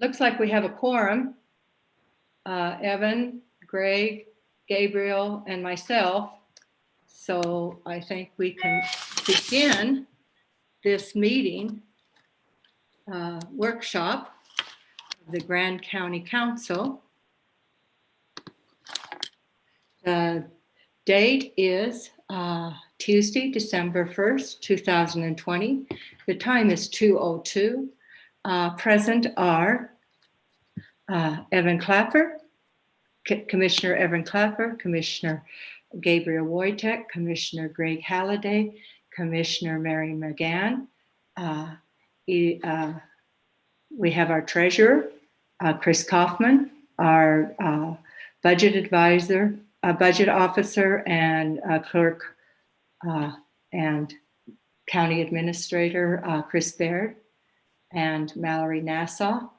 Looks like we have a quorum. Evan, Greg, Gabriel, and myself. So I think we can begin this meeting workshop of the Grand County Council. The date is Tuesday, December 1st, 2020. The time is 2:02. Present are Evan Clapper, Commissioner Evan Clapper, Commissioner Gabriel Wojtek, Commissioner Greg Halliday, Commissioner Mary McGann. We have our treasurer, Chris Kaufman, our budget advisor, budget officer, and clerk and county administrator, Chris Baird, and Mallory Nassau.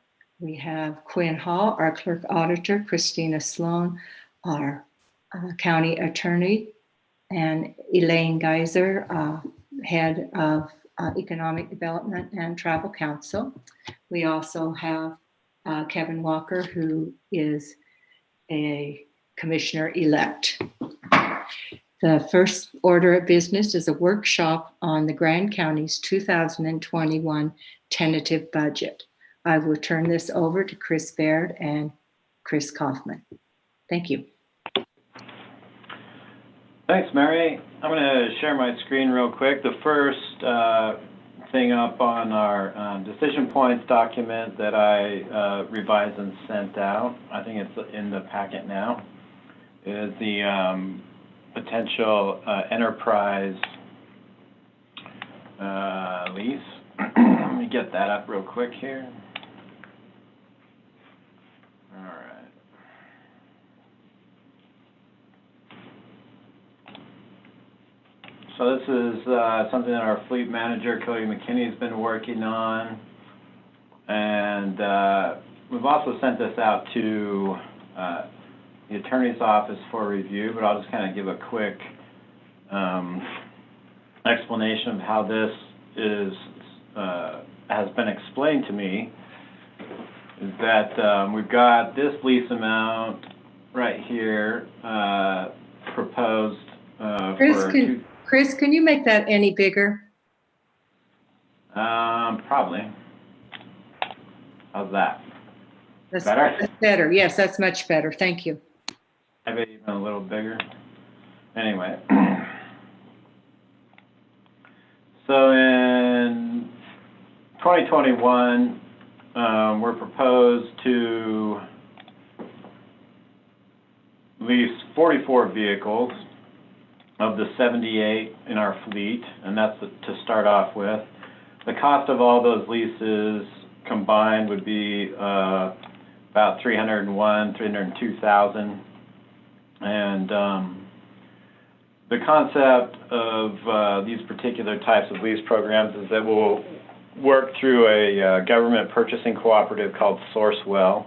We have Quinn Hall, our clerk auditor, Christina Sloan, our county attorney, and Elaine Geiser, head of economic development and travel council. We also have Kevin Walker, who is a commissioner-elect. The first order of business is a workshop on the Grand County's 2021 tentative budget. I will turn this over to Chris Baird and Chris Kaufman. Thank you. Thanks, Mary. I'm going to share my screen real quick. The first thing up on our decision points document that I revised and sent out, I think it's in the packet now, is the potential enterprise lease. Let me get that up real quick here. All right. So this is something that our fleet manager, Cody McKinney, has been working on. And we've also sent this out to the attorney's office for review, but I'll just kind of give a quick explanation of how this is has been explained to me. Is that we've got this lease amount right here proposed Chris, can you make that any bigger? Probably. How's that? That's better? That's better. Yes, that's much better. Thank you. Maybe even a little bigger. Anyway. So in 2021, we're proposed to lease 44 vehicles of the 78 in our fleet, and that's to start off with. The cost of all those leases combined would be about $302,000. And the concept of these particular types of lease programs is that we'll work through a government purchasing cooperative called Sourcewell,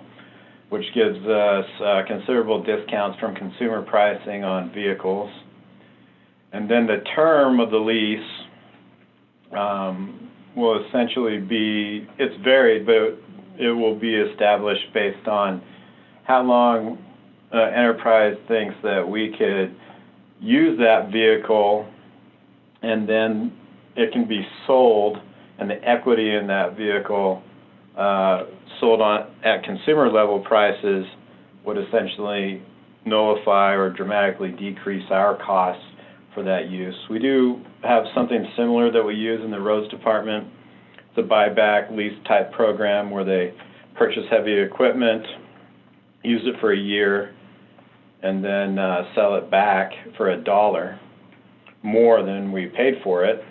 which gives us considerable discounts from consumer pricing on vehicles. And then the term of the lease will essentially be, it's varied, but it will be established based on how long Enterprise thinks that we could use that vehicle, and then it can be sold, and the equity in that vehicle sold on at consumer level prices would essentially nullify or dramatically decrease our costs for that use. We do have something similar that we use in the roads department. It's a buyback lease type program where they purchase heavy equipment, use it for a year, and then sell it back for $1 more than we paid for it,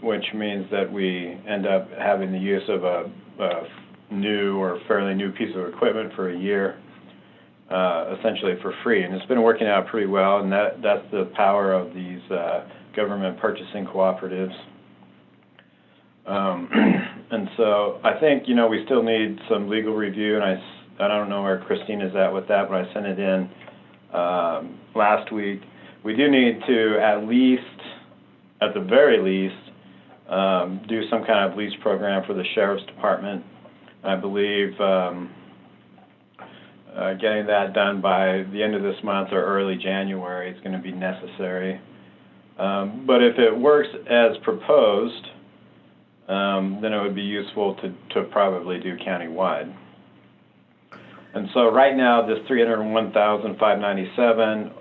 which means that we end up having the use of a new or fairly new piece of equipment for a year, essentially for free. And it's been working out pretty well, and that's the power of these government purchasing cooperatives. And so I think, you know, we still need some legal review, and I don't know where Christine is at with that, but I sent it in last week. We do need to at the very least, do some kind of lease program for the Sheriff's Department I believe getting that done by the end of this month or early January is going to be necessary. But if it works as proposed, then it would be useful to probably do countywide. And so right now, this $301,597,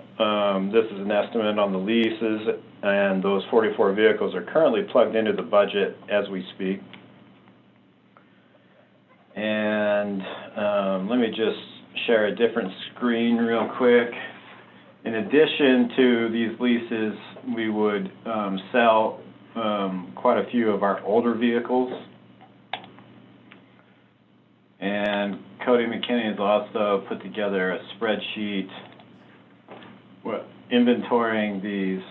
this is an estimate on the leases, and those 44 vehicles are currently plugged into the budget as we speak. And let me just share a different screen real quick. In addition to these leases, we would sell quite a few of our older vehicles. And Cody McKinney has also put together a spreadsheet inventorying these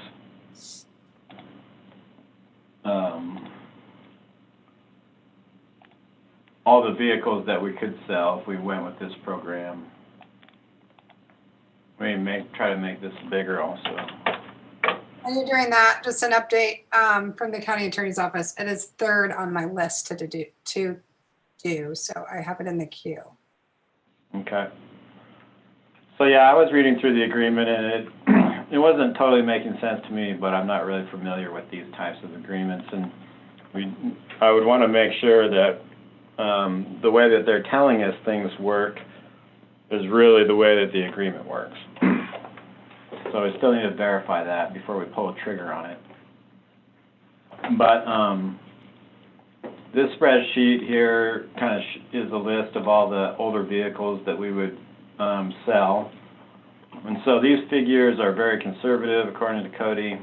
all the vehicles that we could sell if we went with this program. We may try to make this bigger also. While you're doing that, just an update from the county attorney's office. It is third on my list to do, so I have it in the queue. Okay. So yeah, I was reading through the agreement, and it wasn't totally making sense to me, but I'm not really familiar with these types of agreements, and I would want to make sure that the way that they're telling us things work is really the way that the agreement works. So we still need to verify that before we pull a trigger on it. But this spreadsheet here kind of is a list of all the older vehicles that we would sell. And so these figures are very conservative, according to Cody.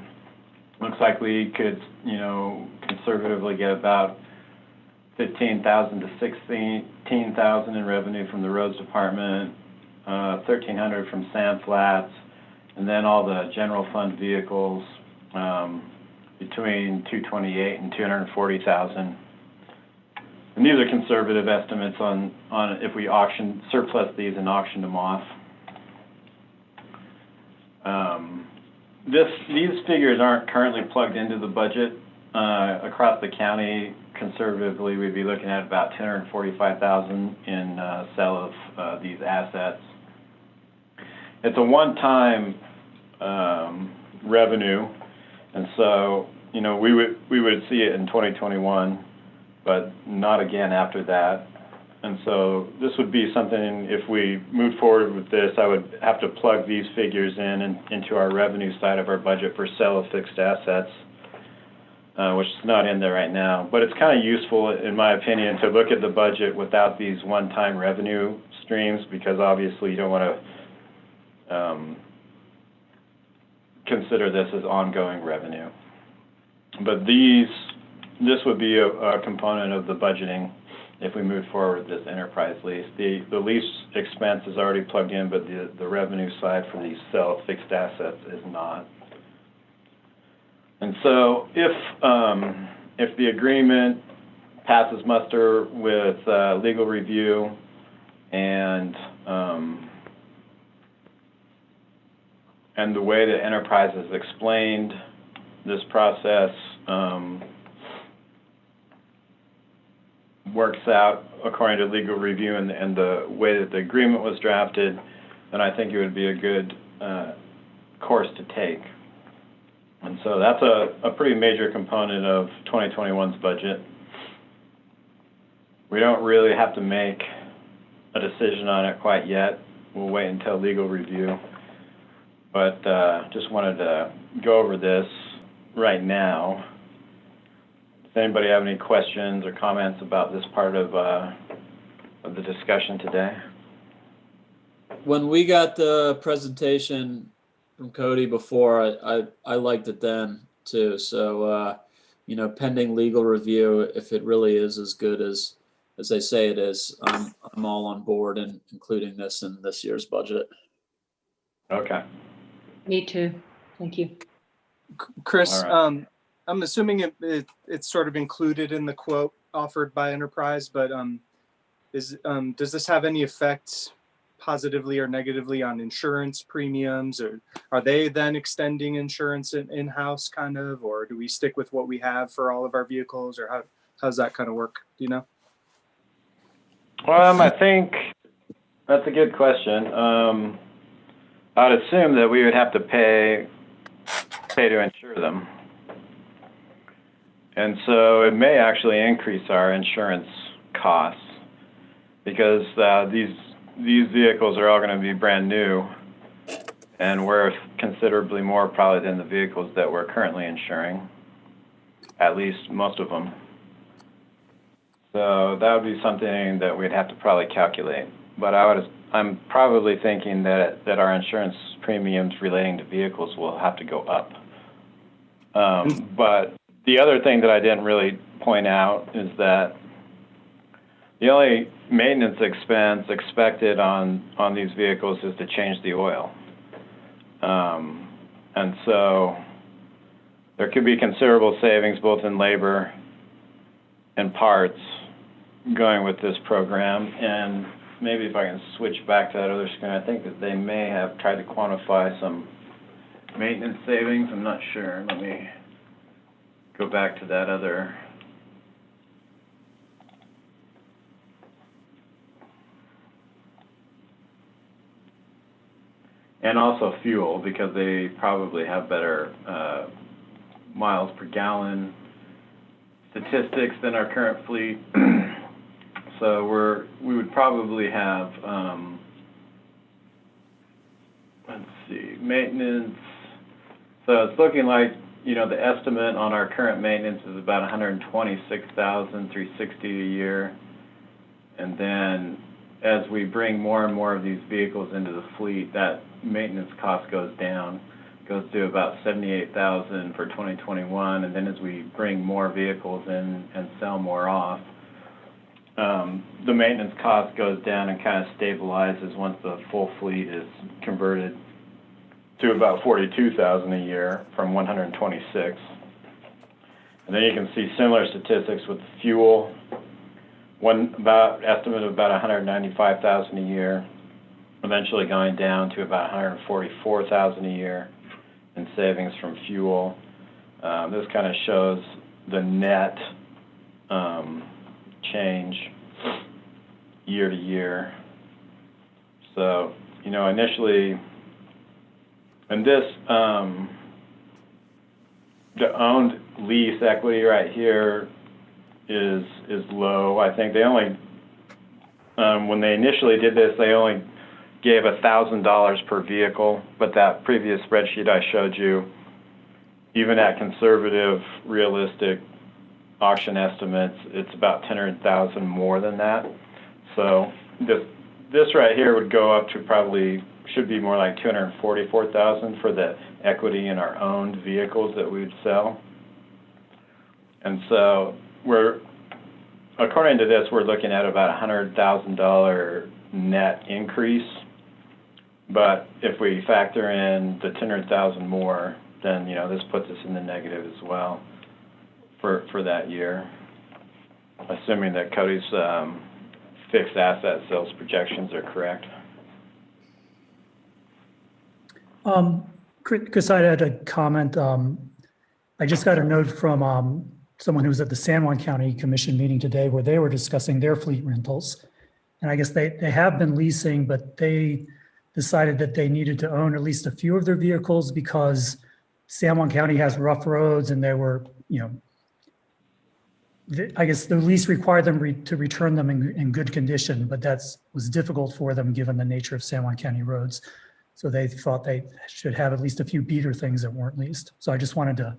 Looks like we could, conservatively get about $15,000 to $16,000 in revenue from the roads department, $1,300 from sand flats, and then all the general fund vehicles between $228,000 and $240,000. And these are conservative estimates on if we surplus these and auction them off. These figures aren't currently plugged into the budget. Across the county, conservatively, we'd be looking at about $245,000 in sale of these assets. It's a one-time revenue, and so we would see it in 2021, but not again after that. And so this would be something, if we move forward with this, I would have to plug these figures into our revenue side of our budget for sale of fixed assets, which is not in there right now. But it's kind of useful, in my opinion, to look at the budget without these one-time revenue streams, because obviously you don't want to consider this as ongoing revenue. But this would be a component of the budgeting if we move forward with this enterprise lease. The lease expense is already plugged in, but the revenue side for these sell fixed assets is not. And so if the agreement passes muster with legal review and the way that Enterprise has explained this process works out according to legal review and the way that the agreement was drafted, then I think it would be a good course to take. And so that's a pretty major component of 2021's budget. We don't really have to make a decision on it quite yet. We'll wait until legal review. But just wanted to go over this right now. Does anybody have any questions or comments about this part of the discussion today? When we got the presentation from Cody before, I liked it then too. So, pending legal review, if it really is as good as they say it is, I'm all on board in including this in this year's budget. Okay. Me too. Thank you. Chris, All right. I'm assuming it's sort of included in the quote offered by Enterprise, but does this have any effect positively or negatively on insurance premiums, or are they then extending insurance in-house kind of, or do we stick with what we have for all of our vehicles, or how's that kind of work? Do you know? I think that's a good question. I'd assume that we would have to pay to insure them. And so it may actually increase our insurance costs because these vehicles are all going to be brand new and worth considerably more probably than the vehicles that we're currently insuring, at least most of them. So that would be something that we'd have to probably calculate. But I'm probably thinking that our insurance premiums relating to vehicles will have to go up. But the other thing that I didn't really point out is that the only maintenance expense expected on these vehicles is to change the oil. And so there could be considerable savings both in labor and parts going with this program. And maybe if I can switch back to that other screen, I think that they may have tried to quantify some maintenance savings. I'm not sure. Let me go back to that other. And also fuel, because they probably have better miles per gallon statistics than our current fleet. So we would probably have, let's see, maintenance. So it's looking like, you know, the estimate on our current maintenance is about $126,360 a year. And then as we bring more and more of these vehicles into the fleet, that maintenance cost goes down, goes to about $78,000 for 2021. And then as we bring more vehicles in and sell more off, the maintenance cost goes down and kind of stabilizes once the full fleet is converted to about $42,000 a year from $126,000. And then you can see similar statistics with fuel. Estimate of about $195,000 a year, eventually going down to about $144,000 a year in savings from fuel. This kind of shows the net change year to year. So, you know, initially, and this, the owned lease equity right here is low. I think they only, when they initially did this, they only gave $1,000 per vehicle, but that previous spreadsheet I showed you, even at conservative, realistic auction estimates, it's about $10,000 more than that. So this right here would go up to probably, should be more like $244,000 for the equity in our owned vehicles that we would sell. And so according to this, we're looking at about $100,000 net increase. But if we factor in the $10,000 more, then, you know, this puts us in the negative as well for that year, assuming that Cody's fixed asset sales projections are correct. Chris, I had a comment. I just got a note from someone who was at the San Juan County Commission meeting today where they were discussing their fleet rentals. And I guess they have been leasing, but they decided that they needed to own at least a few of their vehicles because San Juan County has rough roads and they were, you know, I guess the lease required them to return them in good condition, but was difficult for them given the nature of San Juan County roads. So they thought they should have at least a few beater things that weren't leased. So I just wanted to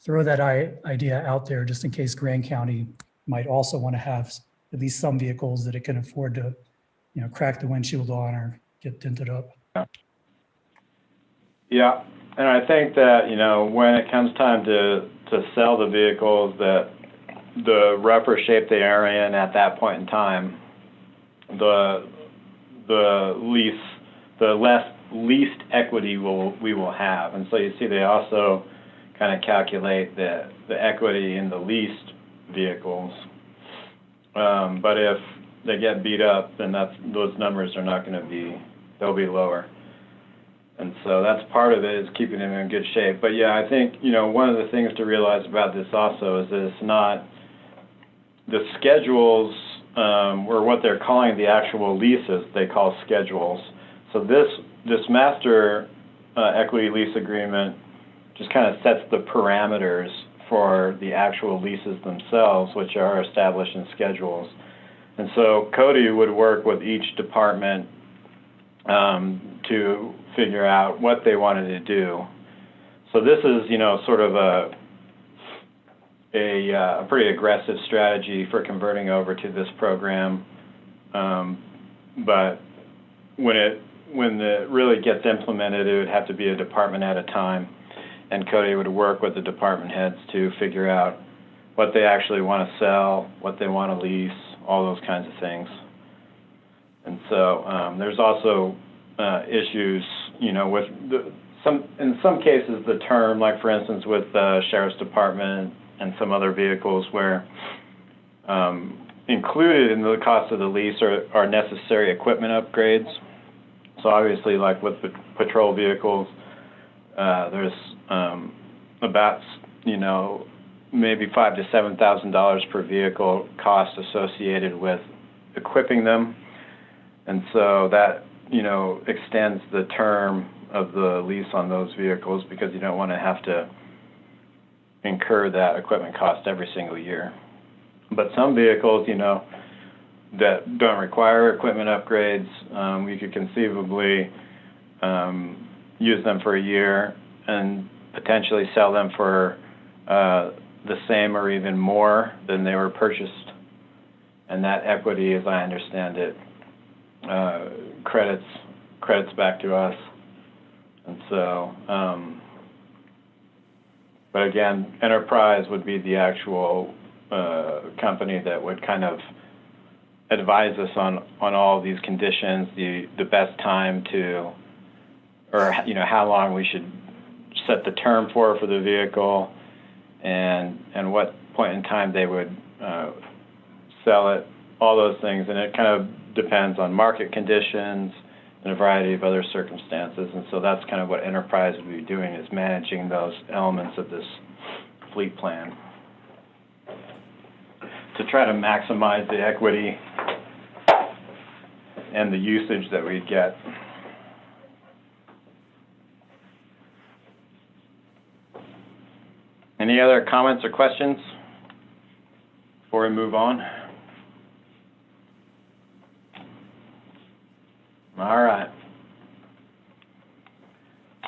throw that idea out there just in case Grand County might also want to have at least some vehicles that it can afford to, you know, crack the windshield on or get tinted up. Yeah, and I think that, you know, when it comes time to sell the vehicles, that the rougher shape they are in at that point in time, the less leased equity we will have. And so you see they also kind of calculate the equity in the leased vehicles. But if they get beat up, then those numbers are not going to be, they'll be lower. And so that's part of it, is keeping them in good shape. But yeah, I think, you know, one of the things to realize about this also is that it's not, the schedules or what they're calling the actual leases, they call schedules. So this master equity lease agreement just kind of sets the parameters for the actual leases themselves, which are established in schedules. And so Cody would work with each department to figure out what they wanted to do. So this is, sort of a pretty aggressive strategy for converting over to this program. But when it really gets implemented, it would have to be a department at a time. And Cody would work with the department heads to figure out what they actually want to sell, what they want to lease, all those kinds of things. And so there's also issues, with in some cases the term, like for instance with the Sheriff's Department and some other vehicles where included in the cost of the lease are necessary equipment upgrades. So obviously, like with the patrol vehicles, there's about, maybe $5,000 to $7,000 per vehicle cost associated with equipping them. And so that, extends the term of the lease on those vehicles because you don't want to have to incur that equipment cost every single year. But some vehicles, that don't require equipment upgrades, we could conceivably use them for a year and potentially sell them for the same or even more than they were purchased. And that equity, as I understand it, credits back to us. And so, but again, Enterprise would be the actual company that would kind of advise us on all these conditions, the best time to, or how long we should set the term for the vehicle, and what point in time they would sell it, all those things. And it kind of depends on market conditions and a variety of other circumstances. And so that's kind of what Enterprise would be doing, is managing those elements of this fleet plan to try to maximize the equity and the usage that we get. Any other comments or questions before we move on? All right.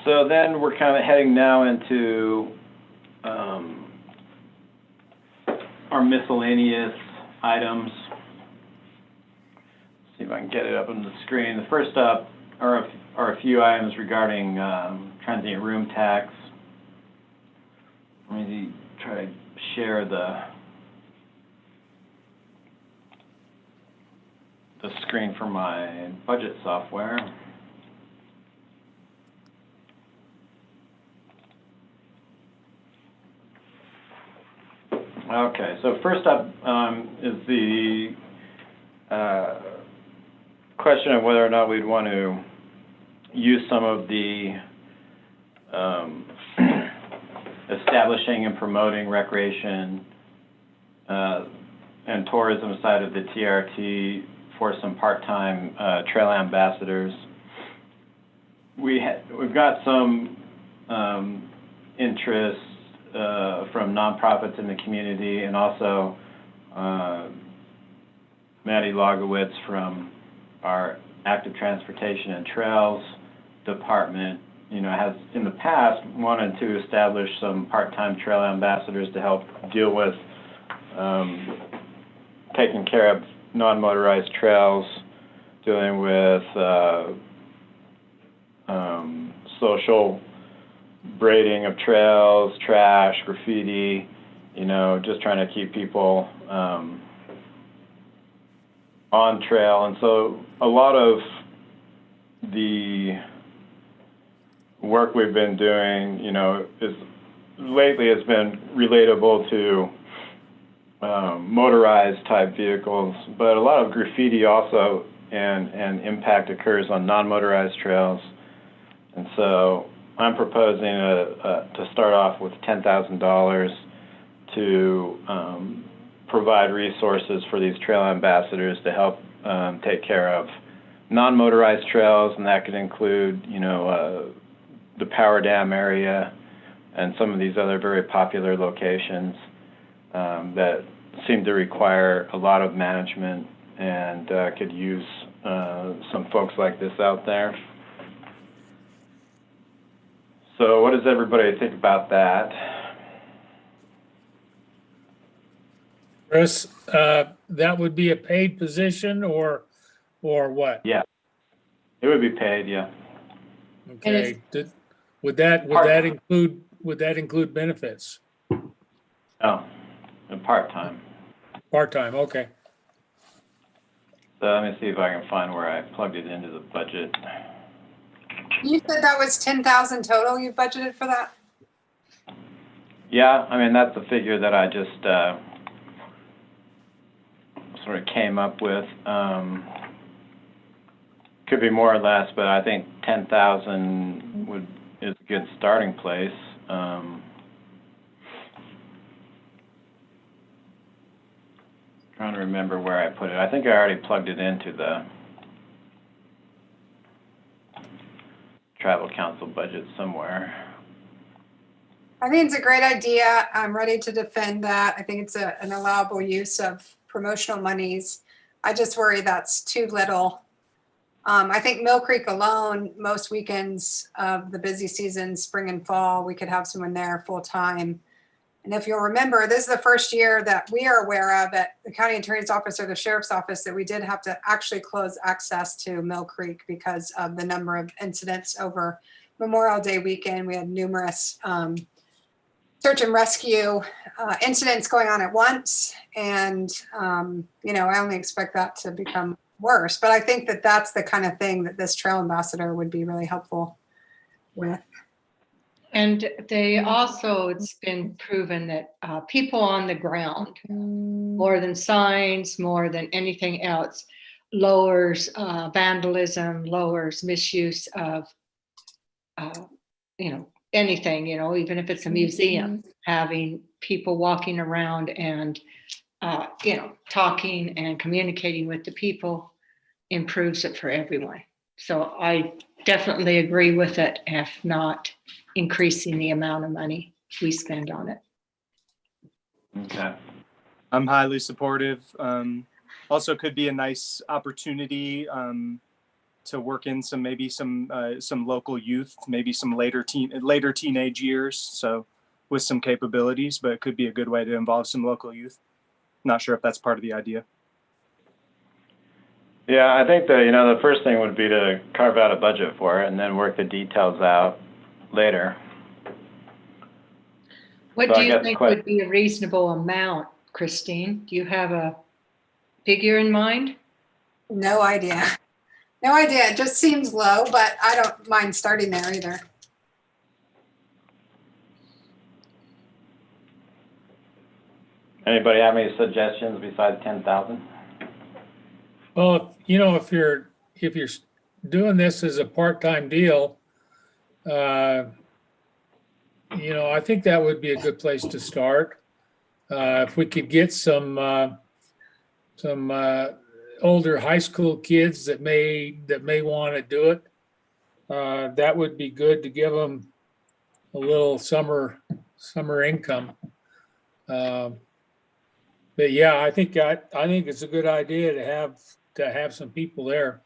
So then we're kind of heading now into our miscellaneous items. See if I can get it up on the screen. The first up are a few items regarding transient room tax. Let me try to share the screen for my budget software. Okay, so first up is the question of whether or not we'd want to use some of the establishing and promoting recreation and tourism side of the TRT for some part-time trail ambassadors. We've got some interest from nonprofits in the community, and also Maddie Logowitz from our Active Transportation and Trails Department, has in the past wanted to establish some part-time trail ambassadors to help deal with taking care of non-motorized trails, dealing with social braiding of trails, trash, graffiti, just trying to keep people on trail. And so a lot of the work we've been doing, lately has been relatable to motorized type vehicles, but a lot of graffiti also and impact occurs on non-motorized trails. And so I'm proposing to start off with $10,000 to provide resources for these trail ambassadors to help take care of non-motorized trails, and that could include, the Power Dam area and some of these other very popular locations that seem to require a lot of management and could use some folks like this out there. So what does everybody think about that? Chris, that would be a paid position or what? Yeah, it would be paid, yeah. Okay, would that include benefits? Oh, and part-time. Part-time, okay. So let me see if I can find where I plugged it into the budget. You said that was 10,000 total you budgeted for that? Yeah, I mean, that's the figure that I just sort of came up with. Could be more or less, but I think 10,000 is a good starting place. Trying to remember where I put it. I think I already plugged it into the travel council budget somewhere. I think it's a great idea. I'm ready to defend that. I think it's an allowable use of promotional monies. I just worry that's too little. I think Mill Creek alone, most weekends of the busy season, spring and fall, we could have someone there full time. And if you'll remember, this is the first year that we are aware of at the county attorney's office or the sheriff's office that we did have to actually close access to Mill Creek because of the number of incidents over Memorial Day weekend. We had numerous search and rescue incidents going on at once. And, I only expect that to become worse. But I think that that's the kind of thing that this trail ambassador would be really helpful with. And they also, it's been proven that people on the ground, more than signs, more than anything else, lowers vandalism, lowers misuse of, anything, even if it's a museum, having people walking around and, talking and communicating with the people improves it for everyone. So I definitely agree with it, if not increasing the amount of money we spend on it. Okay. I'm highly supportive. Also could be a nice opportunity to work in some local youth, maybe some later teenage years. So with some capabilities, but it could be a good way to involve some local youth. Not sure if that's part of the idea. Yeah, I think that, the first thing would be to carve out a budget for it and then work the details out later. What So do I you guess think would be a reasonable amount, Christine? Do you have a figure in mind? No idea. No idea. It just seems low, but I don't mind starting there either. Anybody have any suggestions besides 10,000? Well, if you're doing this as a part-time deal, I think that would be a good place to start. If we could get some older high school kids that may want to do it, that would be good to give them a little summer income. But yeah, I think it's a good idea to have some people there.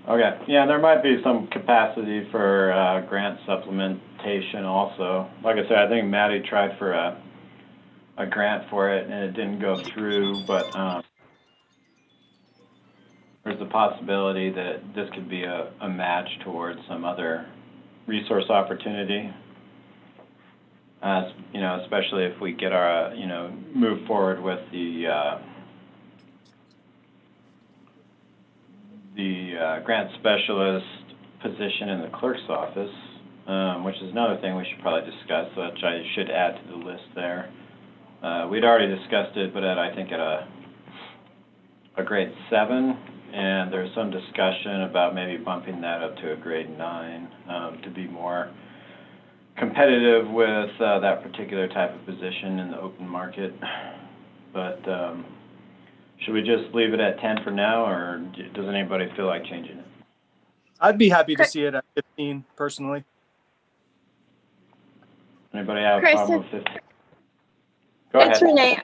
Okay. Yeah, there might be some capacity for grant supplementation also. Like I said, I think Maddie tried for a grant for it and it didn't go through, but there's a possibility that this could be a match towards some other resource opportunity. Especially if we get our, move forward with the grant specialist position in the clerk's office, which is another thing we should probably discuss, which I should add to the list there. We'd already discussed it, but I think at a grade 7, and there's some discussion about maybe bumping that up to a grade 9 to be more competitive with that particular type of position in the open market. But should we just leave it at 10 for now, or does anybody feel like changing it? I'd be happy to see it at 15 personally. Anybody have a Chris, problem with 15? Go ahead. It's Renee.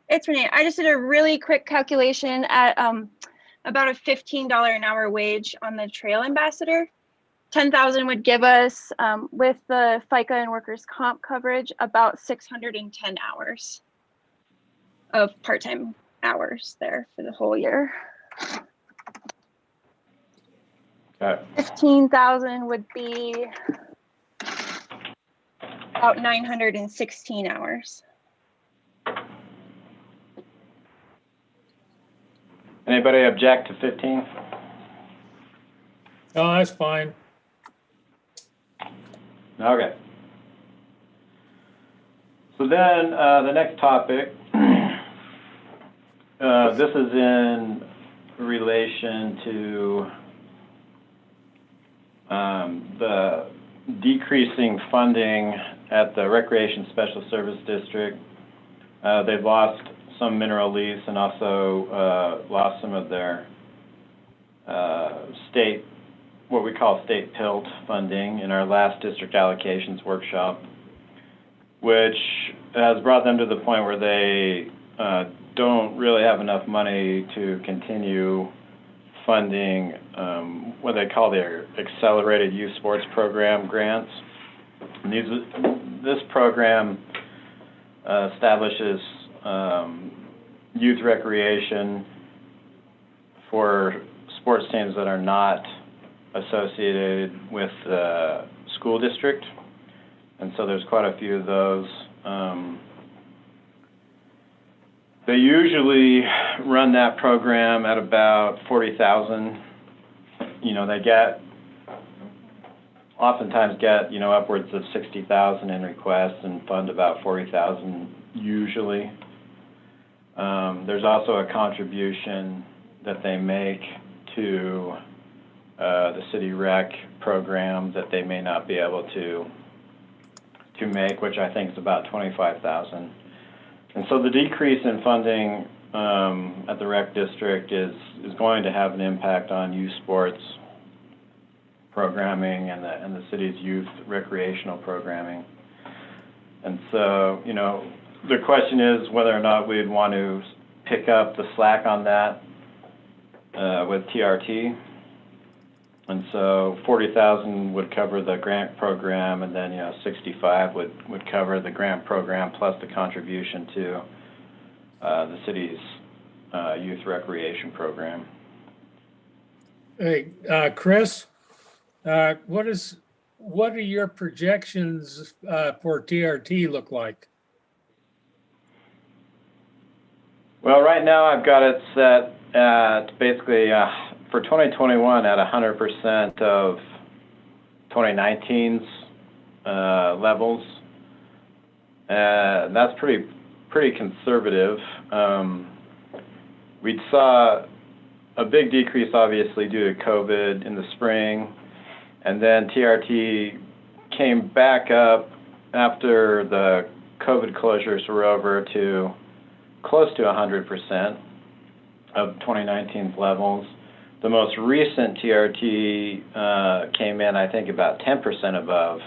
It's Renee. I just did a really quick calculation at about a $15 an hour wage on the trail ambassador. 10,000 would give us, with the FICA and workers' comp coverage, about 610 hours of part-time hours there for the whole year. Okay. 15,000 would be about 916 hours. Anybody object to 15? Oh, that's fine. Okay. So then the next topic, this is in relation to the decreasing funding at the Recreation Special Service District. They've lost some mineral lease and also lost some of their state, what we call state PILT funding in our last district allocations workshop, which has brought them to the point where they don't really have enough money to continue funding what they call their accelerated youth sports program grants. And this program establishes youth recreation for sports teams that are not associated with the school district, and so there's quite a few of those. They usually run that program at about 40,000. You know, they oftentimes get upwards of 60,000 in requests and fund about 40,000 usually. There's also a contribution that they make to the city rec program that they may not be able to make, which I think is about 25,000. And so the decrease in funding at the rec district is going to have an impact on youth sports programming and the city's youth recreational programming. And so, the question is whether or not we'd want to pick up the slack on that with TRT. And so 40,000 would cover the grant program, and then 65 would cover the grant program plus the contribution to the city's youth recreation program. Hey, Chris, what do your projections for TRT look like? Well, right now I've got it set at basically for 2021 at 100% of 2019's levels. That's pretty conservative. We saw a big decrease, obviously, due to COVID in the spring, and then TRT came back up after the COVID closures were over to close to 100% of 2019's levels. The most recent TRT came in, I think, about 10% above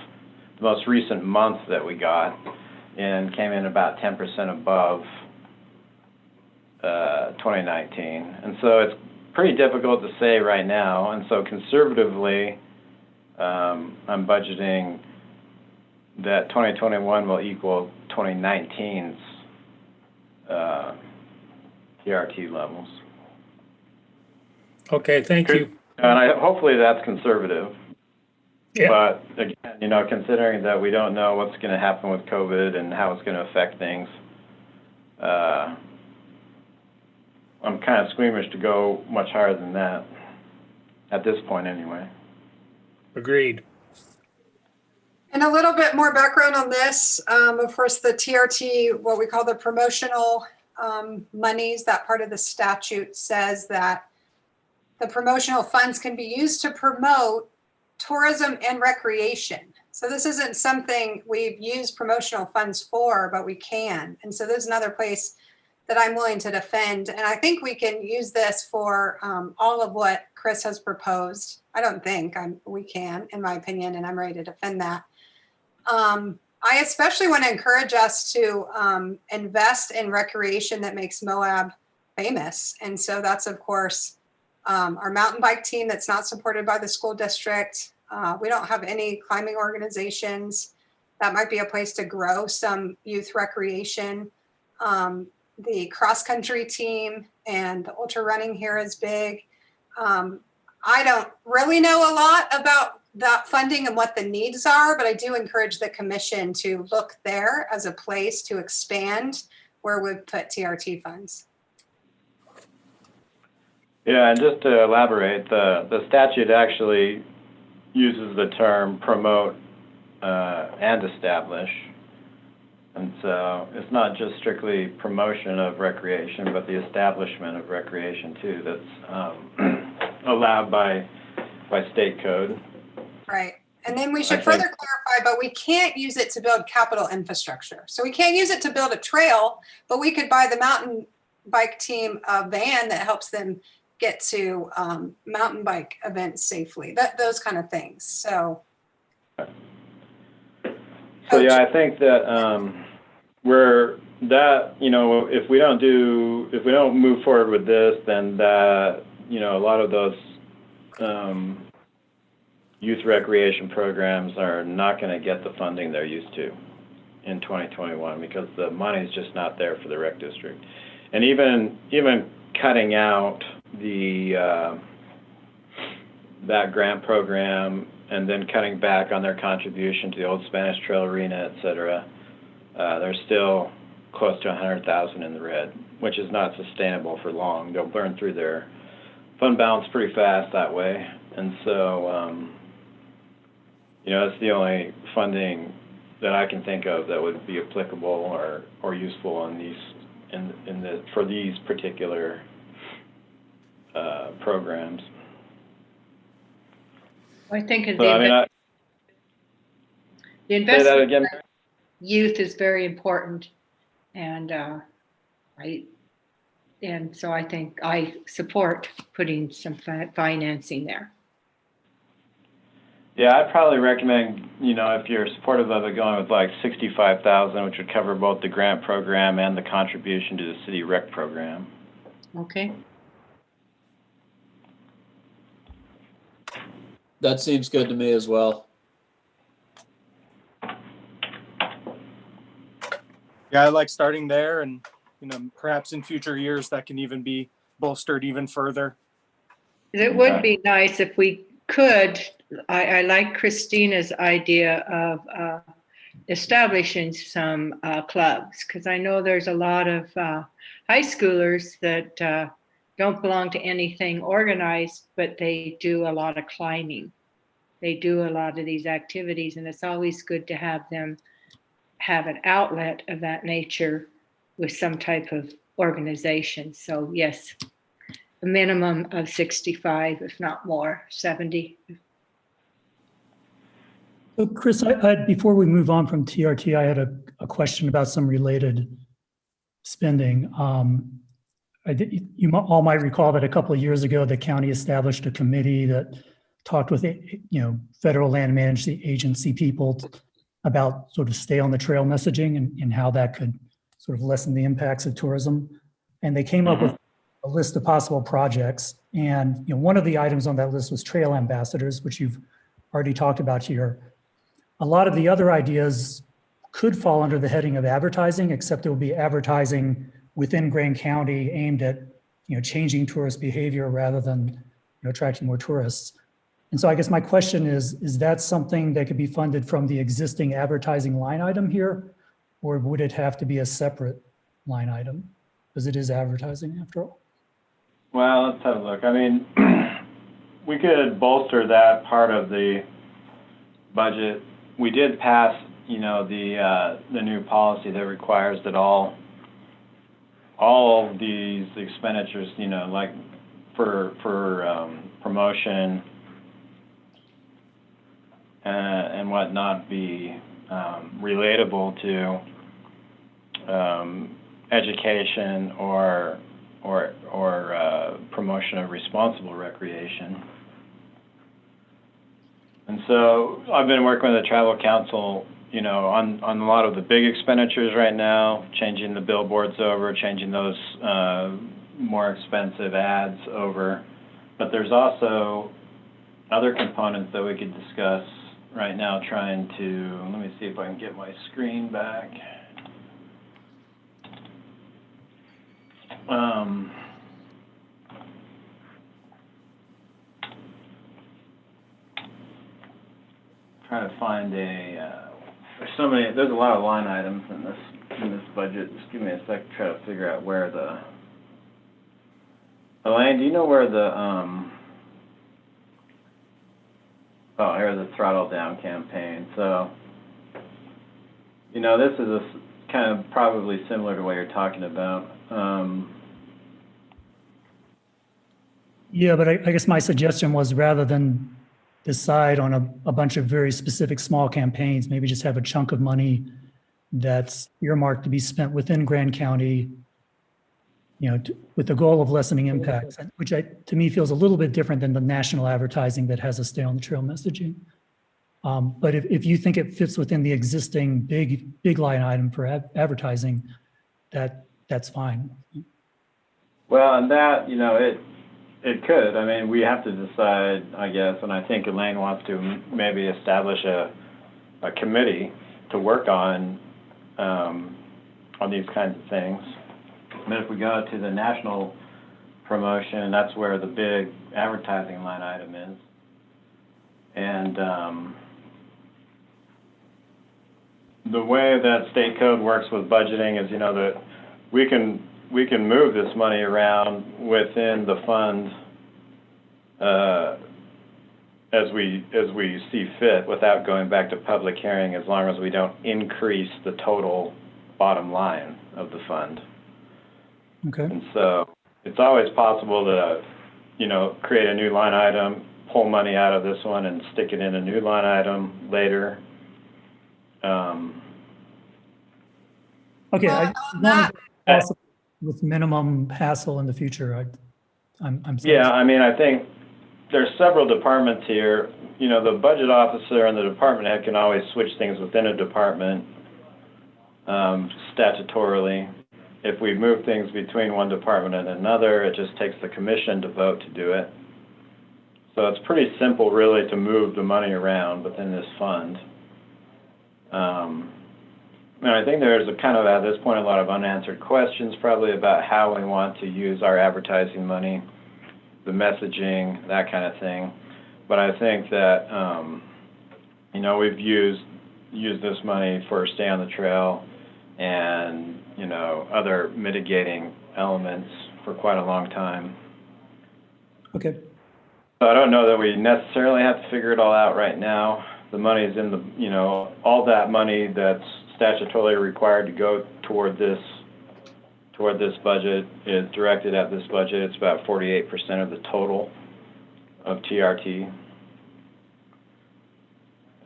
the most recent month that we got, and came in about 10% above 2019. And so it's pretty difficult to say right now. And so conservatively, I'm budgeting that 2021 will equal 2019's TRT levels. Okay, thank you. And hopefully that's conservative. Yeah. But again, considering that we don't know what's going to happen with COVID and how it's going to affect things, I'm kind of squeamish to go much higher than that at this point anyway. Agreed. And a little bit more background on this. Of course, the TRT, what we call the promotional monies, that part of the statute says that the promotional funds can be used to promote tourism and recreation. So this isn't something we've used promotional funds for, but we can. And so there's another place that I'm willing to defend. And I think we can use this for all of what Chris has proposed. I don't think we can, in my opinion, and I'm ready to defend that. I especially want to encourage us to invest in recreation that makes Moab famous. And so that's, of course, our mountain bike team that's not supported by the school district. We don't have any climbing organizations. That might be a place to grow some youth recreation. The cross-country team and the ultra running here is big. I don't really know a lot about that funding and what the needs are, but I do encourage the commission to look there as a place to expand where we put TRT funds. Yeah, and just to elaborate, the statute actually uses the term promote and establish. And so it's not just strictly promotion of recreation, but the establishment of recreation too, that's allowed by state code. Right. And then we should further clarify, but we can't use it to build capital infrastructure. So we can't use it to build a trail, but we could buy the mountain bike team a van that helps them get to mountain bike events safely, those kind of things. So yeah, I think that if we don't move forward with this, then that, a lot of those youth recreation programs are not going to get the funding they're used to in 2021 because the money's just not there for the rec district. And even cutting out that grant program and then cutting back on their contribution to the old Spanish Trail Arena, et cetera, they're still close to 100,000 in the red, which is not sustainable for long. They'll burn through their fund balance pretty fast that way. And so, it's the only funding that I can think of that would be applicable or useful for these particular programs. I think The investment in youth is very important, and so I think I support putting some financing there. Yeah, I'd probably recommend, if you're supportive of it, going with like 65,000, which would cover both the grant program and the contribution to the city rec program. Okay. That seems good to me as well. Yeah, I like starting there, and perhaps in future years that can even be bolstered even further. It would be nice if we could. I like Christina's idea of establishing some clubs, because I know there's a lot of high schoolers that don't belong to anything organized, but they do a lot of climbing. They do a lot of these activities, and it's always good to have them have an outlet of that nature with some type of organization. So yes, a minimum of 65, if not more, 70. So Chris, before we move on from TRT, I had a question about some related spending. You all might recall that a couple of years ago, the county established a committee that talked with, federal land management agency people about sort of stay on the trail messaging and how that could sort of lessen the impacts of tourism. And they came up with a list of possible projects. And one of the items on that list was trail ambassadors, which you've already talked about here. A lot of the other ideas could fall under the heading of advertising, except it will be advertising within Greene County aimed at changing tourist behavior rather than attracting more tourists. And so I guess my question is that something that could be funded from the existing advertising line item here, or would it have to be a separate line item? Because it is advertising after all. Well, let's have a look. I mean, we could bolster that part of the budget. We did pass, the new policy that requires that all of these expenditures, like for promotion and whatnot be relatable to education or promotion of responsible recreation. And so I've been working with the Travel Council, you know, on a lot of the big expenditures right now, changing the billboards over, changing those more expensive ads over. But there's also other components that we could discuss right now, trying to, let me see if I can get my screen back. Trying to find there's a lot of line items in this budget. Just give me a sec to try to figure out where Elaine, do you know where here's the throttle down campaign. So, you know, this is kind of probably similar to what you're talking about. Yeah, but I guess my suggestion was, rather than decide on a bunch of very specific small campaigns, maybe just have a chunk of money that's earmarked to be spent within Grand County, you know, with the goal of lessening impacts, which to me feels a little bit different than the national advertising that has a stay on the trail messaging. But if you think it fits within the existing big line item for advertising, that's fine. Well, and that, you know, it could. I mean, we have to decide, I guess, and I think Elaine wants to maybe establish a committee to work on these kinds of things. But if we go to the national promotion, that's where the big advertising line item is. And the way that state code works with budgeting is, you know, that we can move this money around within the fund as we see fit, without going back to public hearing, as long as we don't increase the total bottom line of the fund. Okay. And so it's always possible to, you know, create a new line item, pull money out of this one and stick it in a new line item later. Okay. Well, not- With minimum hassle in the future, I'm Yeah, I mean, I think there's several departments here. You know, the budget officer and the department head can always switch things within a department statutorily. If we move things between one department and another, it just takes the commission to vote to do it. So it's pretty simple, really, to move the money around within this fund. And I think there's a kind of, at this point, a lot of unanswered questions probably about how we want to use our advertising money, the messaging, that kind of thing. But I think that, you know, we've used this money for Stay on the Trail and, you know, other mitigating elements for quite a long time. Okay. So I don't know that we necessarily have to figure it all out right now. The money is in the, you know, all that money that's statutorily required to go toward this budget is directed at this budget. It's about 48% of the total of TRT.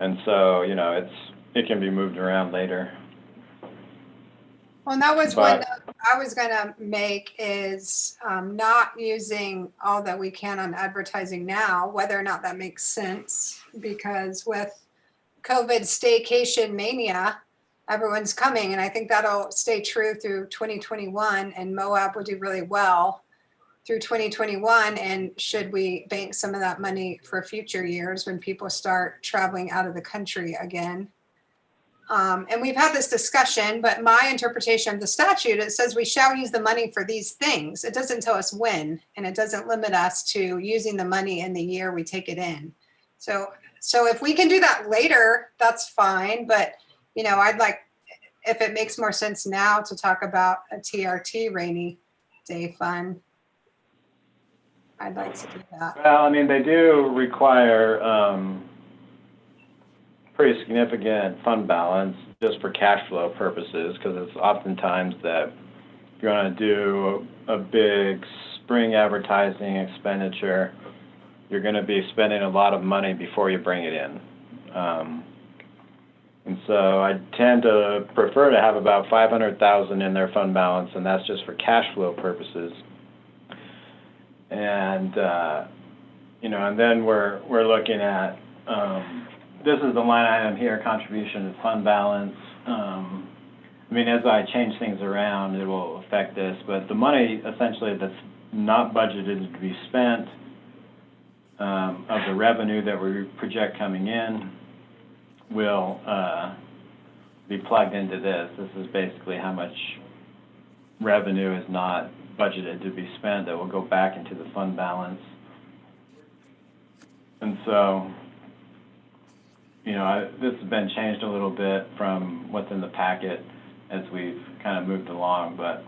And so, you know, it can be moved around later. Well, and that was one that I was going to make, is not using all that we can on advertising now, whether or not that makes sense, because with COVID staycation mania, everyone's coming, and I think that'll stay true through 2021, and Moab will do really well through 2021. And should we bank some of that money for future years when people start traveling out of the country again? And we've had this discussion, but my interpretation of the statute, it says we shall use the money for these things. It doesn't tell us when, and it doesn't limit us to using the money in the year we take it in. So if we can do that later, that's fine. But, you know, I'd like, if it makes more sense now, to talk about a TRT rainy day fund, I'd like to do that. Well, I mean, they do require pretty significant fund balance just for cash flow purposes, because it's oftentimes that if you want to do a big spring advertising expenditure, you're going to be spending a lot of money before you bring it in. And so I tend to prefer to have about 500,000 in their fund balance, and that's just for cash flow purposes. And and then we're looking at this is the line item here, contribution to fund balance. As I change things around, it will affect this, but the money essentially that's not budgeted to be spent of the revenue that we project coming in will be plugged into this. This is basically how much revenue is not budgeted to be spent that will go back into the fund balance. And so, this has been changed a little bit from what's in the packet as we've kind of moved along, but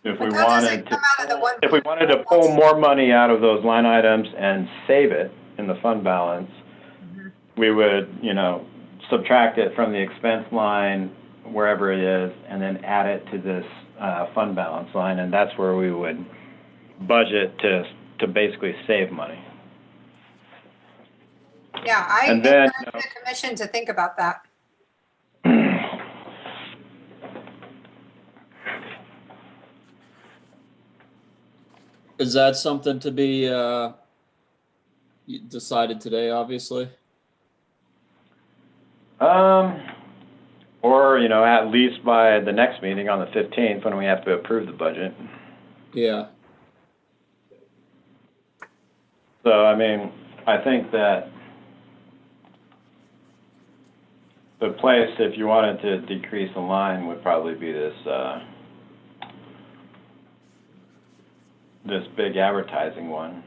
if we wanted to pull more money out of those line items and save it in the fund balance, we would, subtract it from the expense line wherever it is, and then add it to this fund balance line, and that's where we would budget to basically save money. Yeah, I encourage the commission to think about that. Is that something to be decided today, obviously? Or, at least by the next meeting on the 15th when we have to approve the budget. Yeah. So, I think that the place, if you wanted to decrease a line, would probably be this big advertising one.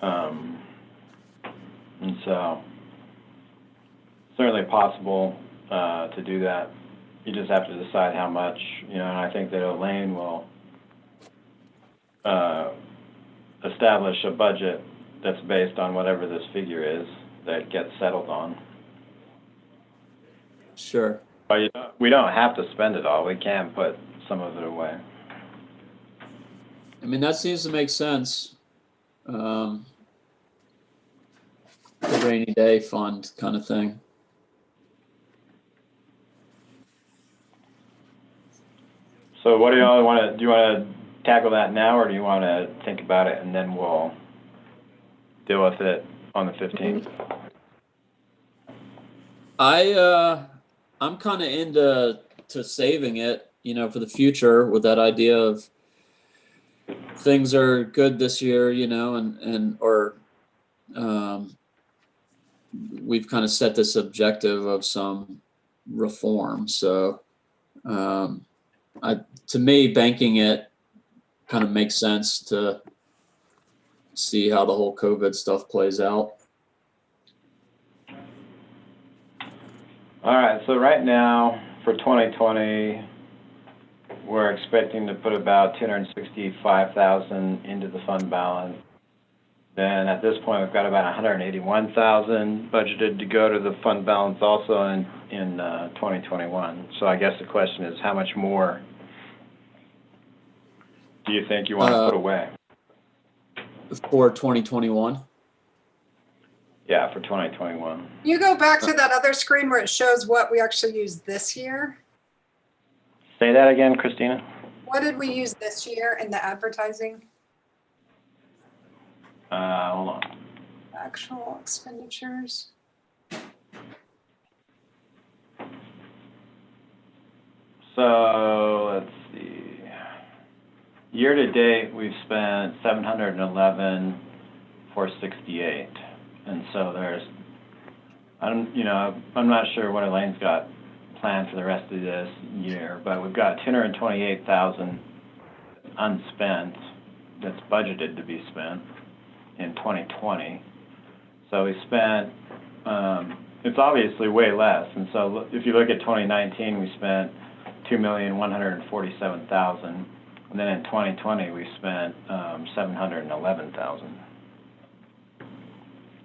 And so, certainly possible to do that. You just have to decide how much, and I think that Elaine will establish a budget that's based on whatever this figure is that gets settled on. Sure. But we don't have to spend it all. We can put some of it away. That seems to make sense. The rainy day fund kind of thing. So what do y'all want to, do you want to tackle that now, or do you want to think about it and then we'll deal with it on the 15th? I'm kind of into saving it, for the future, with that idea of things are good this year, or we've kind of set this objective of some reform. So, to me, banking it kind of makes sense to see how the whole COVID stuff plays out. All right, so right now for 2020, we're expecting to put about 265,000 into the fund balance. Then at this point, we've got about 181,000 budgeted to go to the fund balance also in 2021. So I guess the question is, how much more do you think you want to put away? For 2021? Yeah, for 2021. You go back to that other screen where it shows what we actually used this year. Say that again, Christina. What did we use this year in the advertising? Hold on. Actual expenditures. So let's see. Year to date, we've spent 711,468, and so there's, I'm not sure what Elaine's got planned for the rest of this year, but we've got 228,000 unspent that's budgeted to be spent in 2020. So we spent, it's obviously way less. And so if you look at 2019, we spent 2,147,000. And then in 2020, we spent 711,000.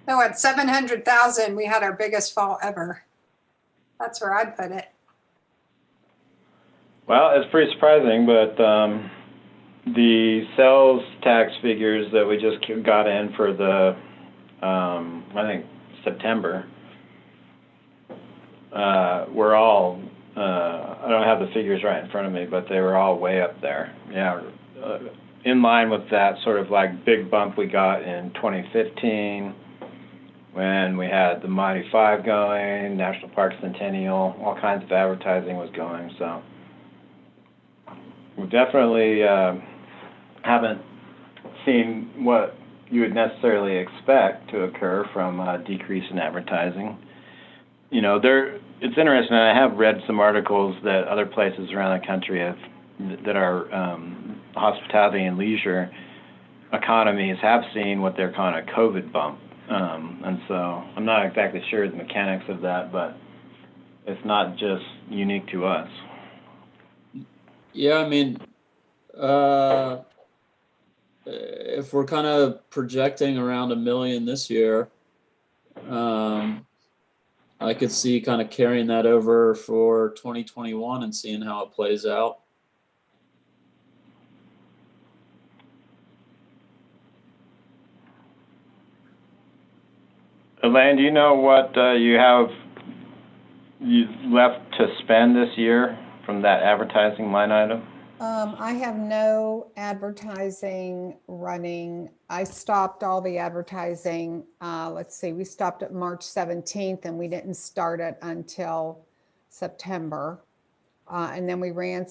So at 700,000, we had our biggest fall ever. That's where I'd put it. Well, it's pretty surprising, but the sales tax figures that we just got in for the I think September, were all, I don't have the figures right in front of me, but they were all way up there. Yeah, in line with that sort of like big bump we got in 2015 when we had the Mighty Five going, National Park Centennial, all kinds of advertising was going. So we definitely haven't seen what you would necessarily expect to occur from a decrease in advertising. You know, it's interesting, I have read some articles that other places around the country that are hospitality and leisure economies have seen what they're calling a COVID bump. And so I'm not exactly sure the mechanics of that, but it's not just unique to us. Yeah, I mean, if we're kind of projecting around 1 million this year, I could see kind of carrying that over for 2021 and seeing how it plays out. Elaine, do you know what you left to spend this year from that advertising line item? I have no advertising running. I stopped all the advertising. Let's see, we stopped at March 17th and we didn't start it until September. And then we ran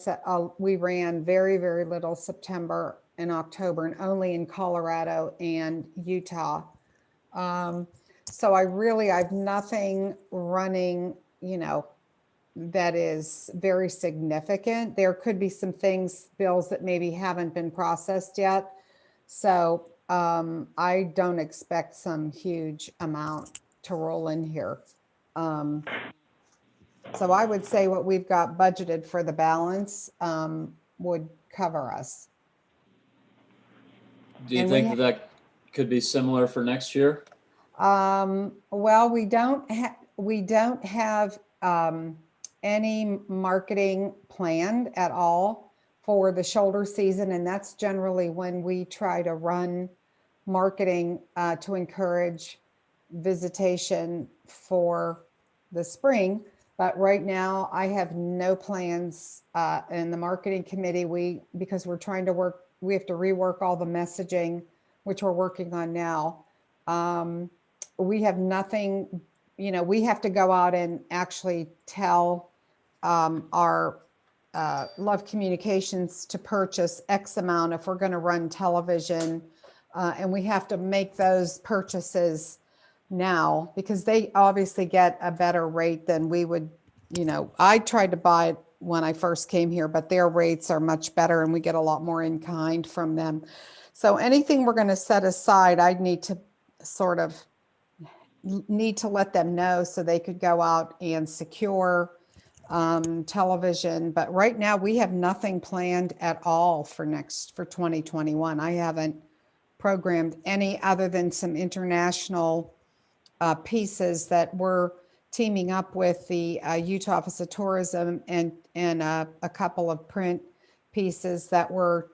very, very little September and October, and only in Colorado and Utah. So I've nothing running, you know, that is very significant. There could be some bills that maybe haven't been processed yet. So I don't expect some huge amount to roll in here. So I would say what we've got budgeted for the balance would cover us. Do you think that could be similar for next year? Well, we don't have any marketing planned at all for the shoulder season, and that's generally when we try to run marketing to encourage visitation for the spring. But right now I have no plans in the marketing committee. Because we're trying to we have to rework all the messaging, which we're working on now. We have nothing, you know, we have to go out and actually tell our Love Communications to purchase X amount if we're going to run television. And we have to make those purchases now because they obviously get a better rate than we would, you know. I tried to buy it when I first came here, but their rates are much better and we get a lot more in kind from them. So anything we're going to set aside, I'd need to let them know so they could go out and secure television. But right now we have nothing planned at all for 2021. I haven't programmed any other than some international pieces that we're teaming up with the Utah Office of Tourism and a couple of print pieces that we're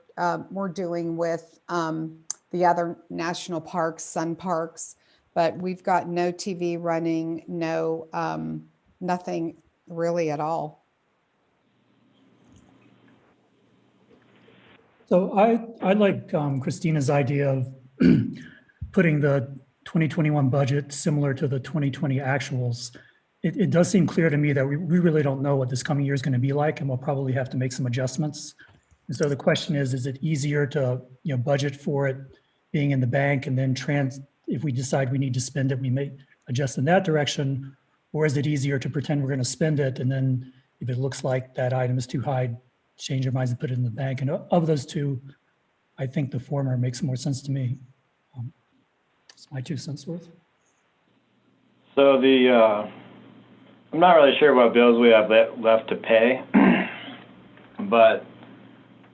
doing with the other national parks, sun parks. But we've got no TV running, nothing really at all. So I like Christina's idea of putting the 2021 budget similar to the 2020 actuals. It does seem clear to me that we really don't know what this coming year is going to be like, and we'll probably have to make some adjustments. And so the question is it easier to budget for it being in the bank, and then if we decide we need to spend it, we may adjust in that direction? Or is it easier to pretend we're going to spend it, and then if it looks like that item is too high, change our minds and put it in the bank? And of those two, I think the former makes more sense to me. It's my 2 cents worth. So I'm not really sure what bills we have left to pay, but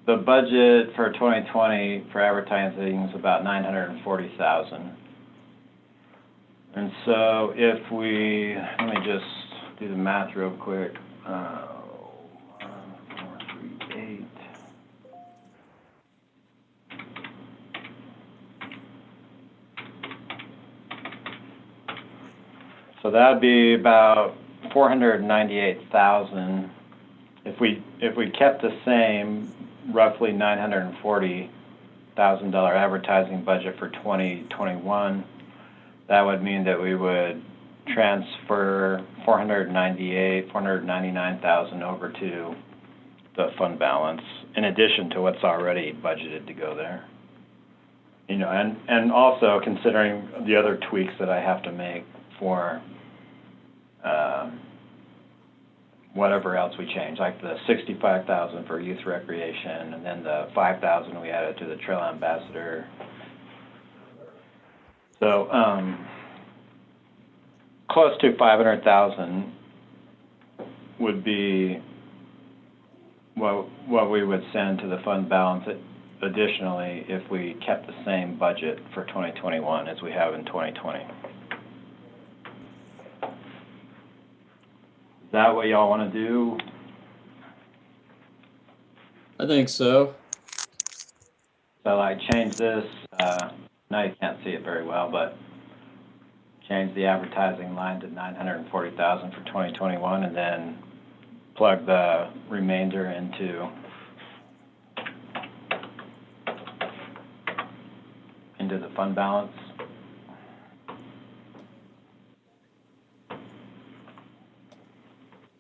the budget for 2020 for advertising is about $940,000. And so if let me just do the math real quick. 1, 4, 3, 8. So that'd be about 498,000. If we kept the same, roughly $940,000 advertising budget for 2021, that would mean that we would transfer 499,000 over to the fund balance, in addition to what's already budgeted to go there. You know, and also considering the other tweaks that I have to make for whatever else we change, like the 65,000 for youth recreation, and then the 5,000 we added to the trail ambassador. So close to 500,000 would be what we would send to the fund balance additionally if we kept the same budget for 2021 as we have in 2020. Is that what y'all want to do? I think so. So I change this, now you can't see it very well, but change the advertising line to 940,000 for 2021 and then plug the remainder into the fund balance.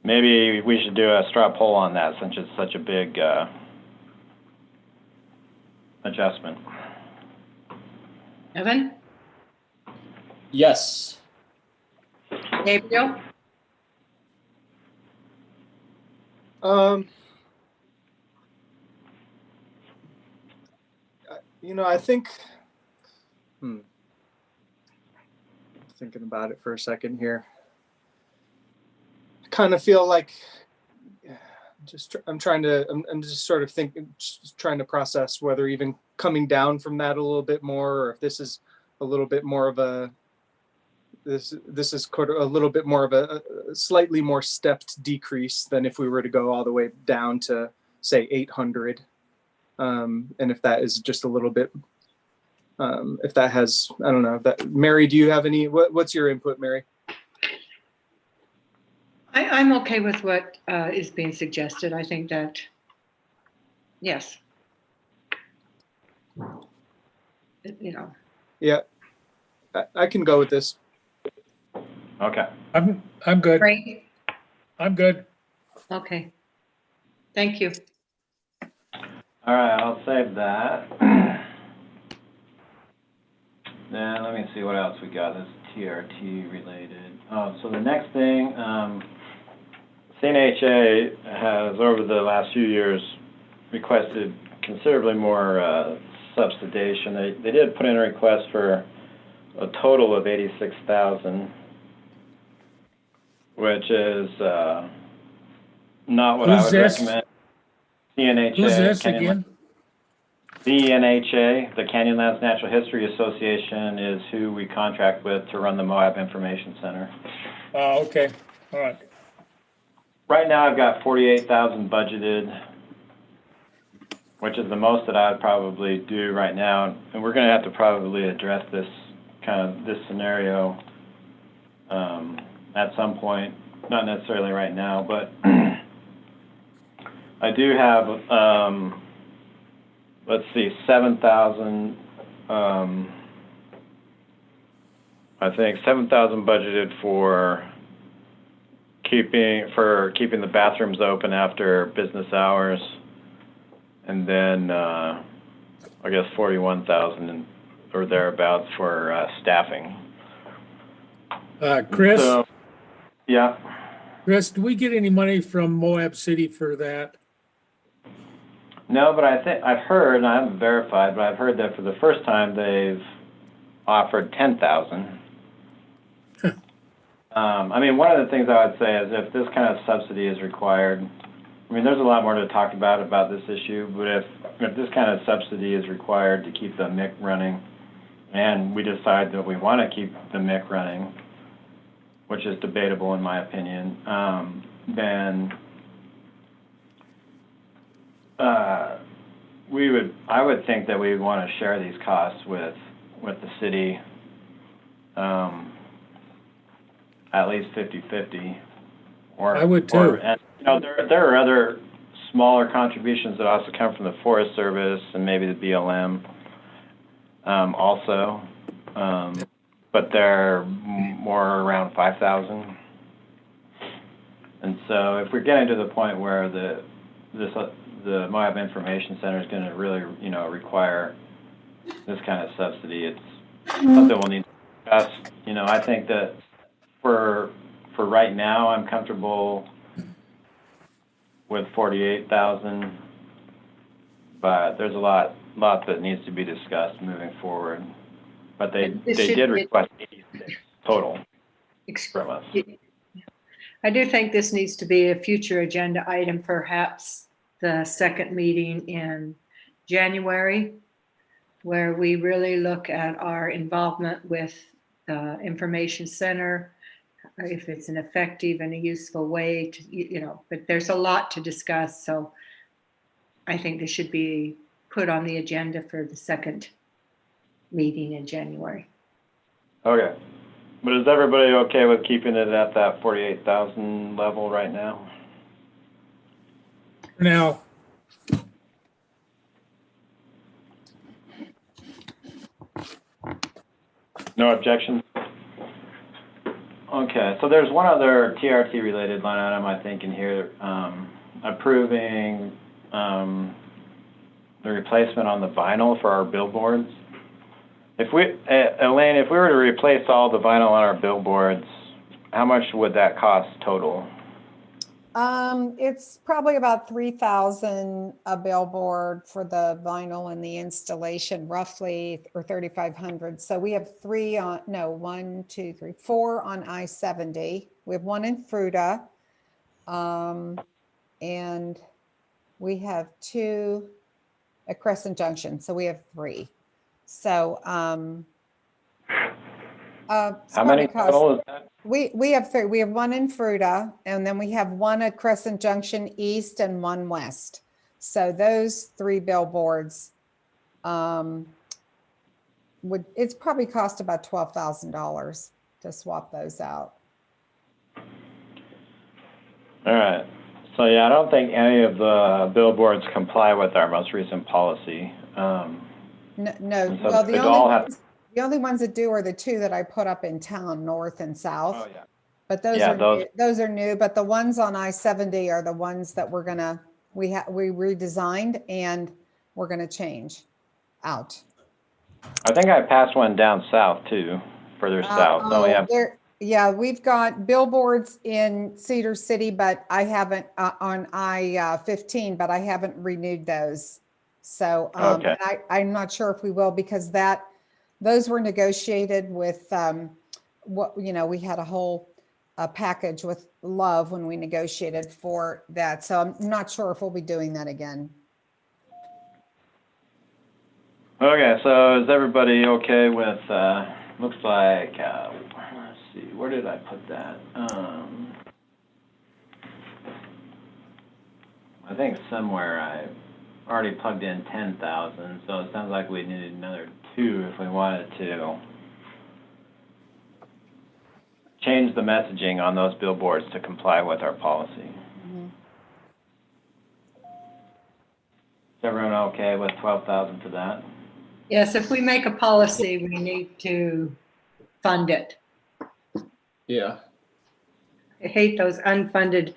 Maybe we should do a straw poll on that since it's such a big adjustment. Evan, Yes. Gabriel, You know, I think, thinking about it for a second here. I kind of feel like I'm just sort of thinking, just trying to process whether even coming down from that a little bit more, or if this is a little bit more of a, this is a little bit more of a slightly more stepped decrease than if we were to go all the way down to say 800. And if that is just a little bit, if that has, I don't know, that Mary, do you have any, what's your input, Mary? I'm okay with what is being suggested. I think that, yes. You know. Yeah, I can go with this. Okay. I'm good. Great. I'm good. Okay. Thank you. All right, I'll save that. Then let me see what else we got. This is TRT related. Oh, so the next thing, CNHA has over the last few years requested considerably more subsidization. They did put in a request for a total of 86,000, which is not what I would recommend. CNHA. Who's this again? CNHA, the Canyonlands Natural History Association, is who we contract with to run the Moab Information Center. Oh, okay. All right. Right now, I've got 48,000 budgeted, which is the most that I'd probably do right now. And we're going to have to probably address this scenario at some point, not necessarily right now, but I do have, let's see, 7,000, I think 7,000 budgeted for keeping the bathrooms open after business hours, and then I guess 41,000 or thereabouts for staffing. Chris? So, yeah. Chris, do we get any money from Moab City for that? No, but I think I've heard, and I haven't verified, but I've heard that for the first time they've offered 10,000. I mean, one of the things I would say is if this kind of subsidy is required, I mean, there's a lot more to talk about this issue, but if this kind of subsidy is required to keep the MIC running, and we decide that we want to keep the MIC running, which is debatable in my opinion, then I would think that we would want to share these costs with the city. at least 50/50. Or I would too. And, you know, there are other smaller contributions that also come from the Forest Service and maybe the BLM also, but they're more around 5,000. And so if we're getting to the point where the Moab Information Center is going to really, you know, require this kind of subsidy, it's something we'll need to discuss. You know, I think that for right now, I'm comfortable with 48,000, but there's a lot that needs to be discussed moving forward. But they did request 86 total from us. I do think this needs to be a future agenda item, perhaps the second meeting in January, where we really look at our involvement with the information center, if it's an effective and a useful way to, you know, but there's a lot to discuss. So I think this should be put on the agenda for the second meeting in January. Okay. But is everybody okay with keeping it at that 48,000 level right now? Now, No objections? Okay, so there's one other TRT related line item I think in here, approving the replacement on the vinyl for our billboards. If we, Elaine, if we were to replace all the vinyl on our billboards, how much would that cost total? It's probably about 3,000 a billboard for the vinyl and the installation, roughly, or 3,500. So we have four on I-70. We have one in Fruta, and we have two at Crescent Junction. So we have three. So How many total is that? we have three. We have one in Fruta, and then we have one at Crescent Junction East and one West. So those three billboards it's probably cost about $12,000 to swap those out. All right. So yeah, I don't think any of the billboards comply with our most recent policy. No. So Well, they all have. the only ones that do are the two that I put up in town, north and south. Oh yeah. But those are new. But the ones on I-70 are the ones that we're gonna we redesigned and we're gonna change out. I think I passed one down south too, further south. So we have. Yeah, we've got billboards in Cedar City, but I haven't on I-15, but I haven't renewed those. So Okay. I'm not sure if we will, because those were negotiated with we had a whole package with Love when we negotiated for that. So I'm not sure if we'll be doing that again. Okay, so is everybody okay with, looks like, let's see, where did I put that? I think somewhere I already plugged in 10,000, so it sounds like we needed another 2 if we wanted to change the messaging on those billboards to comply with our policy. Mm-hmm. Is everyone okay with 12,000 for that? Yes, if we make a policy, we need to fund it. Yeah. I hate those unfunded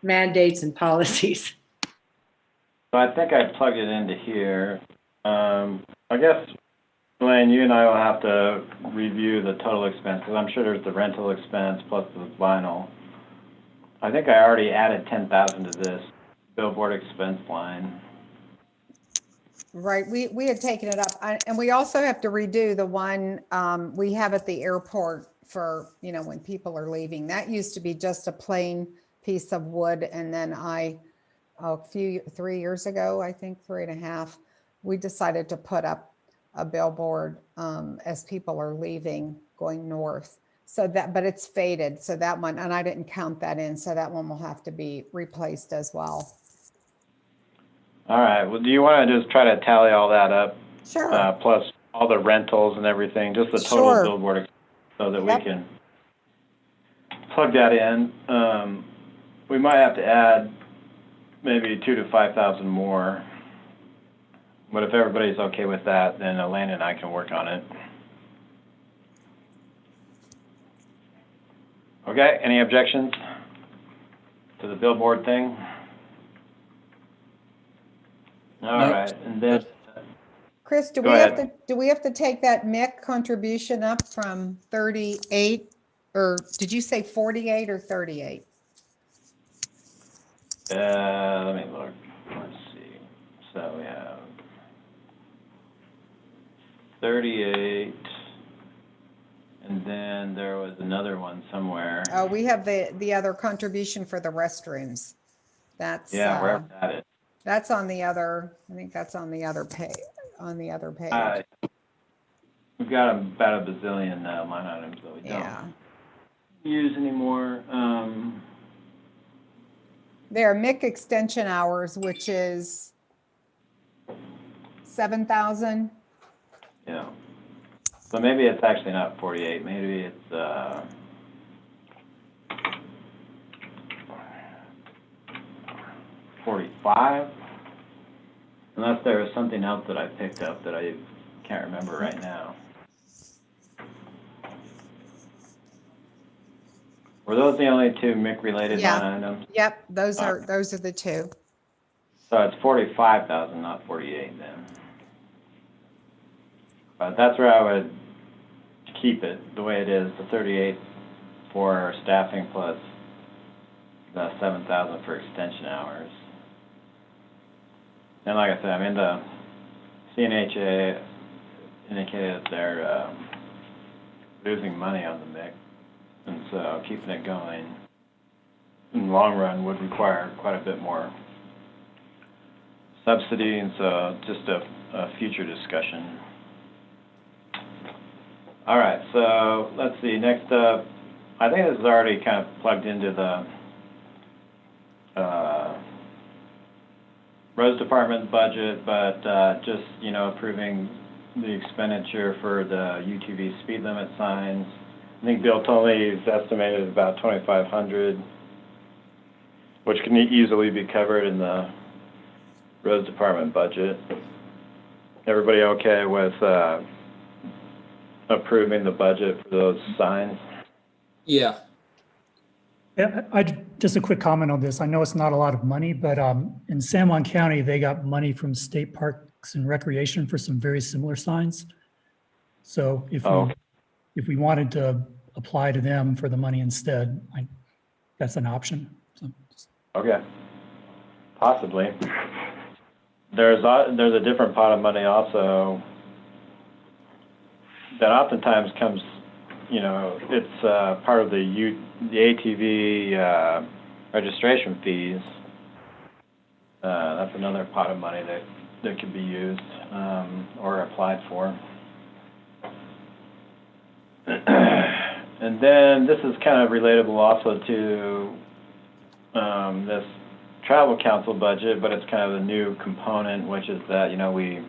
mandates and policies. So I think I plugged it into here. I guess, Elaine, you and I will have to review the total expense, because I'm sure there's the rental expense plus the vinyl. I think I already added 10,000 to this billboard expense line. Right, we had taken it up, and we also have to redo the one we have at the airport for, when people are leaving. That used to be just a plain piece of wood, and then 3 years ago, I think 3.5, we decided to put up a billboard as people are leaving going north. So but it's faded, so that one, and I didn't count that in, so that one will have to be replaced as well. All right. Well, do you want to just try to tally all that up? Sure. Plus all the rentals and everything, just the total Sure. billboard, so that we can. plug that in. We might have to add maybe 2,000 to 5,000 more. But if everybody's okay with that, then Elaine and I can work on it. Okay, any objections to the billboard thing? All No. right, and then, Chris, do Go we have ahead. to take that MIC contribution up from 38, or did you say 48 or 38? let me look, let's see. So we have 38, and then there was another one somewhere. Oh, we have the other contribution for the restrooms. That's, Yeah, wherever that is. that's on the other, I think that's on the other page, We've got about a bazillion line items that we Yeah. don't use anymore. There are MIC extension hours, which is 7,000. Yeah. So maybe it's actually not 48. Maybe it's 45. Unless there was something else that I picked up that I can't remember right now. Were those the only two MIC-related Yeah. line items? Yep, those are the two. So it's 45,000, not 48 then. But that's where I would keep it the way it is, the 38 for staffing plus the 7,000 for extension hours. And like I said, I mean, the CNHA indicated that they're losing money on the MIC, and so keeping it going in the long run would require quite a bit more subsidy, and so just a future discussion. All right, so let's see, next up, I think this is already kind of plugged into the Roads Department budget, but just, you know, approving the expenditure for the UTV speed limit signs. I think Bill Toley's estimated about 2,500, which can easily be covered in the Roads Department budget. Everybody okay with approving the budget for those signs? Yeah. Yeah, just a quick comment on this. I know it's not a lot of money, but in San Juan County, they got money from State Parks and Recreation for some very similar signs. So if we wanted to apply to them for the money instead, that's an option. So, Okay, possibly. There's a different pot of money also that oftentimes comes, you know, it's part of the ATV registration fees. That's another pot of money that could be used or applied for. And then this is kind of relatable also to this travel council budget, but it's kind of a new component, which is that, you know, we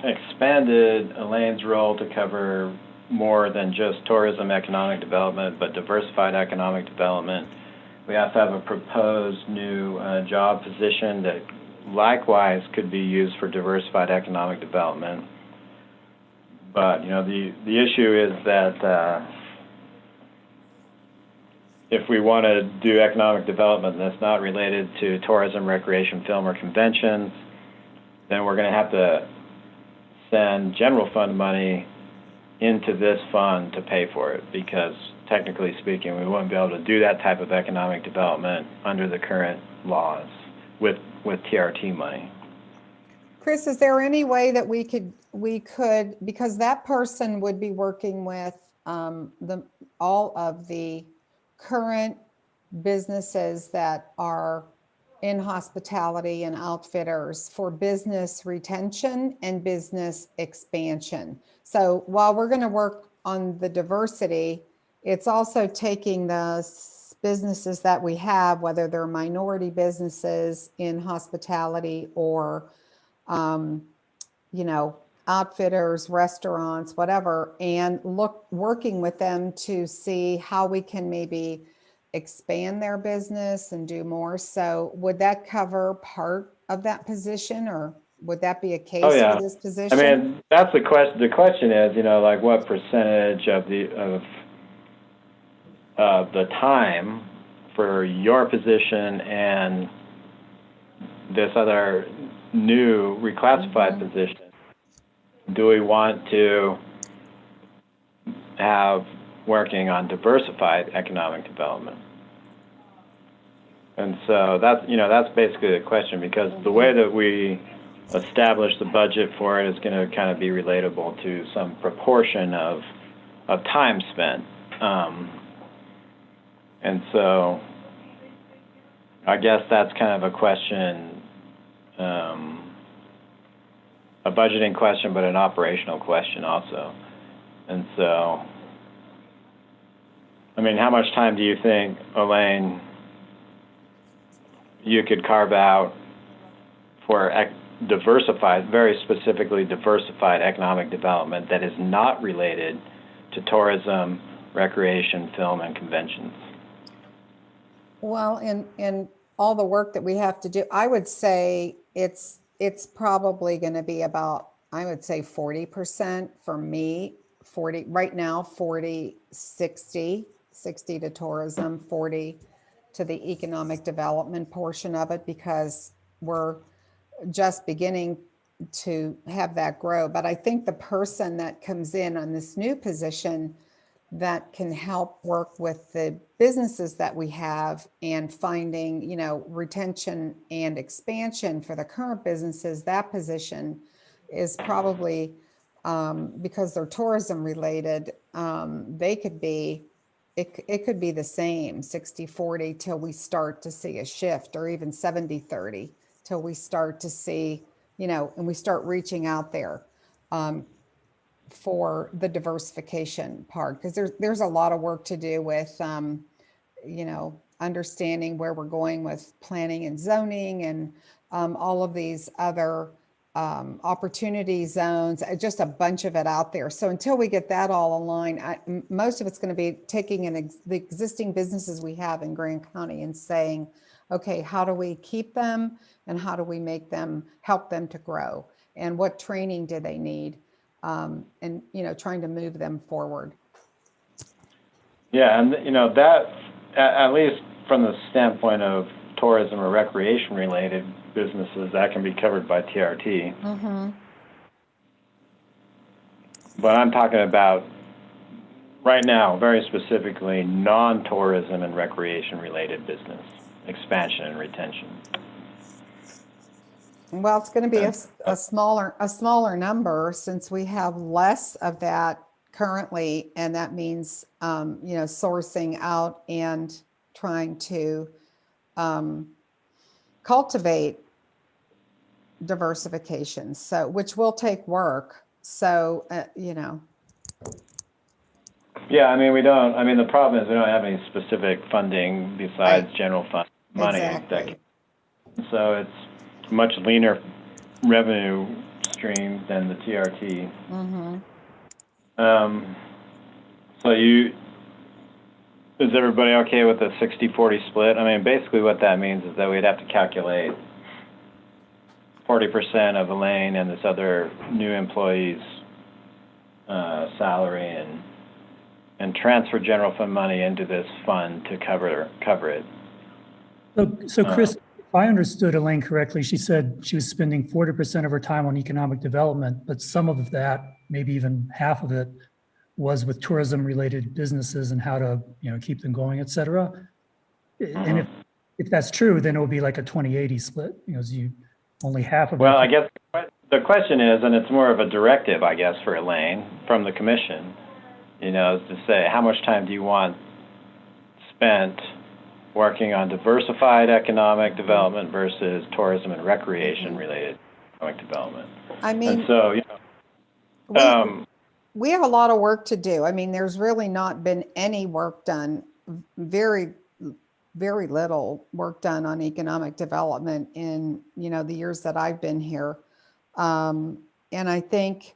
expanded Elaine's role to cover more than just tourism economic development, but diversified economic development. We also have a proposed new job position that likewise could be used for diversified economic development. But, you know, the issue is that if we want to do economic development that's not related to tourism, recreation, film, or conventions, then we're going to have to send general fund money into this fund to pay for it, because technically speaking, we wouldn't be able to do that type of economic development under the current laws with TRT money. Chris, is there any way that we could, because that person would be working with all of the current businesses that are in hospitality and outfitters for business retention and business expansion. So while we're going to work on the diversity, it's also taking the businesses that we have, whether they're minority businesses in hospitality or, you know, outfitters, restaurants, whatever, and working with them to see how we can maybe expand their business and do more. So would that cover part of that position, or would that be a case Oh, yeah. for this I position? mean, that's the question. The question is, like what percentage of the time for your position and this other new reclassified position do we want to have working on diversified economic development? And so that's basically the question, because the way that we establish the budget for it is going to kind of be relatable to some proportion of time spent. And so I guess that's kind of a question, a budgeting question, but an operational question also. And so, I mean, how much time do you think, Elaine, you could carve out for diversified, very specifically diversified economic development that is not related to tourism, recreation, film, and conventions? Well, in all the work that we have to do, I would say it's probably going to be about, I would say 40% for me, 40 right now, 40, 60 to tourism, 40 to the economic development portion of it, because we're just beginning to have that grow. But I think the person that comes in on this new position that can help work with the businesses that we have and finding, retention and expansion for the current businesses, that position is probably, because they're tourism related, they could be, it could be the same 60-40 till we start to see a shift, or even 70-30 till we start to see, and we start reaching out there for the diversification part, because there's a lot of work to do with, understanding where we're going with planning and zoning and all of these other opportunity zones, just a bunch of it out there. So until we get that all aligned, most of it's going to be taking the existing businesses we have in Grand County and saying, okay, how do we keep them and how do we help them to grow, and what training do they need, and trying to move them forward. Yeah, and that, at least from the standpoint of tourism or recreation related businesses, that can be covered by TRT. Mm-hmm. But I'm talking about right now, very specifically, non-tourism and recreation related business expansion and retention. Well, it's going to be a smaller number, since we have less of that currently, and that means sourcing out and trying to cultivate diversification, so which will take work. So Yeah, I mean the problem is we don't have any specific funding besides general fund money. Exactly. So it's a much leaner revenue stream than the TRT. Mm-hmm. So is everybody okay with the 60-40 split? I mean, basically what that means is that we'd have to calculate 40% of Elaine and this other new employee's salary and transfer general fund money into this fund to cover it. So Chris, if I understood Elaine correctly, she said she was spending 40% of her time on economic development, but some of that, maybe even half of it, was with tourism related businesses and how to keep them going, et cetera. And if that's true, then it would be like a 20-80 split, only half of it. Well, I guess the question is, and it's more of a directive, I guess, for Elaine from the commission, is to say, how much time do you want spent working on diversified economic development versus tourism and recreation related economic development? I mean, and so, we have a lot of work to do. I mean, there's really not been any work done, very, very little work done on economic development in, the years that I've been here. I think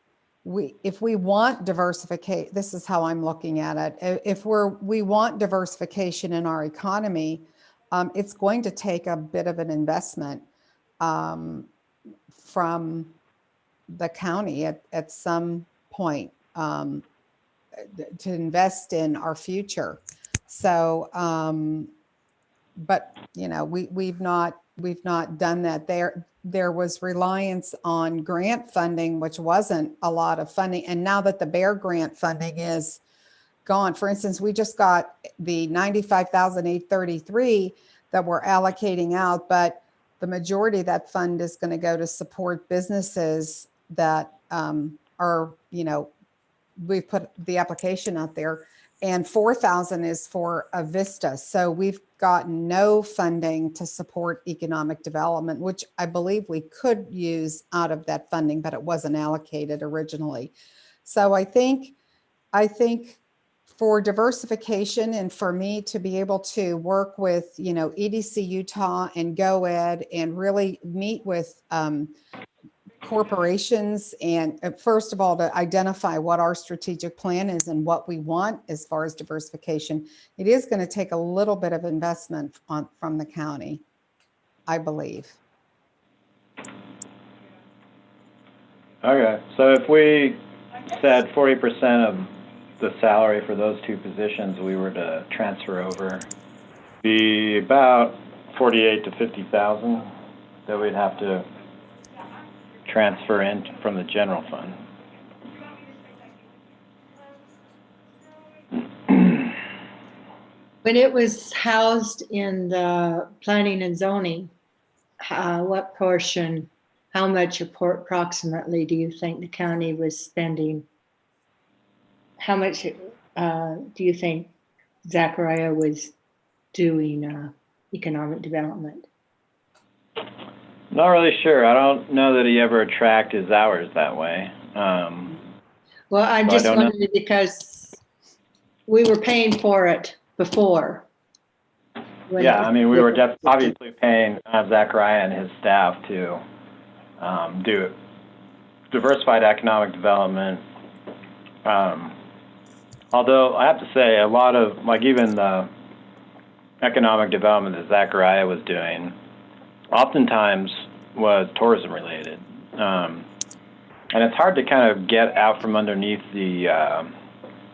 if we want diversification, this is how I'm looking at it. If we want diversification in our economy, it's going to take a bit of an investment from the county at some point to invest in our future. So, but you know, we've not done that. There was reliance on grant funding, which wasn't a lot of funding. And now that the Bear grant funding is gone, for instance, we just got the 95,833 that we're allocating out, but the majority of that fund is going to go to support businesses that are, you know, we've put the application out there, and 4,000 is for a Vista. So we've gotten no funding to support economic development, which I believe we could use out of that funding, but it wasn't allocated originally. So I think for diversification and for me to be able to work with, you know, EDC Utah and GoEd and really meet with corporations and first of all, to identify what our strategic plan is and what we want as far as diversification, it is going to take a little bit of investment from the county, I believe. Okay, so if we said 40% of the salary for those two positions we were to transfer over, be about 48 to 50,000 that we'd have to transfer in from the general fund. When it was housed in the planning and zoning, what portion, how much approximately do you think the county was spending? How much do you think Zachariah was doing economic development? Not really sure. I don't know that he ever tracked his hours that way. Well, I just wondered because we were paying for it before. Yeah, I mean, we were obviously paying Zachariah and his staff to do diversified economic development. Although I have to say, a lot of, like even the economic development that Zachariah was doing, oftentimes was tourism related. And it's hard to kind of get out from underneath the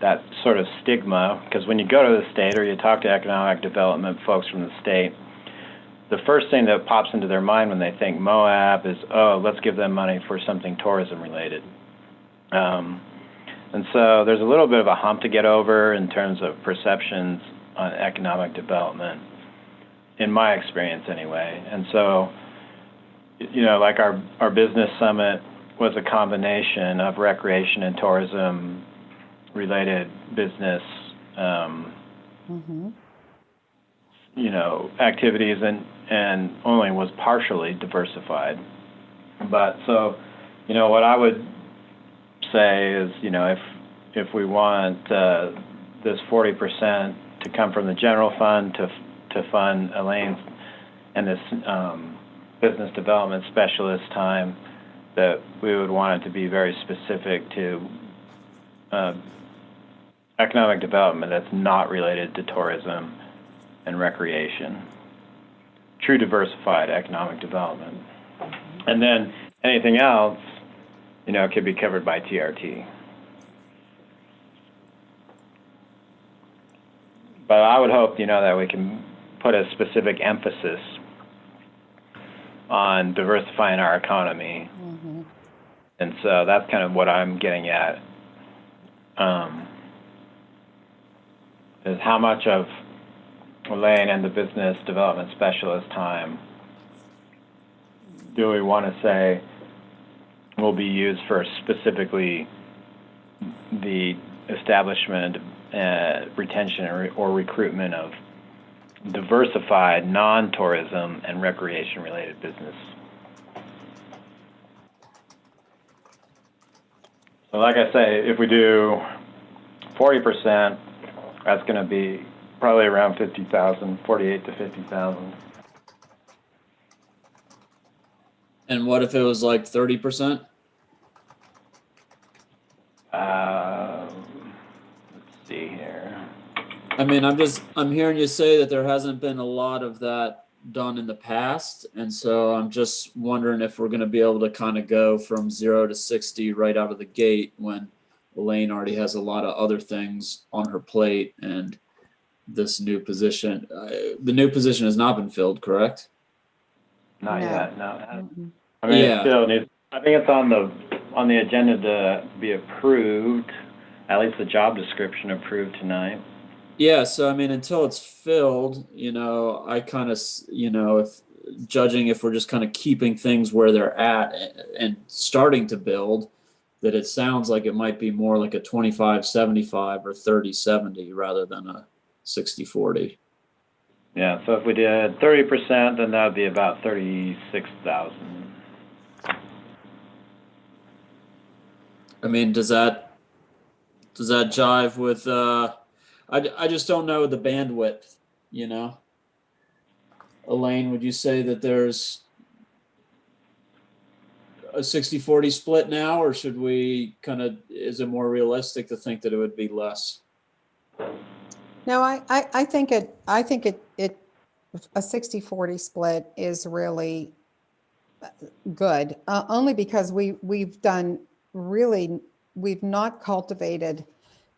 that sort of stigma, because when you go to the state or you talk to economic development folks from the state, the first thing that pops into their mind when they think Moab is, oh, let's give them money for something tourism related. And so there's a little bit of a hump to get over in terms of perceptions on economic development, in my experience anyway. And so, you know, like our business summit was a combination of recreation and tourism related business, you know, activities, and only was partially diversified. But so, you know, what I would say is, you know, if we want this 40% to come from the general fund to fund Elaine's and this business development specialist time, that we would want it to be very specific to economic development that's not related to tourism and recreation. True diversified economic development. And then anything else, you know, could be covered by TRT. But I would hope, you know, that we can put a specific emphasis on diversifying our economy. And so that's kind of what I'm getting at, is how much of Elaine and the business development specialist time do we want to say will be used for specifically the establishment, retention, or recruitment of diversified non-tourism and recreation-related business. So like I say, if we do 40%, that's going to be probably around 50,000, 48 to 50,000. And what if it was like 30%? Let's see here. I mean, I'm hearing you say that there hasn't been a lot of that done in the past. And so I'm just wondering if we're going to be able to kind of go from 0 to 60 right out of the gate when Elaine already has a lot of other things on her plate and this new position, the new position has not been filled, correct? Not No. yet, no. Mm-mm. I mean, Yeah. it still needs, I think it's on the agenda to be approved, at least the job description approved tonight. Yeah, so I mean, until it's filled, I kind of, if judging if we're just kind of keeping things where they're at and starting to build, that it sounds like it might be more like a 25-75 or 30-70 rather than a 60-40. Yeah, so if we did 30%, then that would be about 36,000. I mean, does that jive with? I just don't know the bandwidth. Elaine, would you say that there's a 60-40 split now, or should we is it more realistic to think that it would be less? No, I think it a 60-40 split is really good, only because we've not cultivated.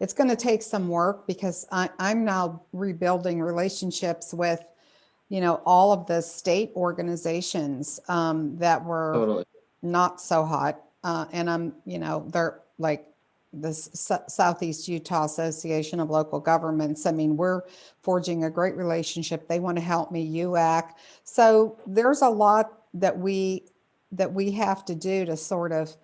It's going to take some work because I'm now rebuilding relationships with, all of the state organizations that were Totally. not so hot. And they're like the Southeast Utah Association of Local Governments. I mean, we're forging a great relationship. They want to help me, UAC. So there's a lot that we have to do to sort of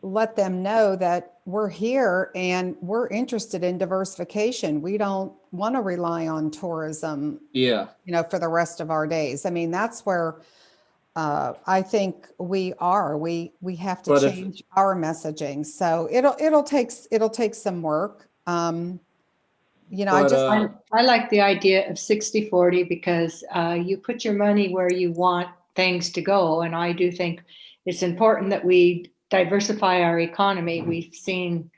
let them know that we're here and we're interested in diversification. We don't want to rely on tourism, Yeah. for the rest of our days. I mean, that's where I think we are. We have to change our messaging. So it'll take some work. I like the idea of 60-40 because you put your money where you want things to go. And I do think it's important that we diversify our economy. We've seen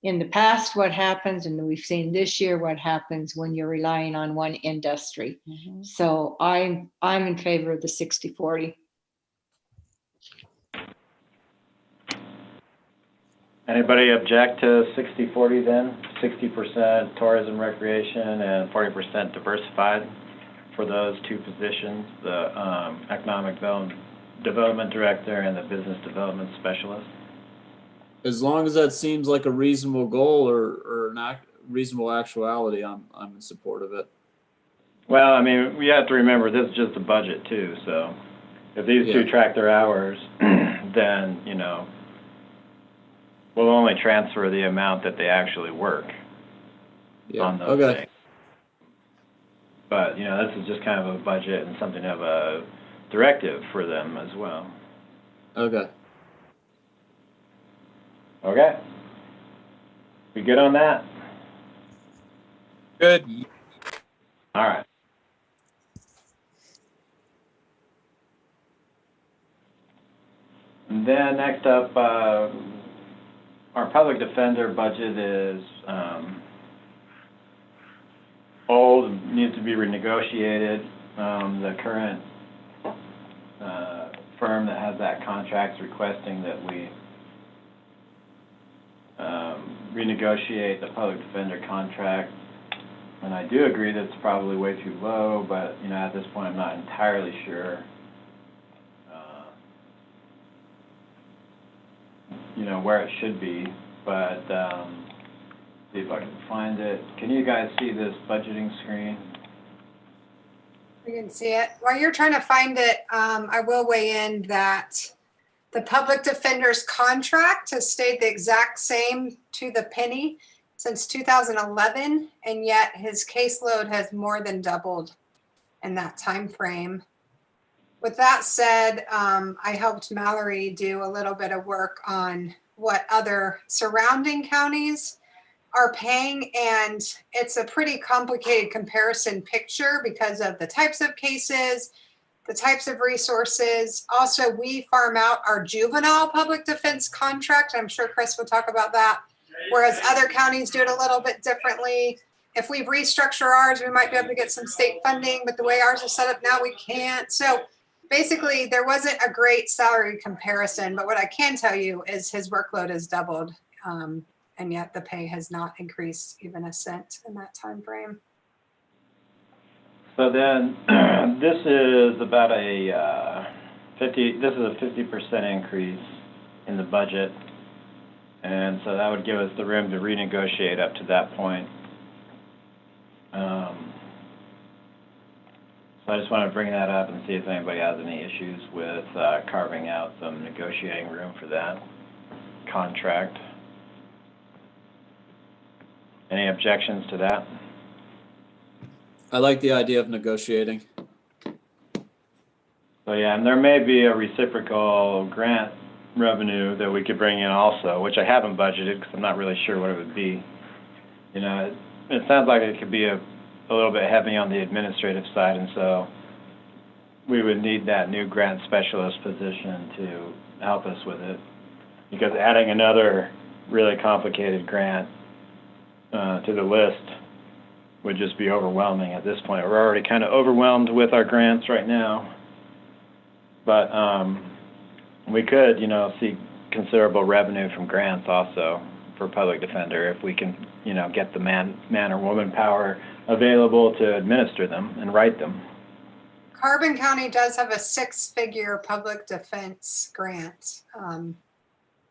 in the past what happens, and we've seen this year what happens when you're relying on one industry. Mm-hmm. So I'm in favor of the 60-40. Anybody object to 60-40 then? 60% tourism recreation and 40% diversified for those two positions, the economic development director and the business development specialist? As long as that seems like a reasonable goal or an reasonable actuality, I'm in support of it. Well, I mean, we have to remember this is just a budget too. So if these two track their hours, then we'll only transfer the amount that they actually work on those things. But this is just kind of a budget and something of a directive for them as well. Okay. Okay. We good on that? Good. All right. And then next up, our public defender budget is old, needs to be renegotiated. The current firm that has that contract is requesting that we renegotiate the public defender contract. And I do agree that it's probably way too low, but at this point I'm not entirely sure where it should be, but see if I can find it. Can you guys see this budgeting screen? We can see it. While you're trying to find it, I will weigh in that the public defender's contract has stayed the exact same to the penny since 2011, and yet his caseload has more than doubled in that time frame. With that said, I helped Mallory do a little bit of work on what other surrounding counties are paying, and it's a pretty complicated comparison picture because of the types of cases, the types of resources. Also, we farm out our juvenile public defense contract. I'm sure Chris will talk about that. Whereas other counties do it a little bit differently. If we restructure ours, we might be able to get some state funding, but the way ours is set up now, we can't. So basically, there wasn't a great salary comparison, but what I can tell you is his workload has doubled, and yet the pay has not increased even a cent in that time frame. So then, this is about a 50% increase in the budget. And so that would give us the room to renegotiate up to that point. So I just want to bring that up and see if anybody has any issues with carving out some negotiating room for that contract. Any objections to that? I like the idea of negotiating. So yeah, and there may be a reciprocal grant revenue that we could bring in also, which I haven't budgeted because I'm not really sure what it would be. You know, it sounds like it could be a little bit heavy on the administrative side, and so we would need that new grant specialist position to help us with it, because adding another really complicated grant to the list would just be overwhelming at this point. We're already kind of overwhelmed with our grants right now, but we could, you know, see considerable revenue from grants also for public defender if we can, you know, get the man or woman power available to administer them and write them. Carbon County does have a 6-figure public defense grant.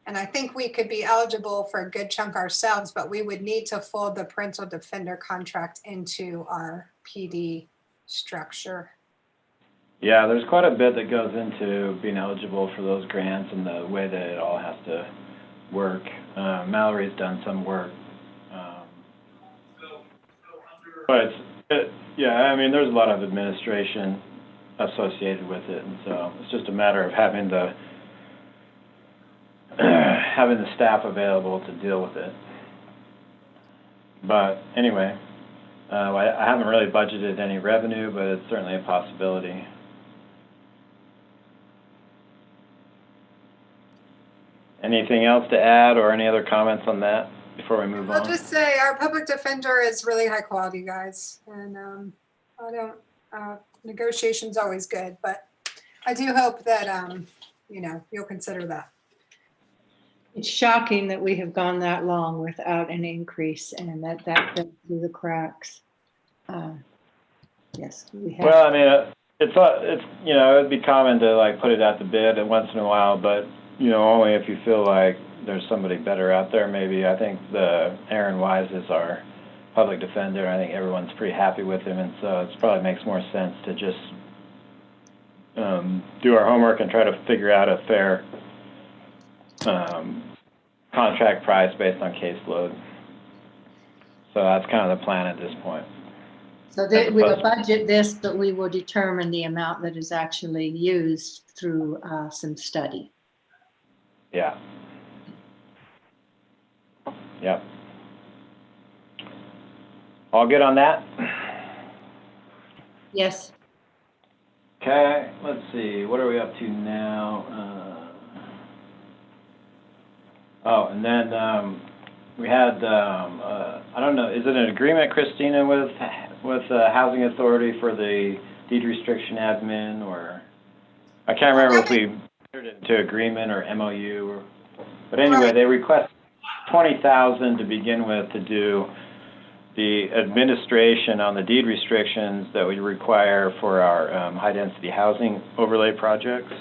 And I think we could be eligible for a good chunk ourselves, but we would need to fold the parental defender contract into our PD structure. Yeah, there's quite a bit that goes into being eligible for those grants and the way that it all has to work. Mallory's done some work. But yeah, I mean, there's a lot of administration associated with it, and so it's just a matter of having the staff available to deal with it. But anyway, I haven't really budgeted any revenue, but it's certainly a possibility. Anything else to add or any other comments on that before we move on? I'll just say our public defender is really high quality, guys. And negotiation's always good, but I do hope that, you know, you'll consider that. It's shocking that we have gone that long without an increase and that fell through the cracks. Yes, we have. Well, I mean, it's you know, it'd be common to like put it out to bid once in a while, but you know, only if you feel like there's somebody better out there. Maybe I think Aaron Wise is our public defender. I think everyone's pretty happy with him, and so it probably makes more sense to just do our homework and try to figure out a fair contract price based on caseload. So that's kind of the plan at this point. So that we will budget this, but we will determine the amount that is actually used through some study. Yeah. Yep. All good on that? Yes. Okay, let's see, what are we up to now? And then we had, I don't know, is it an agreement, Christina, with Housing Authority for the deed restriction admin, or I can't remember if we entered it into agreement or MOU, but anyway, they request $20,000 to begin with to do the administration on the deed restrictions that we require for our high-density housing overlay projects.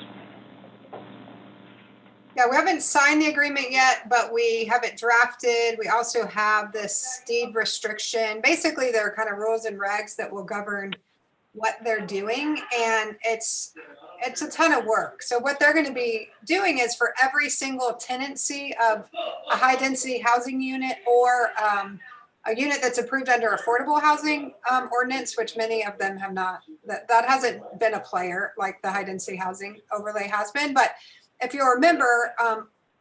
Yeah, we haven't signed the agreement yet, but we have it drafted. We also have this deed restriction. Basically, there are kind of rules and regs that will govern what they're doing, and it's a ton of work. So what they're going to be doing is for every single tenancy of a high-density housing unit or a unit that's approved under affordable housing ordinance, which many of them have not, that hasn't been a player like the high-density housing overlay has been. But if you remember,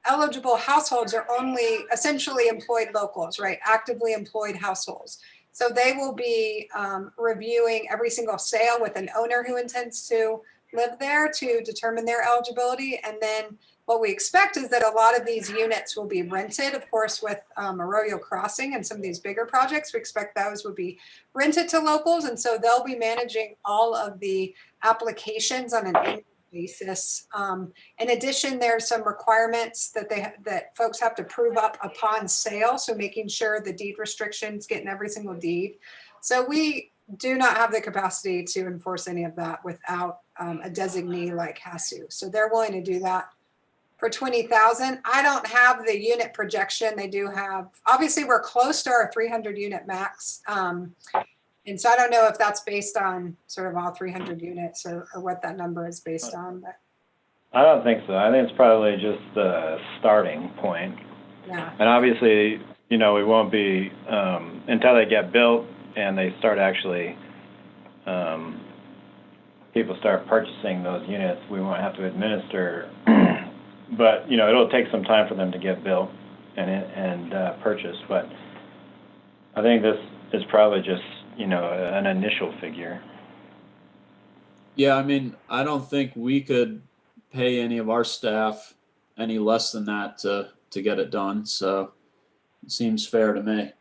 eligible households are only essentially employed locals, right? Actively employed households. So they will be reviewing every single sale with an owner who intends to live there to determine their eligibility. And then what we expect is that a lot of these units will be rented, of course, with Arroyo Crossing and some of these bigger projects. We expect those would be rented to locals. And so they'll be managing all of the applications on an annual basis. In addition, there's some requirements that that folks have to prove up upon sale. So making sure the deed restrictions get in every single deed. So we do not have the capacity to enforce any of that without a designee like HASU. So they're willing to do that for 20,000. I don't have the unit projection. They do have, obviously we're close to our 300 unit max. And so I don't know if that's based on sort of all 300 units or what that number is based on. But I don't think so. I think it's probably just the starting point. yeah. And obviously, we won't be, until they get built and they start actually, people start purchasing those units, we won't have to administer. But, it'll take some time for them to get built and purchased. But I think this is probably just, an initial figure. Yeah, I mean, I don't think we could pay any of our staff any less than that to get it done. So it seems fair to me.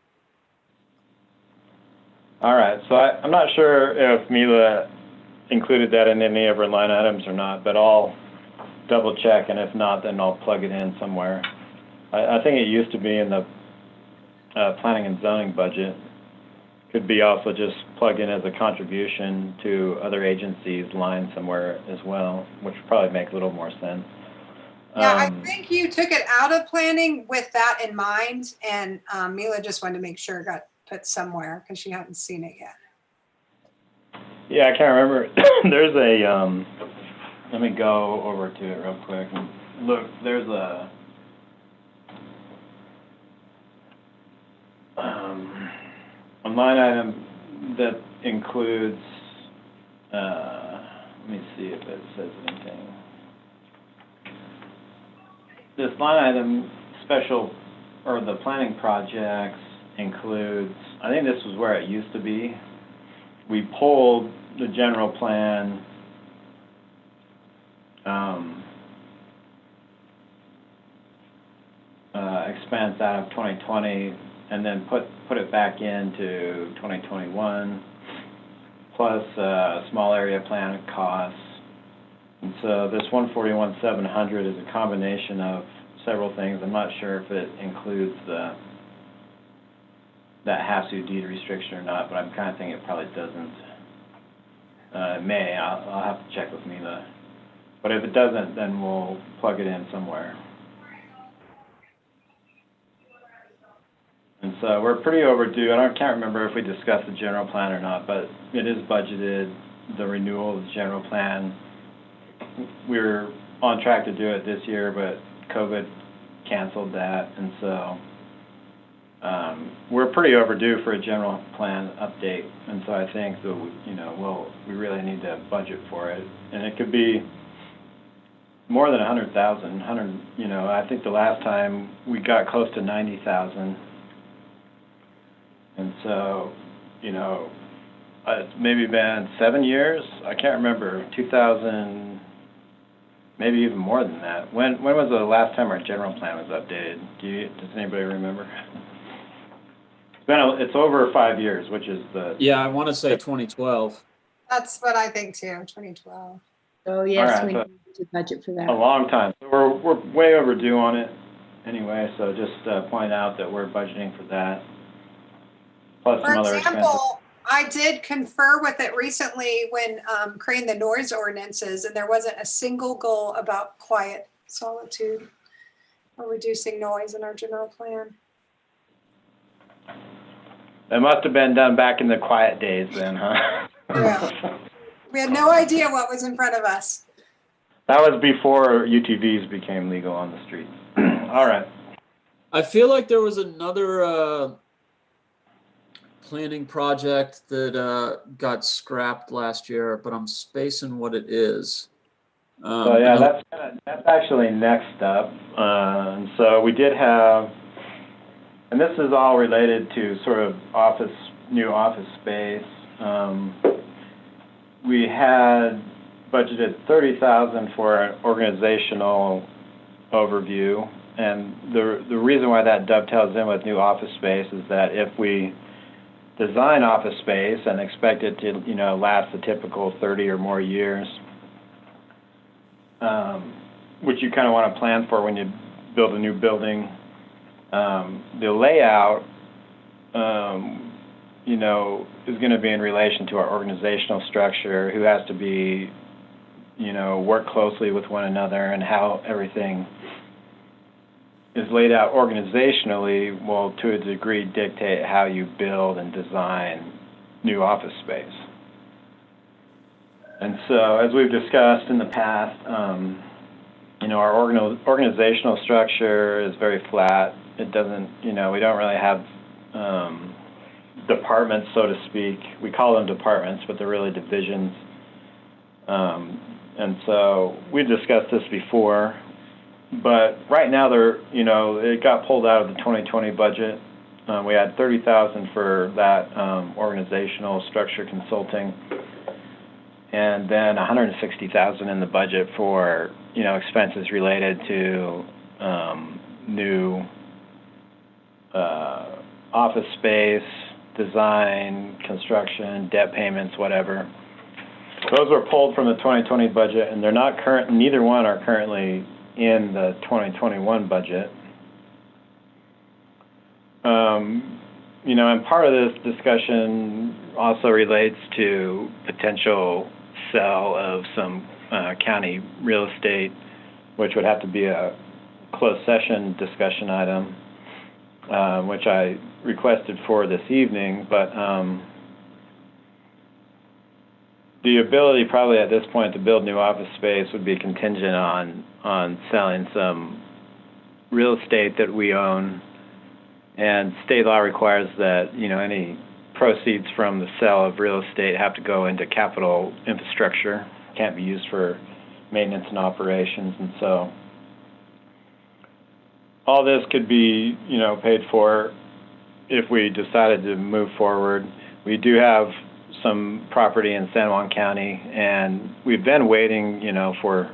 All right. So I'm not sure if Mila included that in any of her line items or not, but I'll double check, and if not, then I'll plug it in somewhere. I think it used to be in the planning and zoning budget. Could be also just plugged in as a contribution to other agencies' line somewhere as well, which would probably make a little more sense. Yeah, I think you took it out of planning with that in mind, and Mila just wanted to make sure it got put somewhere because she hadn't seen it yet. Yeah, I can't remember. There's a, let me go over to it real quick. Look, there's a, line item that includes, let me see if it says anything. This line item, special, or the planning projects includes, I think this was where it used to be. We pulled the general plan expense out of 2020 and then put it back into 2021, plus small area plan costs. And so this 141,700 is a combination of several things. I'm not sure if it includes that HASU deed restriction or not, but I'm kind of thinking it probably doesn't. It may. I'll have to check with Mila. But if it doesn't, then we'll plug it in somewhere. And so we're pretty overdue. I can't remember if we discussed the general plan or not, but it is budgeted, the renewal of the general plan. We were on track to do it this year, but COVID canceled that, and so we're pretty overdue for a general plan update. And so I think that we really need to budget for it, and it could be more than 100,000. I think the last time we got close to 90,000. And so, it's maybe been 7 years. I can't remember, 2000, maybe even more than that. When was the last time our general plan was updated? Does anybody remember? It's over 5 years, which is the... Yeah, I want to say 2012. That's what I think too, 2012. So yes, All right, we so need to budget for that. a long time. So we're way overdue on it anyway, so just point out that we're budgeting for that. Plus some other expenses. For example, I did confer with it recently when creating the noise ordinances, and there wasn't a single goal about quiet solitude or reducing noise in our general plan. That must have been done back in the quiet days then, huh? Yeah. We had no idea what was in front of us. That was before UTVs became legal on the streets. All right. I feel like there was another planning project that got scrapped last year, but I'm spacing what it is. So yeah, that's actually next up. So we did have, and this is all related to sort of new office space. We had budgeted 30,000 for an organizational overview. And the reason why that dovetails in with new office space is that if we design office space and expect it to, last the typical 30 or more years, which you kind of want to plan for when you build a new building, the layout, is going to be in relation to our organizational structure, who has to be, work closely with one another, and how everything is laid out organizationally will, to a degree, dictate how you build and design new office space. And so, as we've discussed in the past, our organizational structure is very flat. It doesn't, we don't really have departments, so to speak. We call them departments, but they're really divisions. And so we discussed this before, but right now it got pulled out of the 2020 budget. We had 30,000 for that organizational structure consulting, and then 160,000 in the budget for expenses related to new office space, design, construction, debt payments, whatever. Those were pulled from the 2020 budget, and they're not current. Neither one are currently in the 2021 budget. And part of this discussion also relates to potential sale of some county real estate, which would have to be a closed session discussion item, which I requested for this evening, but the ability probably at this point to build new office space would be contingent on selling some real estate that we own, and state law requires that any proceeds from the sale of real estate have to go into capital infrastructure, can't be used for maintenance and operations. And so all this could be paid for if we decided to move forward. We do have some property in San Juan County, and we've been waiting, for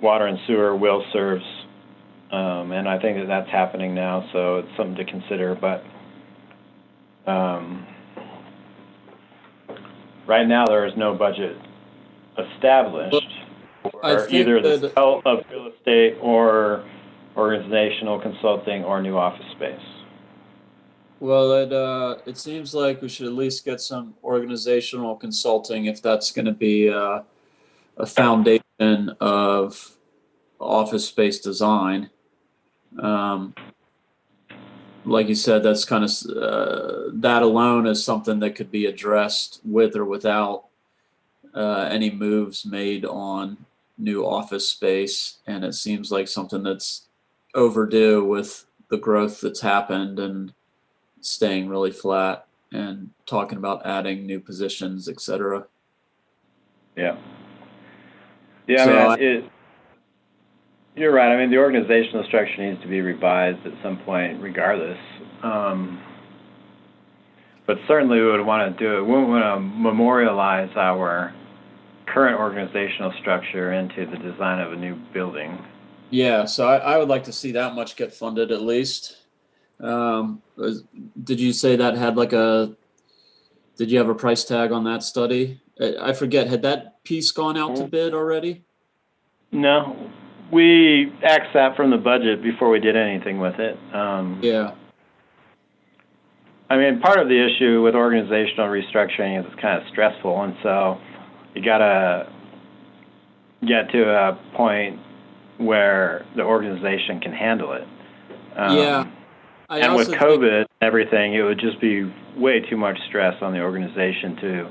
water and sewer will serves, and I think that's happening now, so it's something to consider. But right now there is no budget established for either the sale of real estate or organizational consulting or new office space. Well, it seems like we should at least get some organizational consulting if that's going to be a foundation of office space design. Like you said, that's kind of that alone is something that could be addressed with or without any moves made on new office space. And it seems like something that's overdue with the growth that's happened and staying really flat, and talking about adding new positions, et cetera. Yeah. So you're right. I mean, the organizational structure needs to be revised at some point regardless. But certainly we would want to do it. We want to memorialize our current organizational structure into the design of a new building. Yeah, so I would like to see that much get funded at least. Did you say that had did you have a price tag on that study? I forget, had that piece gone out to bid already? No, we axed that from the budget before we did anything with it. Yeah. I mean, part of the issue with organizational restructuring is it's kind of stressful, and so you gotta get to a point where the organization can handle it. Yeah. And with COVID and everything, it would just be way too much stress on the organization to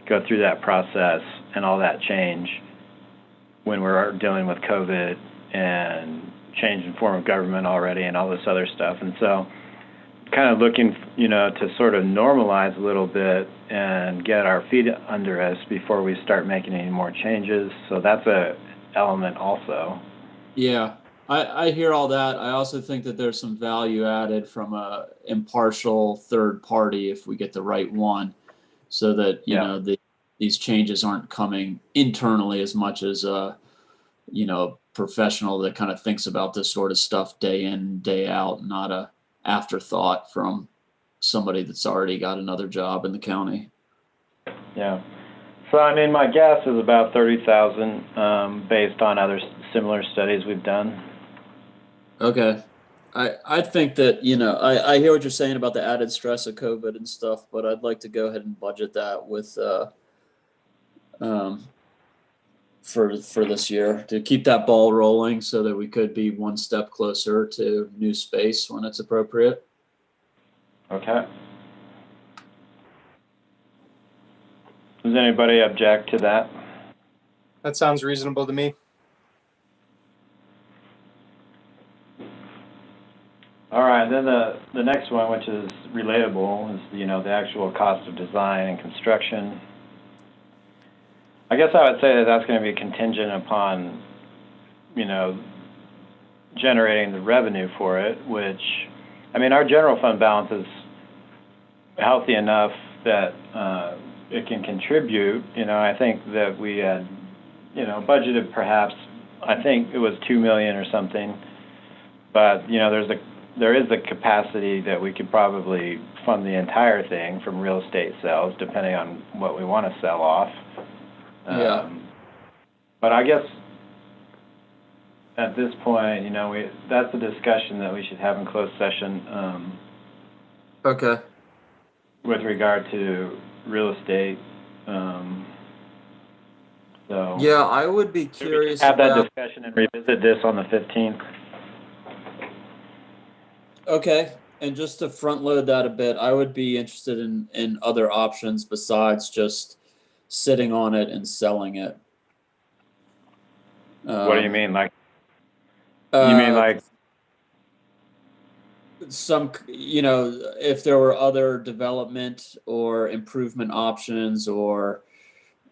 go through that process and all that change when we're dealing with COVID and change in form of government already and all this other stuff. And so kind of looking, to sort of normalize a little bit and get our feet under us before we start making any more changes. So that's a element also. Yeah. I hear all that. I also think that there's some value added from a impartial third party if we get the right one, so that these changes aren't coming internally as much as professional that kind of thinks about this sort of stuff day in, day out, not a afterthought from somebody that's already got another job in the county. Yeah. So, I mean, my guess is about 30,000 based on other similar studies we've done. Okay. I think that, I hear what you're saying about the added stress of COVID and stuff, but I'd like to go ahead and budget that with, for this year to keep that ball rolling so that we could be one step closer to new space when it's appropriate. Okay. Does anybody object to that? That sounds reasonable to me. All right, then the next one, which is relatable, is the actual cost of design and construction. I guess I would say that that's going to be contingent upon generating the revenue for it, which, I mean, our general fund balance is healthy enough that it can contribute. I think that we had budgeted perhaps, I think it was $2 million or something, but there is the capacity that we could probably fund the entire thing from real estate sales, depending on what we want to sell off. Yeah. But I guess at this point, that's a discussion that we should have in closed session. Okay. With regard to real estate. So yeah, I would be curious have that about... discussion and revisit this on the 15th. Okay, and just to front load that a bit, I would be interested in other options besides just sitting on it and selling it. What do you mean? Like, you mean like some, if there were other development or improvement options or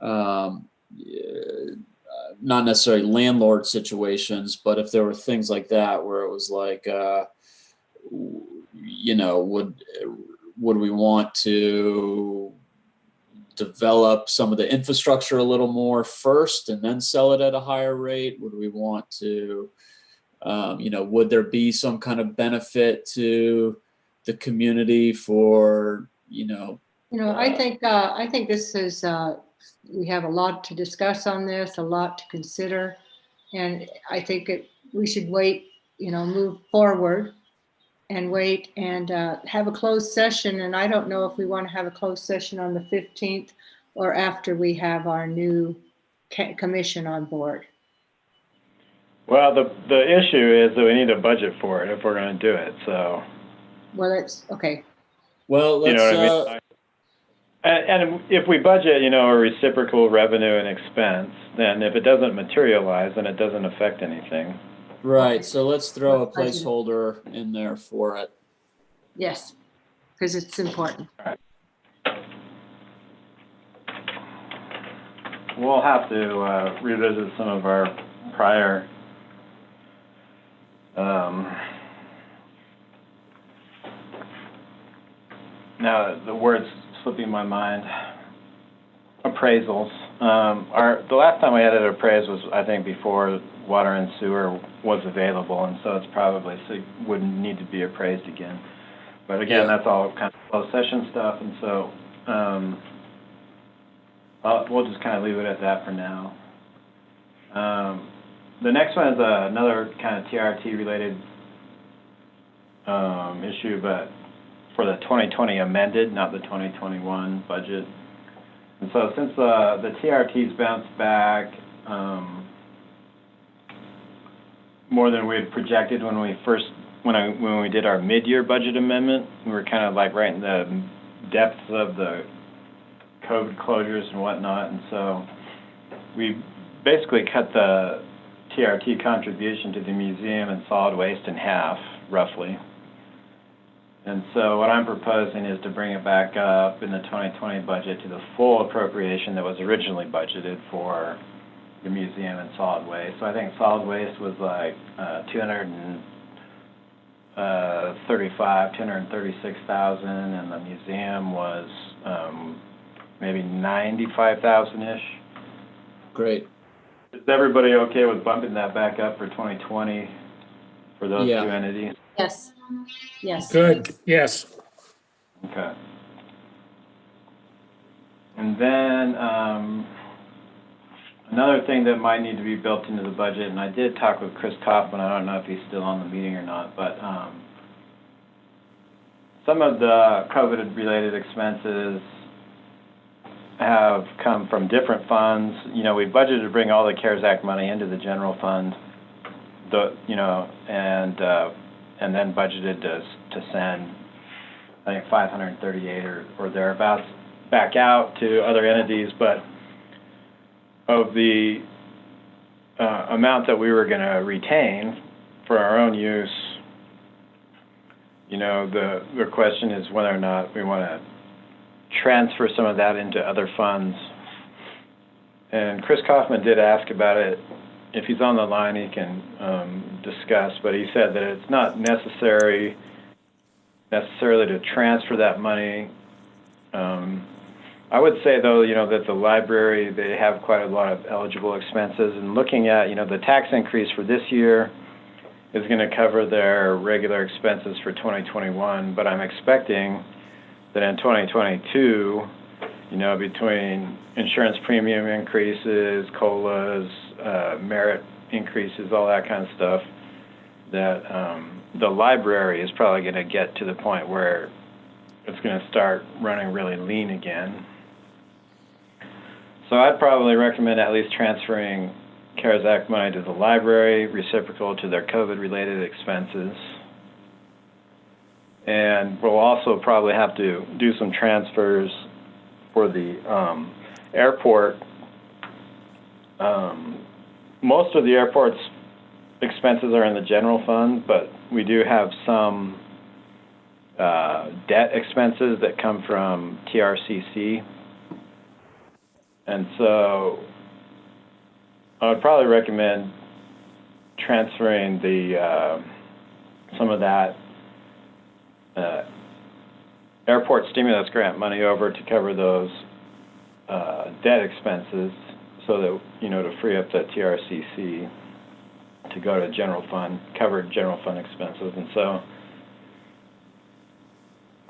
not necessarily landlord situations, but if there were things like that where it was like, would we want to develop some of the infrastructure a little more first and then sell it at a higher rate? Would we want to, would there be some kind of benefit to the community for, I think this is, we have a lot to discuss on this, a lot to consider. And I think we should wait, move forward and wait and have a closed session. And I don't know if we want to have a closed session on the 15th or after we have our new commission on board. Well, the issue is that we need a budget for it if we're going to do it. So. Well, that's okay. Well, let's. You know what I mean? And if we budget, a reciprocal revenue and expense, then if it doesn't materialize, then it doesn't affect anything. Right. So let's throw a placeholder in there for it. Yes, because it's important. All right. We'll have to revisit some of our prior now the word's slipping my mind. Appraisals. The last time we had it appraised was, I think, before water and sewer was available, and so it's probably wouldn't need to be appraised again. But again, that's all kind of closed session stuff, and so we'll just kind of leave it at that for now. The next one is another kind of TRT related issue, but for the 2020 amended, not the 2021 budget. And so since the TRT's bounced back more than we had projected when we did our mid-year budget amendment, we were kind of like right in the depths of the COVID closures and whatnot, and so we basically cut the TRT contribution to the museum and solid waste in half, roughly. And so what I'm proposing is to bring it back up in the 2020 budget to the full appropriation that was originally budgeted for the museum and solid waste. So I think solid waste was like 236,000, and the museum was maybe 95,000-ish. Great. Is everybody okay with bumping that back up for 2020 for those Yeah. two entities? Yes, yes. Good, yes. Okay. And then another thing that might need to be built into the budget, and I did talk with Chris Kaufman, I don't know if he's still on the meeting or not, but some of the COVID-related expenses have come from different funds. You know, we budgeted to bring all the CARES Act money into the general fund, and then budgeted to send, I think, 538 or thereabouts back out to other entities, but of the amount that we were going to retain for our own use, you know, the question is whether or not we want to transfer some of that into other funds. And Chris Kaufman did ask about it. If he's on the line, he can discuss, but he said that it's not necessarily to transfer that money. I would say, though, you know, that the library, they have quite a lot of eligible expenses, and looking at, you know, the tax increase for this year is going to cover their regular expenses for 2021, but I'm expecting that in 2022, you know, between insurance premium increases, COLAs, merit increases, all that kind of stuff, that the library is probably going to get to the point where it's going to start running really lean again. So I'd probably recommend at least transferring CARES Act money to the library, reciprocal to their COVID-related expenses. And we'll also probably have to do some transfers for the airport. Most of the airport's expenses are in the general fund, but we do have some debt expenses that come from TRCC. And so I would probably recommend transferring the some of that airport stimulus grant money over to cover those debt expenses, so that, you know, to free up that TRCC to go to general fund, cover general fund expenses. And so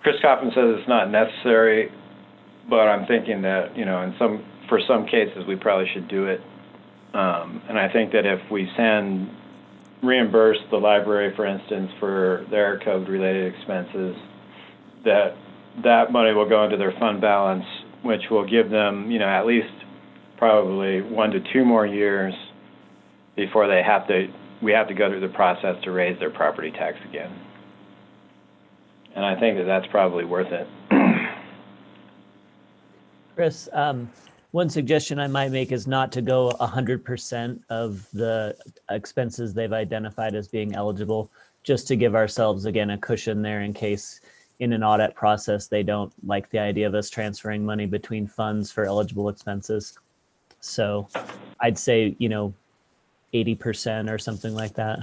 Chris Kaufman says it's not necessary, but I'm thinking that, you know, for some cases we probably should do it. And I think that if we reimburse the library, for instance, for their COVID-related expenses, that money will go into their fund balance, which will give them, you know, at least probably 1 to 2 more years before we have to go through the process to raise their property tax again. And I think that that's probably worth it. Chris, one suggestion I might make is not to go 100% of the expenses they've identified as being eligible, just to give ourselves, again, a cushion there in case in an audit process they don't like the idea of us transferring money between funds for eligible expenses. So I'd say, you know, 80% or something like that.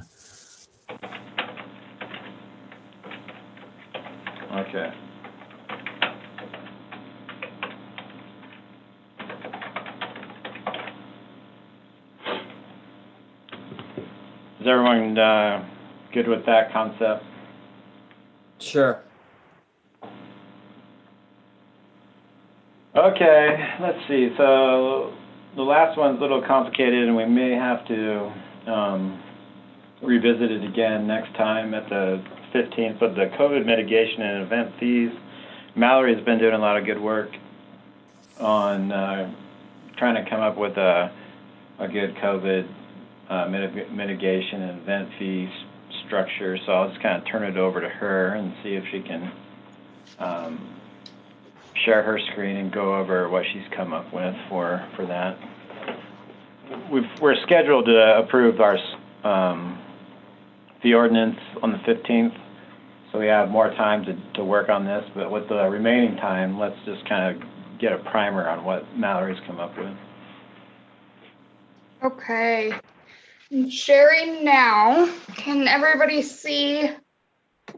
Okay. Is everyone good with that concept? Sure. Okay, let's see. So the last one's a little complicated, and we may have to revisit it again next time at the 15th. But the COVID mitigation and event fees, Mallory's been doing a lot of good work on trying to come up with a good COVID mitigation and event fee structure. So I'll just kind of turn it over to her and see if she can share her screen and go over what she's come up with for that. We're scheduled to approve our fee ordinance on the 15th, so we have more time to work on this. But with the remaining time, let's just kind of get a primer on what Mallory's come up with. Okay. I'm sharing now. Can everybody see?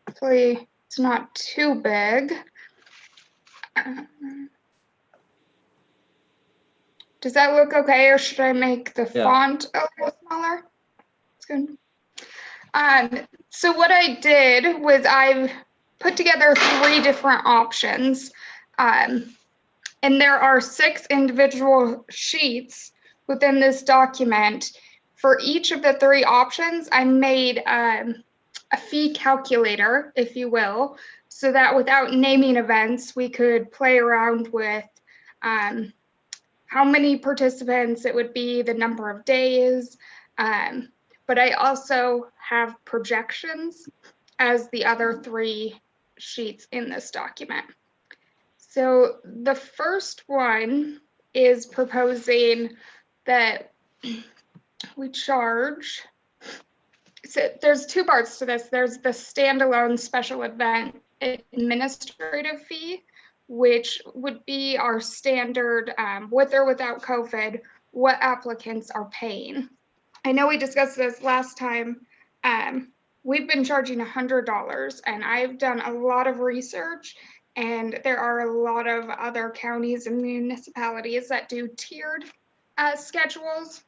Hopefully it's not too big. Does that look okay, or should I make the Yeah. font a little smaller? It's good. So what I did was I've put together 3 different options. And there are 6 individual sheets within this document. For each of the 3 options, I made a fee calculator, if you will, so that without naming events, we could play around with how many participants it would be, the number of days. But I also have projections as the other 3 sheets in this document. So the first one is proposing that we charge, so there's 2 parts to this. There's the standalone special event administrative fee, which would be our standard with or without COVID, what applicants are paying. I know we discussed this last time. We've been charging $100, and I've done a lot of research, and there are a lot of other counties and municipalities that do tiered schedules.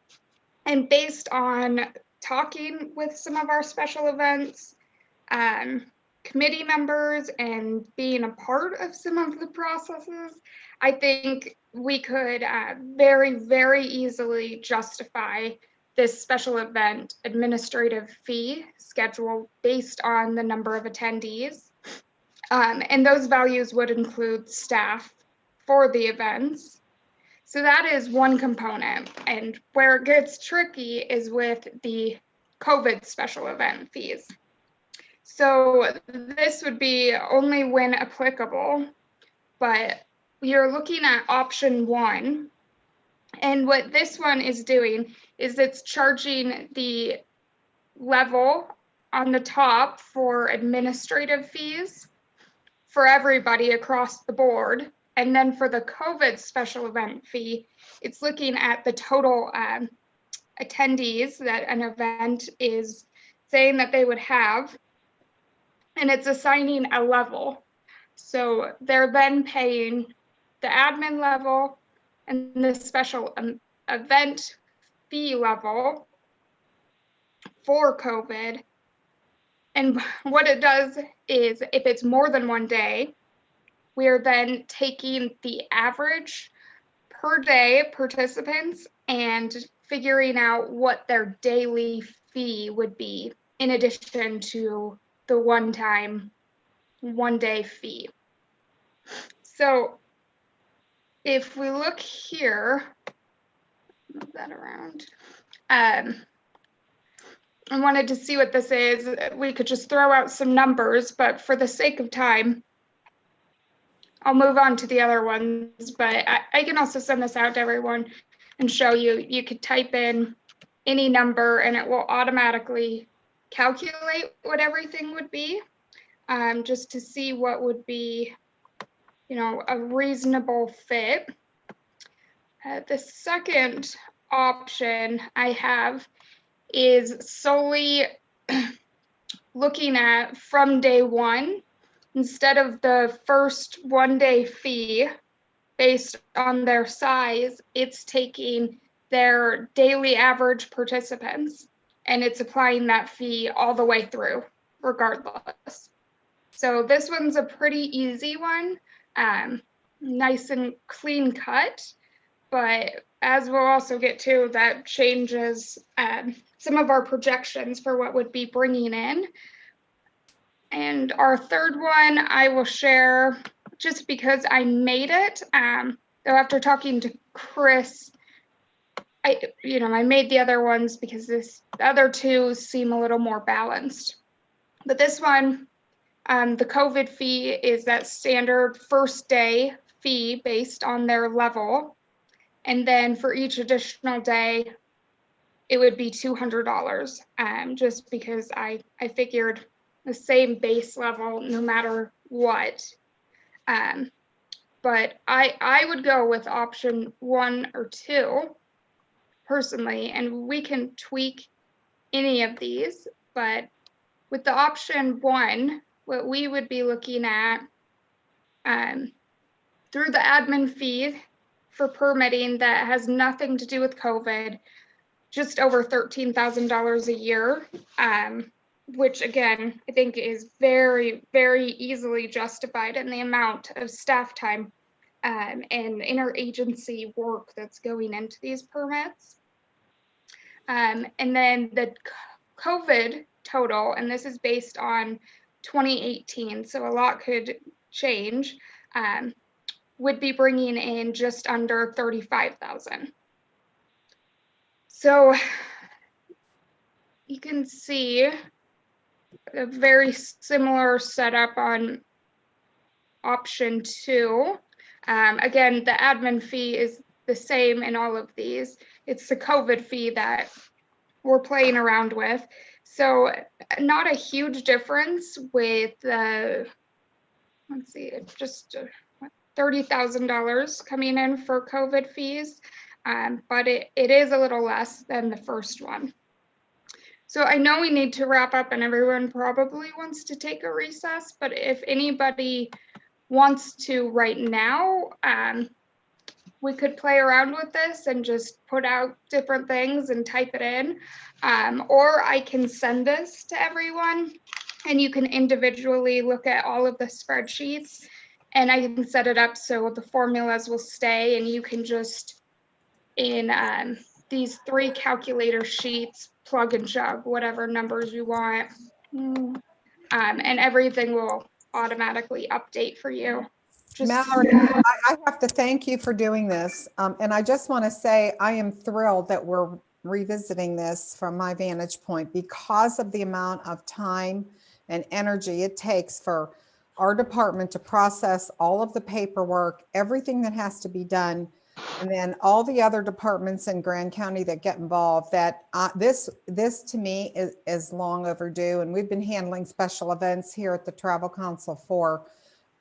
And based on talking with some of our special events committee members and being a part of some of the processes, I think we could very, very easily justify this special event administrative fee schedule based on the number of attendees. And those values would include staff for the events. So that is one component. And where it gets tricky is with the COVID special event fees. So this would be only when applicable, but you're looking at option 1. And what this one is doing is it's charging the level on the top for administrative fees for everybody across the board. And then for the COVID special event fee, it's looking at the total attendees that an event is saying that they would have, and it's assigning a level. So they're then paying the admin level and the special event fee level for COVID. And what it does is if it's more than 1 day, we are then taking the average per day participants and figuring out what their daily fee would be in addition to the one-time 1 day fee. So if we look here, move that around. I wanted to see what this is. We could just throw out some numbers, but for the sake of time, I'll move on to the other ones, but I can also send this out to everyone and show you. You could type in any number and it will automatically calculate what everything would be, just to see what would be, a reasonable fit. The second option I have is solely looking at from day 1. Instead of the first 1 day fee based on their size, it's taking their daily average participants and it's applying that fee all the way through regardless. So this one's a pretty easy one, nice and clean cut, but as we'll also get to, that changes some of our projections for what would be bringing in. And our third one I will share just because I made it. Though after talking to Chris, I made the other ones because the other 2 seem a little more balanced. But this one, the COVID fee is that standard first day fee based on their level. And then for each additional day, it would be $200, just because I figured the same base level no matter what. But I would go with option 1 or 2 personally, and we can tweak any of these, but with the option 1, what we would be looking at through the admin fee for permitting that has nothing to do with COVID, just over $13,000 a year, which again, I think is very, very easily justified in the amount of staff time and interagency work that's going into these permits. And then the COVID total, and this is based on 2018, so a lot could change, would be bringing in just under 35,000. So you can see a very similar setup on option 2. Again, the admin fee is the same in all of these. It's the COVID fee that we're playing around with. So not a huge difference with let's see, just $30,000 coming in for COVID fees, but it is a little less than the first one. So I know we need to wrap up and everyone probably wants to take a recess, but if anybody wants to right now, we could play around with this and just put out different things and type it in, or I can send this to everyone and you can individually look at all of the spreadsheets, and I can set it up so the formulas will stay and you can just in these 3 calculator sheets plug and chug whatever numbers you want, and everything will automatically update for you. Mallory, I have to thank you for doing this. And I just want to say I am thrilled that we're revisiting this from my vantage point because of the amount of time and energy it takes for our department to process all of the paperwork, everything that has to be done, and then all the other departments in Grand County that get involved. That this to me is long overdue. And we've been handling special events here at the Travel Council for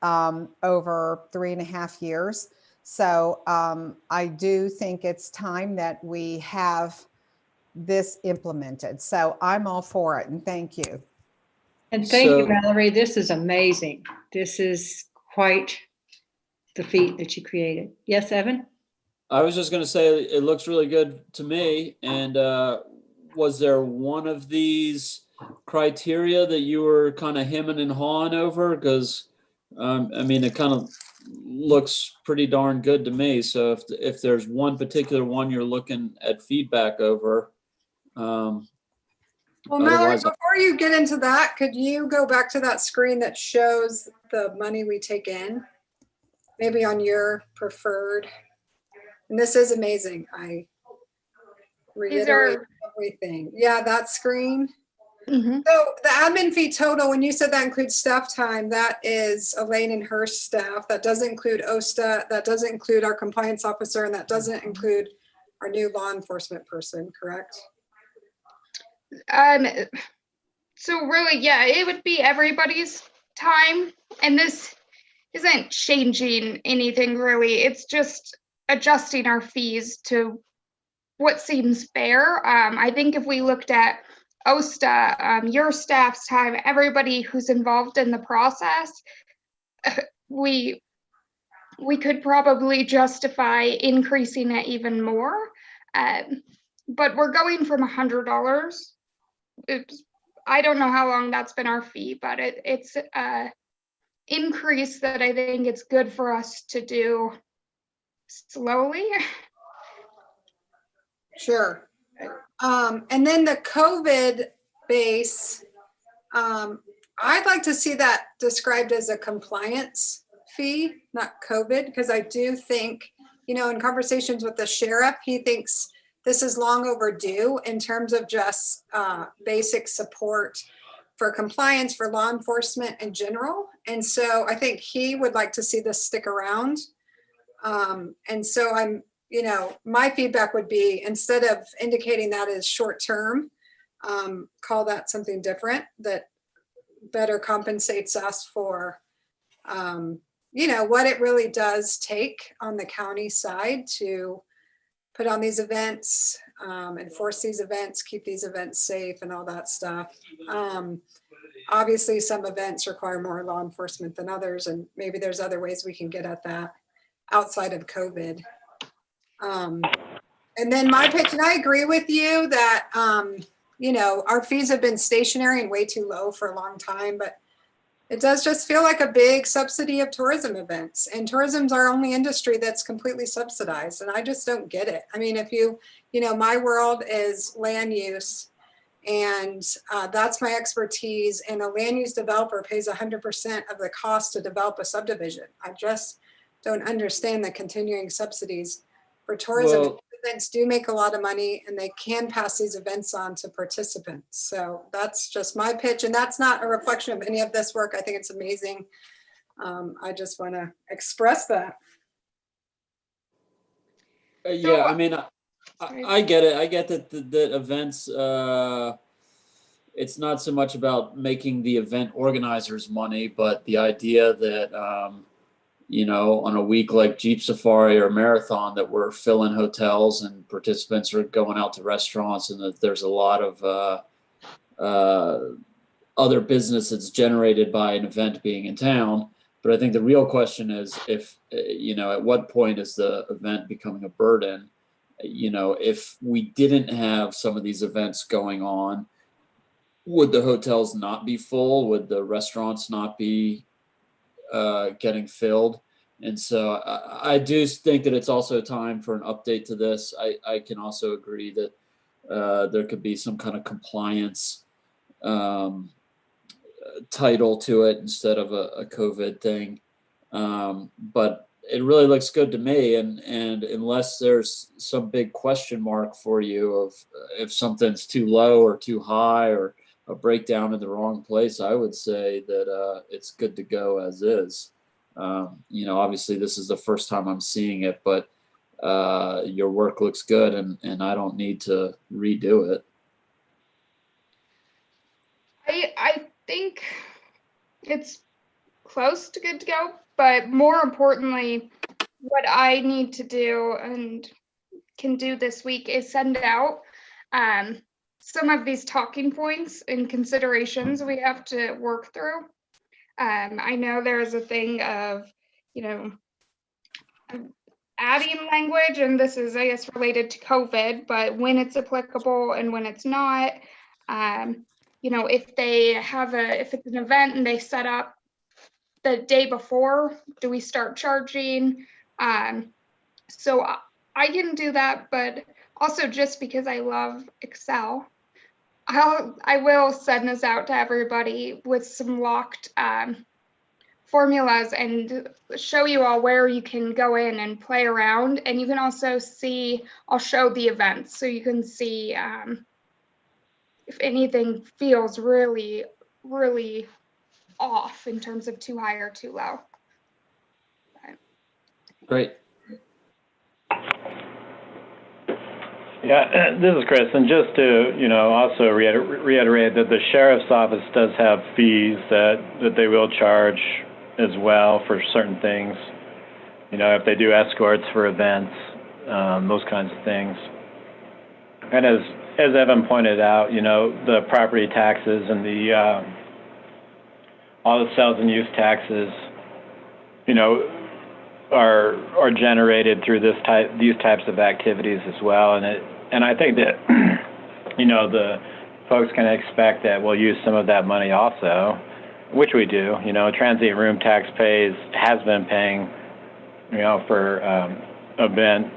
over 3.5 years. So I do think it's time that we have this implemented. So I'm all for it, and thank you. And thank you, Mallory. This is amazing. This is quite the feat that you created. Yes, Evan? I was just going to say it looks really good to me. And was there one of these criteria that you were kind of hemming and hawing over? Because I mean, it kind of looks pretty darn good to me. So if there's one particular one you're looking at feedback over, Well, Mallory, before you get into that, could you go back to that screen that shows the money we take in? Maybe on your preferred. And this is amazing. I reiterate everything. Yeah, that screen. Mm-hmm. So the admin fee total, when you said that includes staff time, that is Elaine and her staff. That doesn't include OSTA. That doesn't include our compliance officer, and that doesn't include our new law enforcement person, correct? So really, yeah, it would be everybody's time, and this isn't changing anything really. It's just adjusting our fees to what seems fair. I think if we looked at OSTA, your staff's time, everybody who's involved in the process, we could probably justify increasing it even more. But we're going from $100. I don't know how long that's been our fee, but it's increase that I think it's good for us to do slowly. Sure. And then the COVID base, I'd like to see that described as a compliance fee, not COVID, because I do think, in conversations with the sheriff, he thinks this is long overdue in terms of just basic support for compliance for law enforcement in general. And so I think he would like to see this stick around. And so my feedback would be, instead of indicating that as short-term, call that something different that better compensates us for, what it really does take on the county side to put on these events, enforce these events, keep these events safe and all that stuff. Obviously, some events require more law enforcement than others, and maybe there's other ways we can get at that outside of COVID. And then my pitch, and I agree with you that, you know, our fees have been stationary and way too low for a long time, but it does just feel like a big subsidy of tourism events. And tourism's our only industry that's completely subsidized. And I just don't get it. I mean, if you know, my world is land use, and that's my expertise. And a land use developer pays 100% of the cost to develop a subdivision. I just don't understand the continuing subsidies for tourism. Well, Events do make a lot of money, and they can pass these events on to participants. So that's just my pitch, and that's not a reflection of any of this work. I think it's amazing. I just want to express that. yeah, I mean, I get it. I get that the events, it's not so much about making the event organizers money, but the idea that, you know, on a week like Jeep Safari or Marathon, that we're filling hotels and participants are going out to restaurants, and that there's a lot of other business that's generated by an event being in town. But I think the real question is if, you know, at what point is the event becoming a burden? You know, if we didn't have some of these events going on, would the hotels not be full? Would the restaurants not be getting filled? And so I do think that it's also time for an update to this. I can also agree that there could be some kind of compliance title to it instead of a COVID thing. But it really looks good to me. And unless there's some big question mark for you of if something's too low or too high or a breakdown in the wrong place, I would say that it's good to go as is. You know, obviously this is the first time I'm seeing it, but your work looks good, and I don't need to redo it. I think it's close to good to go, but more importantly, what I need to do and can do this week is send out some of these talking points and considerations we have to work through. I know there's a thing of, you know, adding language, and this is, I guess, related to COVID, but when it's applicable and when it's not. You know, if it's an event and they set up the day before, do we start charging? So I can do that, but also just because I love Excel, I will send this out to everybody with some locked formulas and show you all where you can go in and play around. And you can also see, I'll show the events so you can see if anything feels really, really off in terms of too high or too low. Great. Yeah, this is Chris, and just to, you know, also reiterate that the sheriff's office does have fees that they will charge as well for certain things. You know, if they do escorts for events, those kinds of things. And as Evan pointed out, you know, the property taxes and the all the sales and use taxes, you know, are generated through these types of activities as well. And I think that, you know, the folks can expect that we'll use some of that money also, which we do. You know, transient room tax has been paying, you know, for event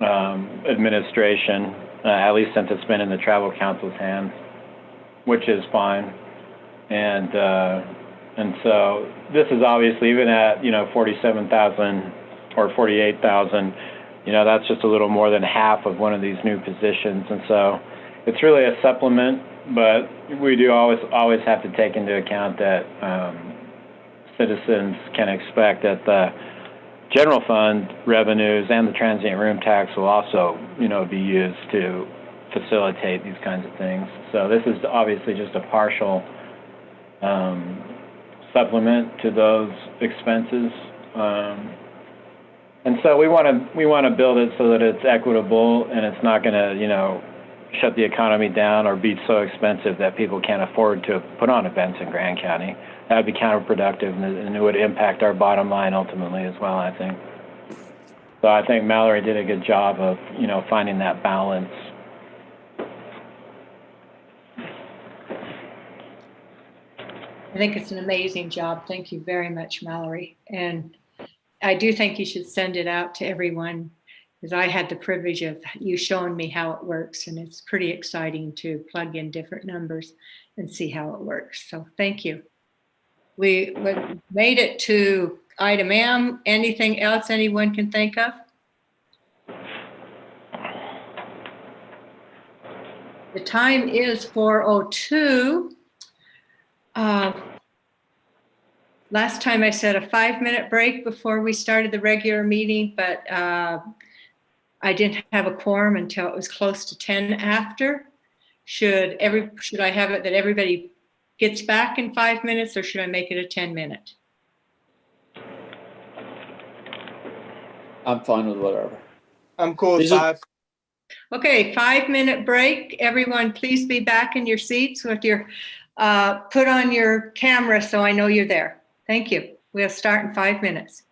administration, at least since it's been in the travel council's hands, which is fine. And so this is obviously, even at, you know, 47,000 or 48,000, you know, that's just a little more than half of one of these new positions. And so it's really a supplement, but we do always have to take into account that citizens can expect that the general fund revenues and the transient room tax will also, you know, be used to facilitate these kinds of things. So this is obviously just a partial supplement to those expenses. And so we want to build it so that it's equitable and it's not going to, you know, shut the economy down or be so expensive that people can't afford to put on events in Grand County. That would be counterproductive, and it would impact our bottom line ultimately as well, I think. So I think Mallory did a good job of, finding that balance. I think it's an amazing job. Thank you very much, Mallory. And I do think you should send it out to everyone, because I had the privilege of you showing me how it works, and it's pretty exciting to plug in different numbers and see how it works. So thank you. We made it to item M. Anything else anyone can think of? The time is 4:02. Last time I said a 5-minute break before we started the regular meeting, but I didn't have a quorum until it was close to 10 after. Should I have it that everybody gets back in 5 minutes, or should I make it a 10-minute? I'm fine with whatever. I'm cool with These are- 5. Okay, 5-minute break. Everyone, please be back in your seats with your, put on your camera so I know you're there. Thank you. We'll start in 5 minutes.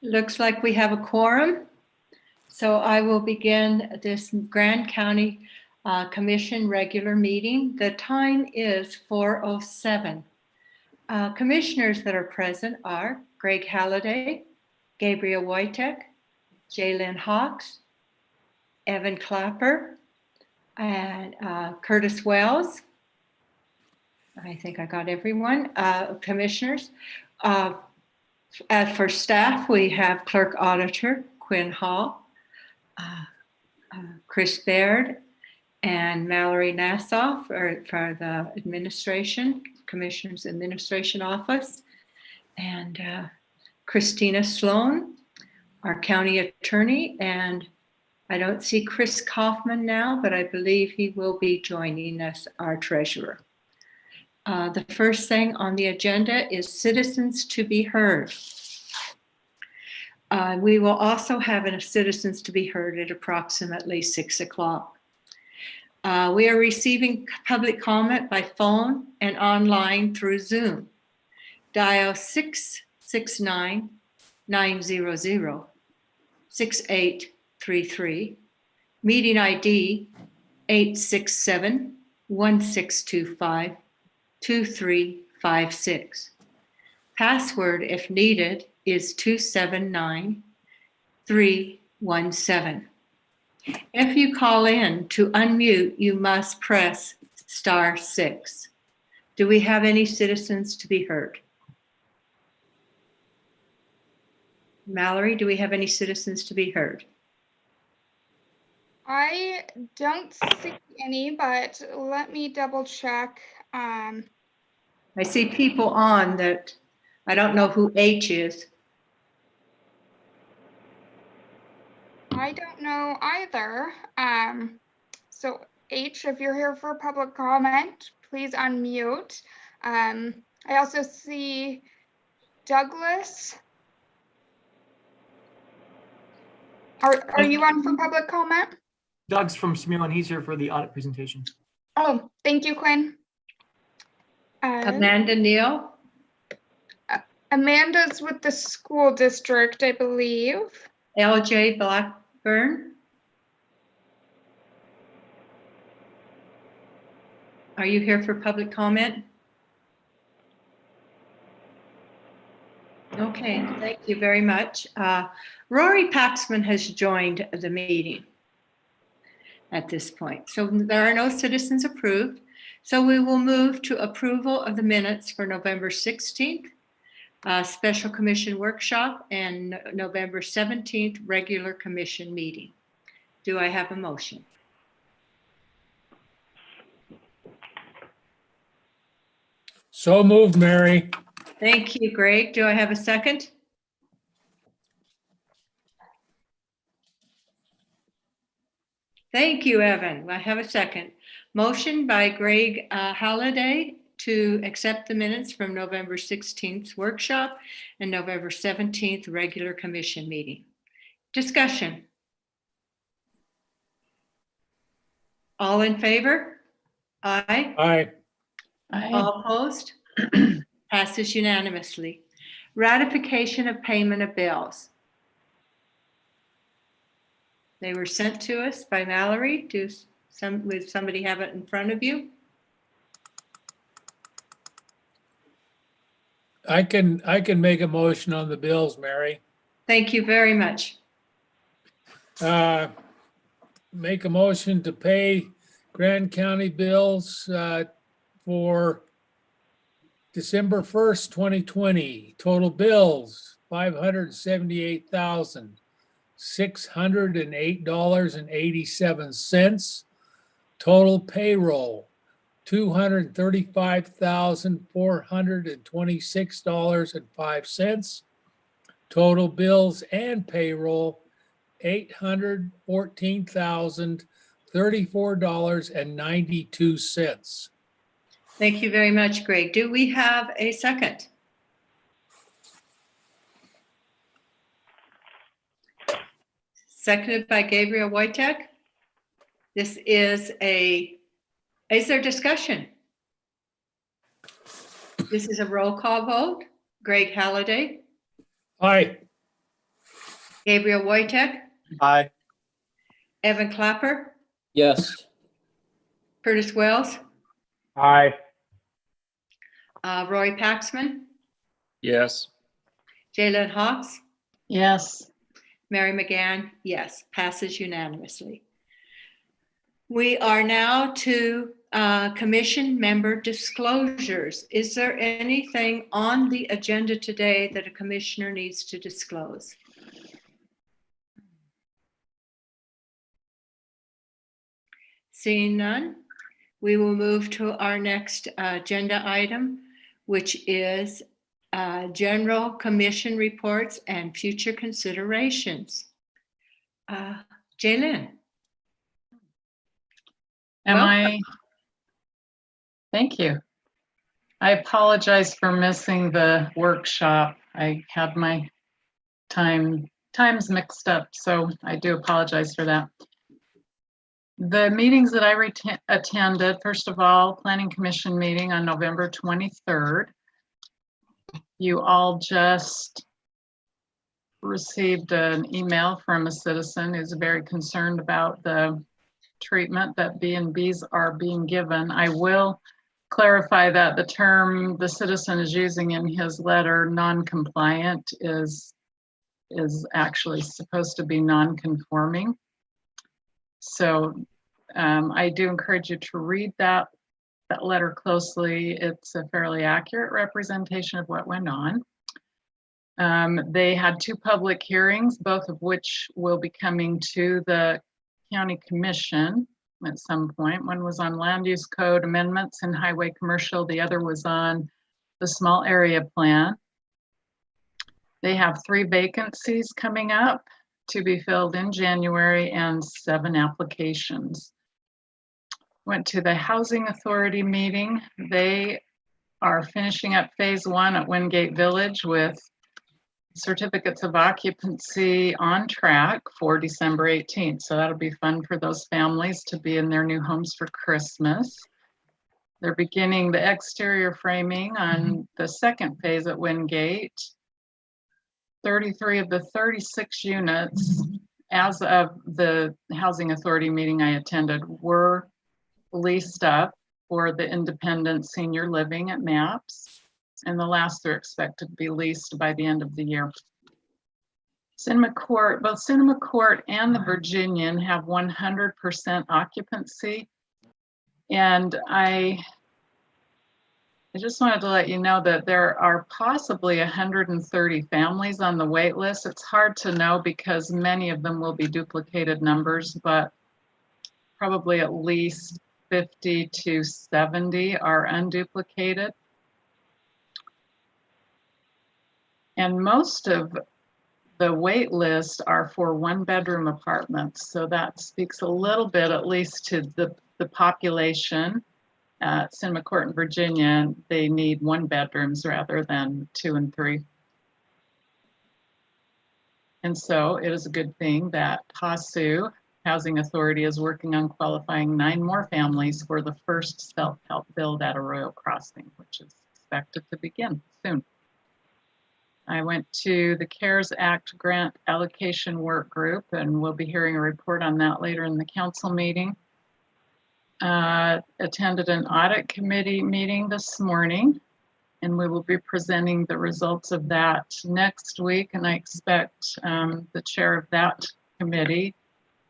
Looks like we have a quorum. So I will begin this Grand County Commission regular meeting. The time is 4:07. Commissioners that are present are Greg Halliday, Gabriel Wojtek, Jaylen Hawks, Evan Clapper, and Curtis Wells. I think I got everyone. Commissioners. For staff, we have Clerk Auditor Quinn Hall, Chris Baird, and Mallory Nassau for the administration, Commissioner's Administration Office, and Christina Sloan, our county attorney, and I don't see Chris Kaufman now, but I believe he will be joining us, our treasurer. The first thing on the agenda is citizens to be heard. We will also have a citizens to be heard at approximately 6 o'clock. We are receiving public comment by phone and online through Zoom. Dial 669-900-6833, meeting ID 867-1625-2356. Password, if needed, is 279317. If you call in to unmute, you must press *6. Do we have any citizens to be heard? Mallory, do we have any citizens to be heard? I don't see any, but let me double check. I see people on that. I don't know who H is. I don't know either. So H, if you're here for public comment, please unmute. I also see Douglas. Are you on for public comment? Doug's from Smyrna, and he's here for the audit presentation. Oh, thank you, Quinn. Amanda Neal. Amanda's with the school district, I believe. LJ Blackburn. Are you here for public comment? Okay, thank you very much. Rory Paxman has joined the meeting at this point. So there are no citizens approved. So we will move to approval of the minutes for November 16th, special commission workshop, and November 17th, regular commission meeting. Do I have a motion? So moved, Mary. Thank you, Greg. Do I have a second? Thank you, Evan. I have a second. Motion by Greg Halliday to accept the minutes from November 16th workshop and November 17th regular commission meeting. Discussion. All in favor? Aye. Aye. All opposed? Passes unanimously. Ratification of payment of bills. They were sent to us by Mallory. Would somebody have it in front of you? I can make a motion on the bills, Mary. Thank you very much. Make a motion to pay Grand County bills for December 1st, 2020. Total bills, $578,608.87. Total payroll, $235,426.05. Total bills and payroll, $814,034.92. Thank you very much, Greg. Do we have a second? Seconded by Gabriel Wojtek. Is there discussion? This is a roll call vote. Greg Halliday, Aye. Gabriel Wojtek, Aye. Evan Clapper, Yes. Curtis Wells, Aye. Roy Paxman, Yes. Jalen Hawks, Yes. Mary McGann, yes, passes unanimously. We are now to commission member disclosures. Is there anything on the agenda today that a commissioner needs to disclose? Seeing none, we will move to our next agenda item, which is general commission reports and future considerations. Jaylin. Thank you. I apologize for missing the workshop. I had my times mixed up, so I do apologize for that. The meetings that I attended, first of all, Planning Commission meeting on November 23rd. You all just received an email from a citizen who's very concerned about the treatment that B&Bs are being given. I will clarify that the term the citizen is using in his letter, non-compliant, is actually supposed to be non-conforming. So I do encourage you to read that letter closely. It's a fairly accurate representation of what went on. They had 2 public hearings, both of which will be coming to the County Commission at some point. One was on land use code amendments and highway commercial. The other was on the small area plan. They have 3 vacancies coming up to be filled in January and 7 applications. Went to the Housing Authority meeting. They are finishing up phase 1 at Wingate Village with certificates of occupancy on track for December 18th. So that'll be fun for those families to be in their new homes for Christmas. They're beginning the exterior framing on the 2nd phase at Wingate. 33 of the 36 units, as of the Housing Authority meeting I attended, were leased up for the independent senior living at MAPS. And the last are expected to be leased by the end of the year. Cinema Court, both Cinema Court and the Virginian have 100% occupancy. And I just wanted to let you know that there are possibly 130 families on the wait list. It's hard to know because many of them will be duplicated numbers, but probably at least 50 to 70 are unduplicated. And most of the wait list are for 1-bedroom apartments. So that speaks a little bit, at least, to the population at Cinema Court in Virginia. They need 1 bedrooms rather than 2 and 3. And so it is a good thing that HASU, Housing Authority, is working on qualifying 9 more families for the first self-help build at Arroyo Crossing, which is expected to begin soon. I went to the CARES Act grant allocation work group, and we'll be hearing a report on that later in the council meeting. Attended an audit committee meeting this morning, and we will be presenting the results of that next week. And I expect the chair of that committee,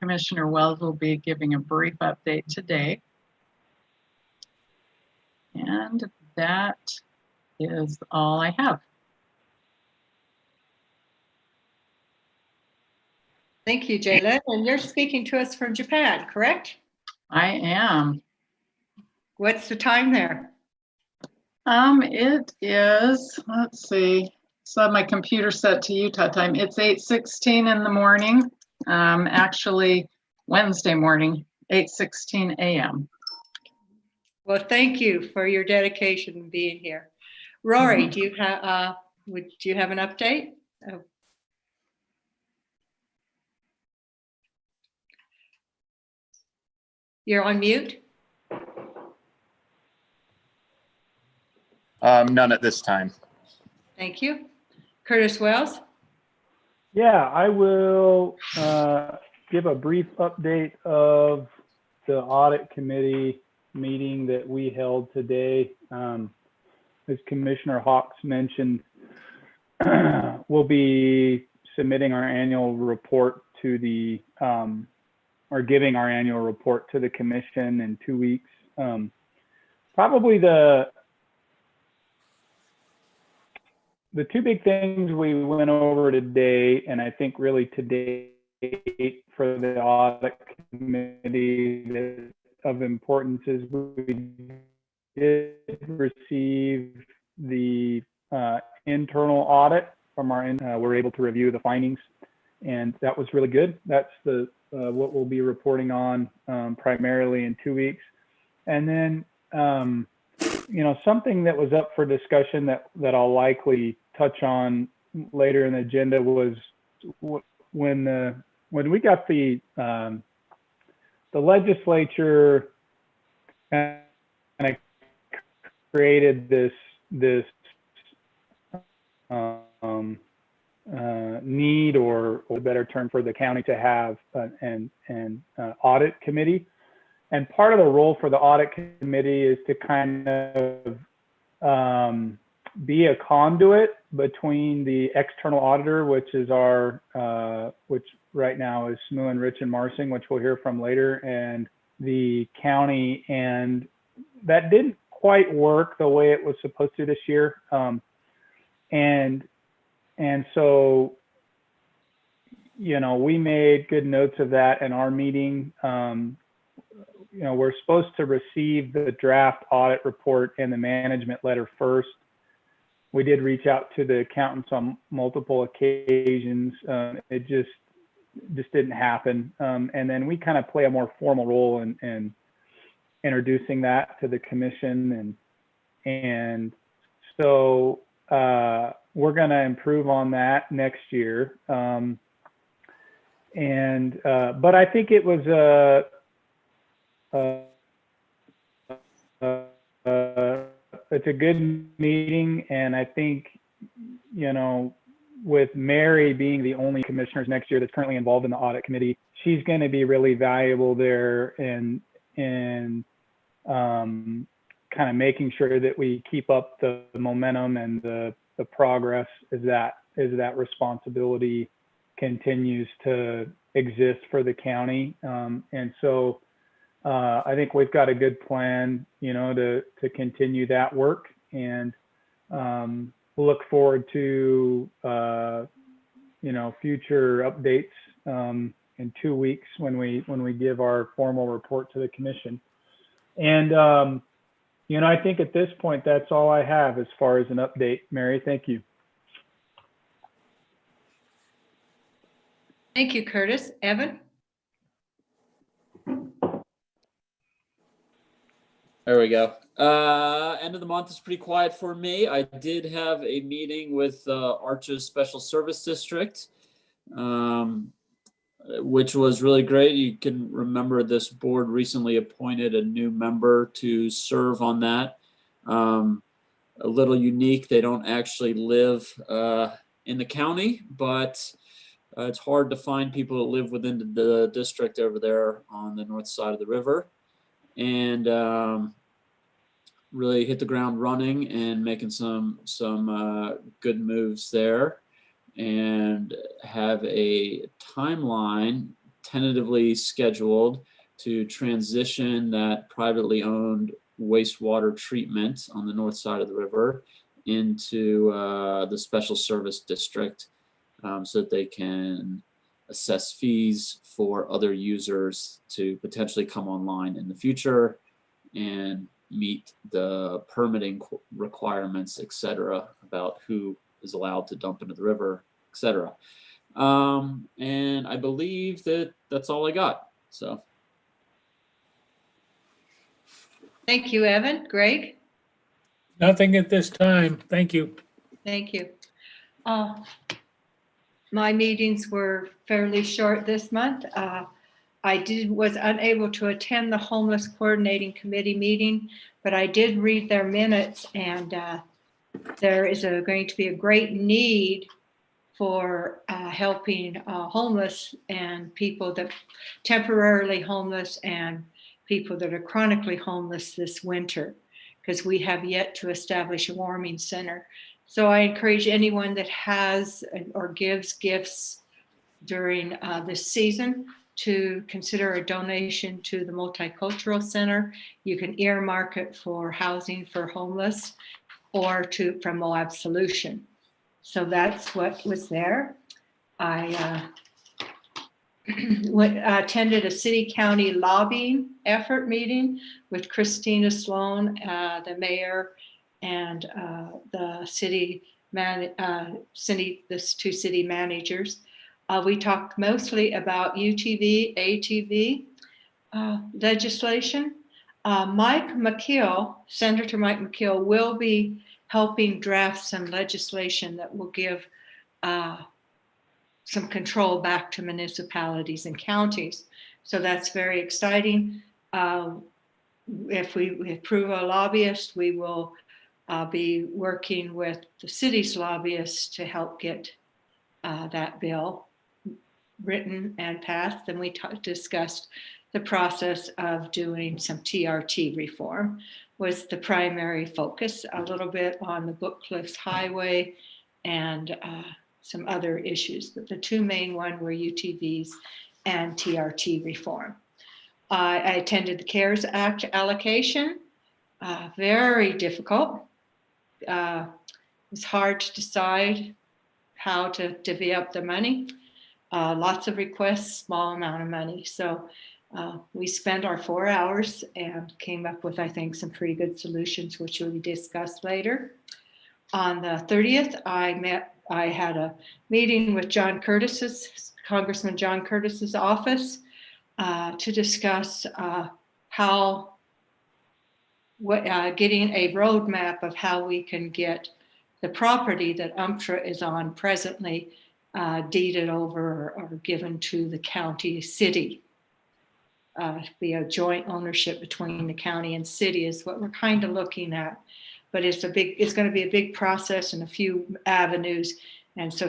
Commissioner Wells, will be giving a brief update today. And that is all I have. Thank you, Jaylin. And you're speaking to us from Japan, correct? I am. What's the time there? It is, let's see. So my computer set to Utah time. It's 8:16 in the morning. Actually Wednesday morning, 8:16 a.m. Well, thank you for your dedication and being here. Rory, do you have an update? You're on mute. None at this time. Thank you. Curtis Wells? Yeah, I will give a brief update of the audit committee meeting that we held today. As Commissioner Hawks mentioned, we'll be submitting our annual report to the, or giving our annual report to the commission in 2 weeks. Probably the two big things we went over today, and I think really today for the audit committee that of importance, is we did receive the internal audit from our, we're able to review the findings, and that was really good. That's the what we'll be reporting on primarily in 2 weeks. And then, you know, something that was up for discussion that I'll likely touch on later in the agenda was when we got the legislature kind of created this need, or a better term, for the county to have an audit committee. And part of the role for the audit committee is to kind of be a conduit between the external auditor, which is our, which right now is Smoo & Rich and Marsing, which we'll hear from later, and the county. And that didn't quite work the way it was supposed to this year. And so, you know, we made good notes of that in our meeting. You know, we're supposed to receive the draft audit report and the management letter first. We did reach out to the accountants on multiple occasions. It just didn't happen. And then we kind of play a more formal role in introducing that to the commission. And so we're going to improve on that next year. But I think it was it's a good meeting, and I think, you know, with Mary being the only commissioners next year that's currently involved in the audit committee, she's going to be really valuable there in kind of making sure that we keep up the momentum and the progress as that responsibility continues to exist for the county. And so I think we've got a good plan, you know, to continue that work, and we'll look forward to, you know, future updates in 2 weeks when we give our formal report to the commission. And, you know, I think at this point, that's all I have as far as an update. Mary, thank you. Thank you, Curtis. Evan? There we go. End of the month is pretty quiet for me. I did have a meeting with Arches Special Service District, which was really great. You can remember this board recently appointed a new member to serve on that. A little unique. They don't actually live in the county, but it's hard to find people that live within the district over there on the north side of the river. And really hit the ground running and making some good moves there, and have a timeline tentatively scheduled to transition that privately owned wastewater treatment on the north side of the river into the special service district, so that they can assess fees for other users to potentially come online in the future and meet the permitting requirements, et cetera, about who is allowed to dump into the river, et cetera. And I believe that's all I got. So. Thank you, Evan. Greg? Nothing at this time. Thank you. Thank you. My meetings were fairly short this month. I was unable to attend the Homeless Coordinating Committee meeting, but I did read their minutes, and there is going to be a great need for helping homeless and people that temporarily homeless and people that are chronically homeless this winter, because we have yet to establish a warming center. So I encourage anyone that has or gives gifts during this season to consider a donation to the Multicultural Center. You can earmark it for housing for homeless or from Moab Solution. So that's what was there. I attended a city-county lobbying effort meeting with Christina Sloan, the mayor, and the the two city managers. We talked mostly about UTV, ATV legislation. Senator Mike McKeel will be helping draft some legislation that will give some control back to municipalities and counties. So that's very exciting. If we approve a lobbyist, we will be working with the city's lobbyists to help get that bill written and passed. And we discussed the process of doing some TRT reform was the primary focus, a little bit on the Book Cliffs Highway and some other issues, but the two main ones were UTVs and TRT reform. I attended the CARES Act allocation, very difficult. It's hard to decide how to divvy up the money. Lots of requests, small amount of money. So we spent our 4 hours and came up with, I think, some pretty good solutions, which we'll discuss later. On the 30th, I had a meeting with Congressman John Curtis's office to discuss getting a roadmap of how we can get the property that UMTRA is on presently deeded over or given to the county city. Be a joint ownership between the county and city is what we're kind of looking at. But it's going to be a big process and a few avenues. And so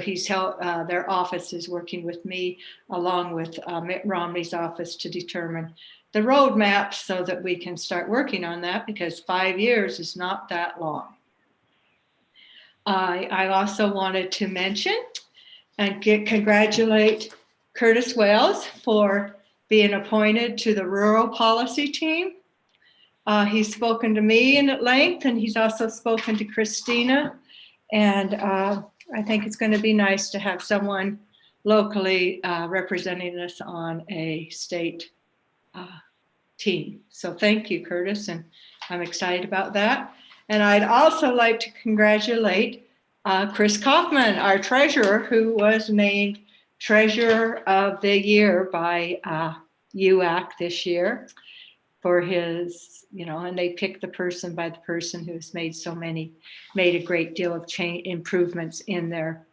their office is working with me along with Mitt Romney's office to determine the roadmap so that we can start working on that, because 5 years is not that long. I also wanted to mention and congratulate Curtis Wells for being appointed to the rural policy team. He's spoken to me at length, and he's also spoken to Christina. And I think it's going to be nice to have someone locally representing us on a state team. So thank you, Curtis, and I'm excited about that. And I'd also like to congratulate Chris Kaufman, our treasurer, who was named Treasurer of the Year by UAC this year for his, and they picked the person who's made a great deal of improvements in their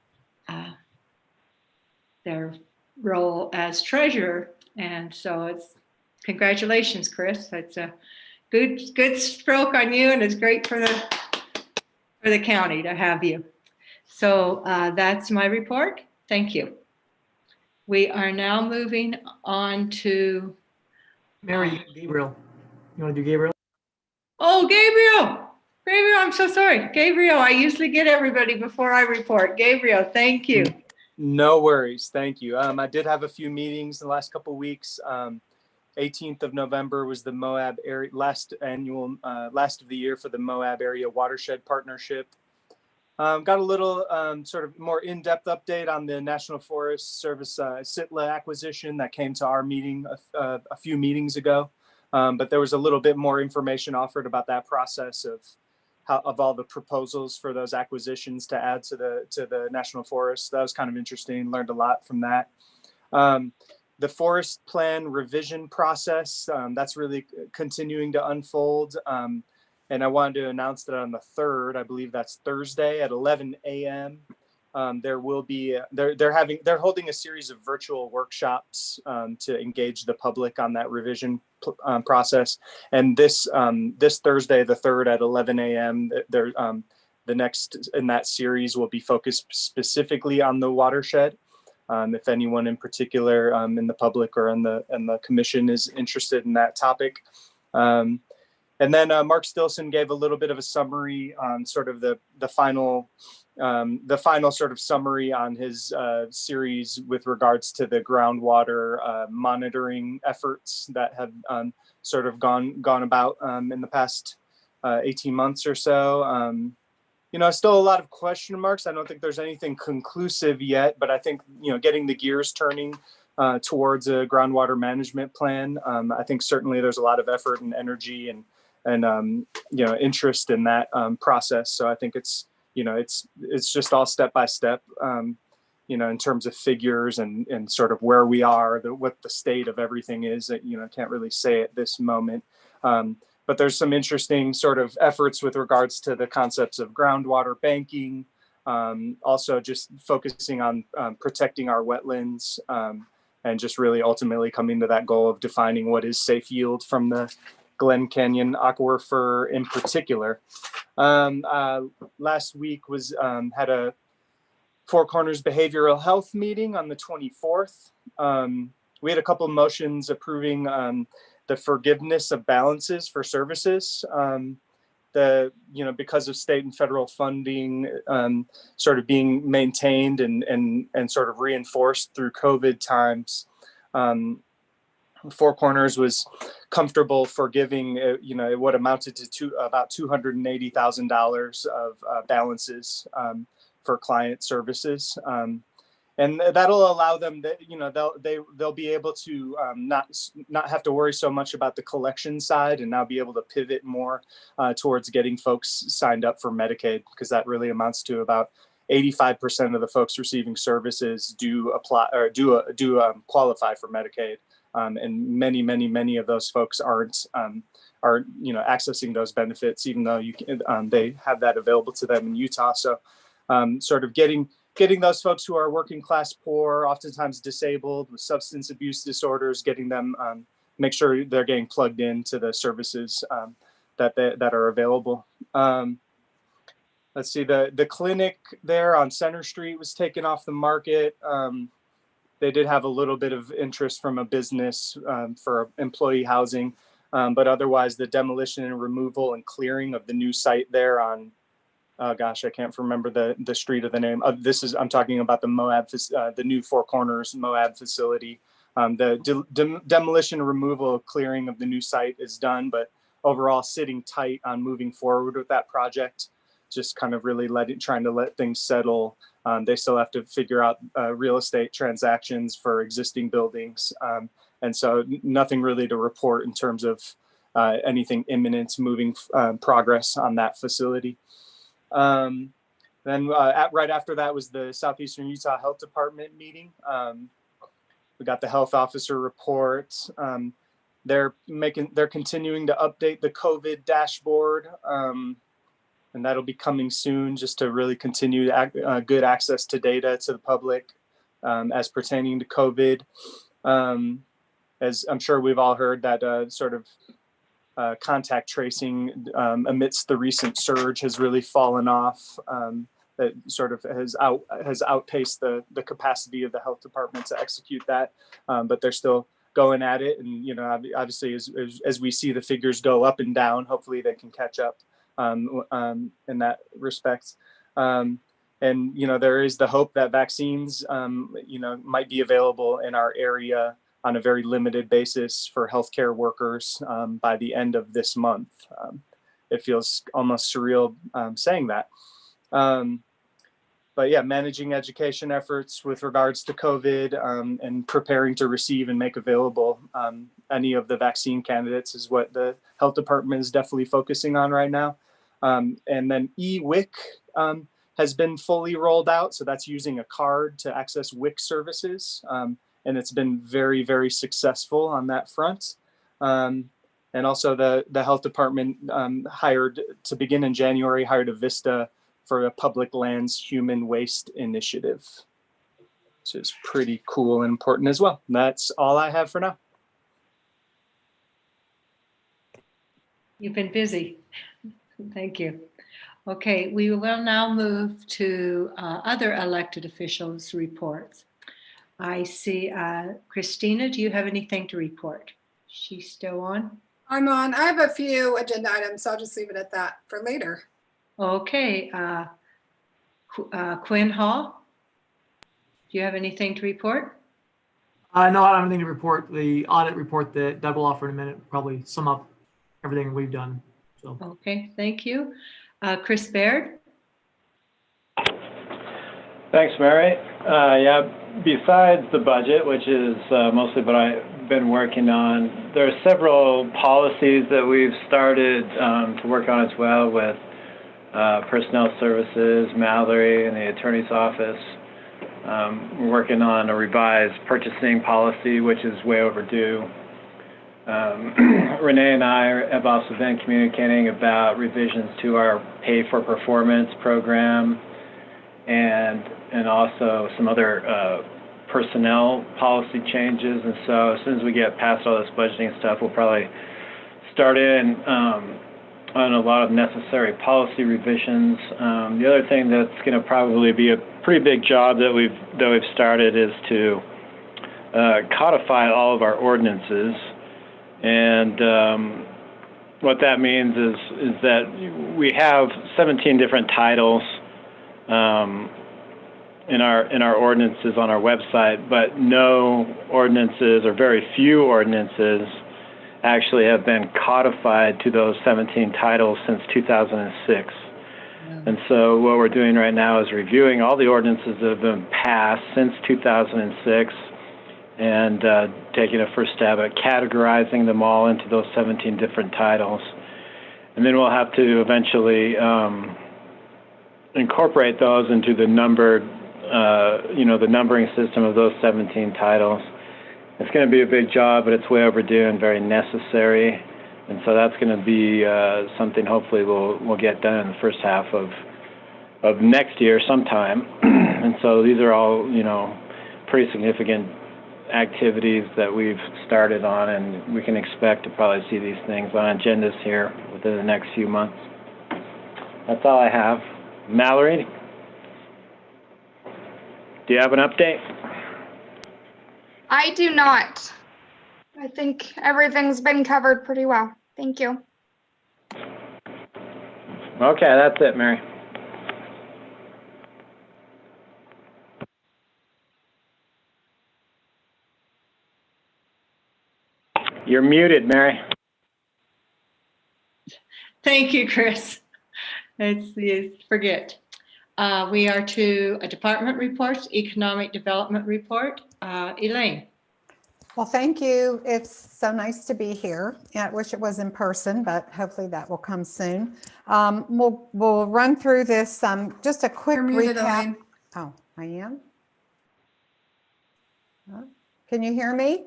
role as treasurer. And so it's congratulations, Chris. That's a good stroke on you, and it's great for the county to have you. So that's my report. Thank you. We are now moving on to Mary, Gabriel. You want to do Gabriel? Oh, Gabriel. Gabriel, I'm so sorry. Gabriel, I usually get everybody before I report. Gabriel, thank you. No worries. Thank you. I did have a few meetings the last couple of weeks. 18th of November was the Moab area last of the year for the Moab Area Watershed Partnership. Got a little sort of more in-depth update on the National Forest Service SITLA acquisition that came to our meeting a few meetings ago. But there was a little bit more information offered about that process of all the proposals for those acquisitions to add to the National Forest. That was kind of interesting. Learned a lot from that. The forest plan revision process, that's really continuing to unfold. And I wanted to announce that on the 3rd, I believe that's Thursday at 11 a.m. There will be they're holding a series of virtual workshops to engage the public on that revision process. And this Thursday, the 3rd at 11 a.m., the next in that series will be focused specifically on the watershed. If anyone in particular in the public or in the commission is interested in that topic. And then Mark Stilson gave a little bit of a summary on sort of the final sort of summary on his series with regards to the groundwater monitoring efforts that have sort of gone about in the past 18 months or so. You know, still a lot of question marks. I don't think there's anything conclusive yet, but I think, you know, getting the gears turning towards a groundwater management plan. I think certainly there's a lot of effort and energy and you know, interest in that process. So I think it's, you know, it's just all step by step, you know, in terms of figures and sort of where we are, what the state of everything is. That, you know, can't really say at this moment. But there's some interesting sort of efforts with regards to the concepts of groundwater banking, also just focusing on protecting our wetlands, and just really ultimately coming to that goal of defining what is safe yield from the Glen Canyon aquifer in particular. Last week was had a Four Corners Behavioral Health meeting on the 24th. We had a couple of motions approving the forgiveness of balances for services. You know, because of state and federal funding sort of being maintained and sort of reinforced through COVID times, Four Corners was comfortable forgiving, you know, what amounted to about $280,000 of balances for client services. And that'll allow them that, you know, they'll be able to not have to worry so much about the collection side and now be able to pivot more towards getting folks signed up for Medicaid, because that really amounts to about 85% of the folks receiving services do apply or do qualify for Medicaid, and many of those folks aren't you know, accessing those benefits, even though you can, they have that available to them in Utah. So sort of getting those folks who are working class poor, oftentimes disabled with substance abuse disorders, getting them, make sure they're getting plugged into the services that are available. Let's see, the clinic there on Center Street was taken off the market. They did have a little bit of interest from a business for employee housing, but otherwise the demolition and removal and clearing of the new site there on, oh gosh, I can't remember the street of the name. I'm talking about the Moab, the new Four Corners Moab facility. The demolition, removal, clearing of the new site is done, but overall sitting tight on moving forward with that project. Just kind of really trying to let things settle. They still have to figure out real estate transactions for existing buildings, and so nothing really to report in terms of anything imminent moving progress on that facility. Then right after that was the Southeastern Utah Health Department meeting. We got the health officer report. They're continuing to update the COVID dashboard, and that'll be coming soon, just to really continue good access to data to the public as pertaining to COVID. As I'm sure we've all heard, that sort of contact tracing amidst the recent surge has really fallen off. That sort of has outpaced the capacity of the health department to execute that, but they're still going at it. And, you know, obviously as we see the figures go up and down, hopefully they can catch up in that respect. And, you know, there is the hope that vaccines, you know, might be available in our area on a very limited basis for healthcare workers by the end of this month. It feels almost surreal saying that. But yeah, managing education efforts with regards to COVID and preparing to receive and make available any of the vaccine candidates is what the health department is definitely focusing on right now. And then eWIC has been fully rolled out. So that's using a card to access WIC services. And it's been very, very successful on that front. And also the health department hired, to begin in January, hired a VISTA for a public lands human waste initiative, which is pretty cool and important as well. And that's all I have for now. You've been busy. Thank you. Okay, we will now move to other elected officials' reports. I see Christina, do you have anything to report? She's still on? I'm on. I have a few agenda items, so I'll just leave it at that for later. Okay, Quinn Hall, do you have anything to report? No, I don't have anything to report. The audit report that Doug will offer in a minute will probably sum up everything we've done. So. Okay, thank you. Chris Baird? Thanks, Mary. Yeah, besides the budget, which is mostly what I've been working on, there are several policies that we've started to work on as well with Personnel Services, Mallory, and the Attorney's Office. We're working on a revised purchasing policy, which is way overdue. Renee and I have also been communicating about revisions to our Pay for Performance program and also some other personnel policy changes. And so as soon as we get past all this budgeting stuff, we'll probably start in on a lot of necessary policy revisions. The other thing that's going to probably be a pretty big job that we've started is to codify all of our ordinances. And what that means is that we have 17 different titles in our ordinances on our website, but no ordinances or very few ordinances actually have been codified to those 17 titles since 2006. And so what we're doing right now is reviewing all the ordinances that have been passed since 2006 and taking a first stab at categorizing them all into those 17 different titles. And then we'll have to eventually incorporate those into the numbered, the numbering system of those 17 titles. It's going to be a big job, but it's way overdue and very necessary. And so that's going to be something hopefully we'll get done in the first half of next year sometime. And so these are all, pretty significant activities that we've started on, and we can expect to probably see these things on agendas here within the next few months. That's all I have. Mallory, do you have an update? I do not. I think everything's been covered pretty well. Thank you. Okay, that's it, Mary. You're muted, Mary. Thank you, Chris. Forget. We are to a department reports, economic development report. Elaine. Well, thank you. It's so nice to be here. I wish it was in person, but hopefully that will come soon. We'll run through this. Just a quick muted, recap. Elaine. Oh, I am. Can you hear me?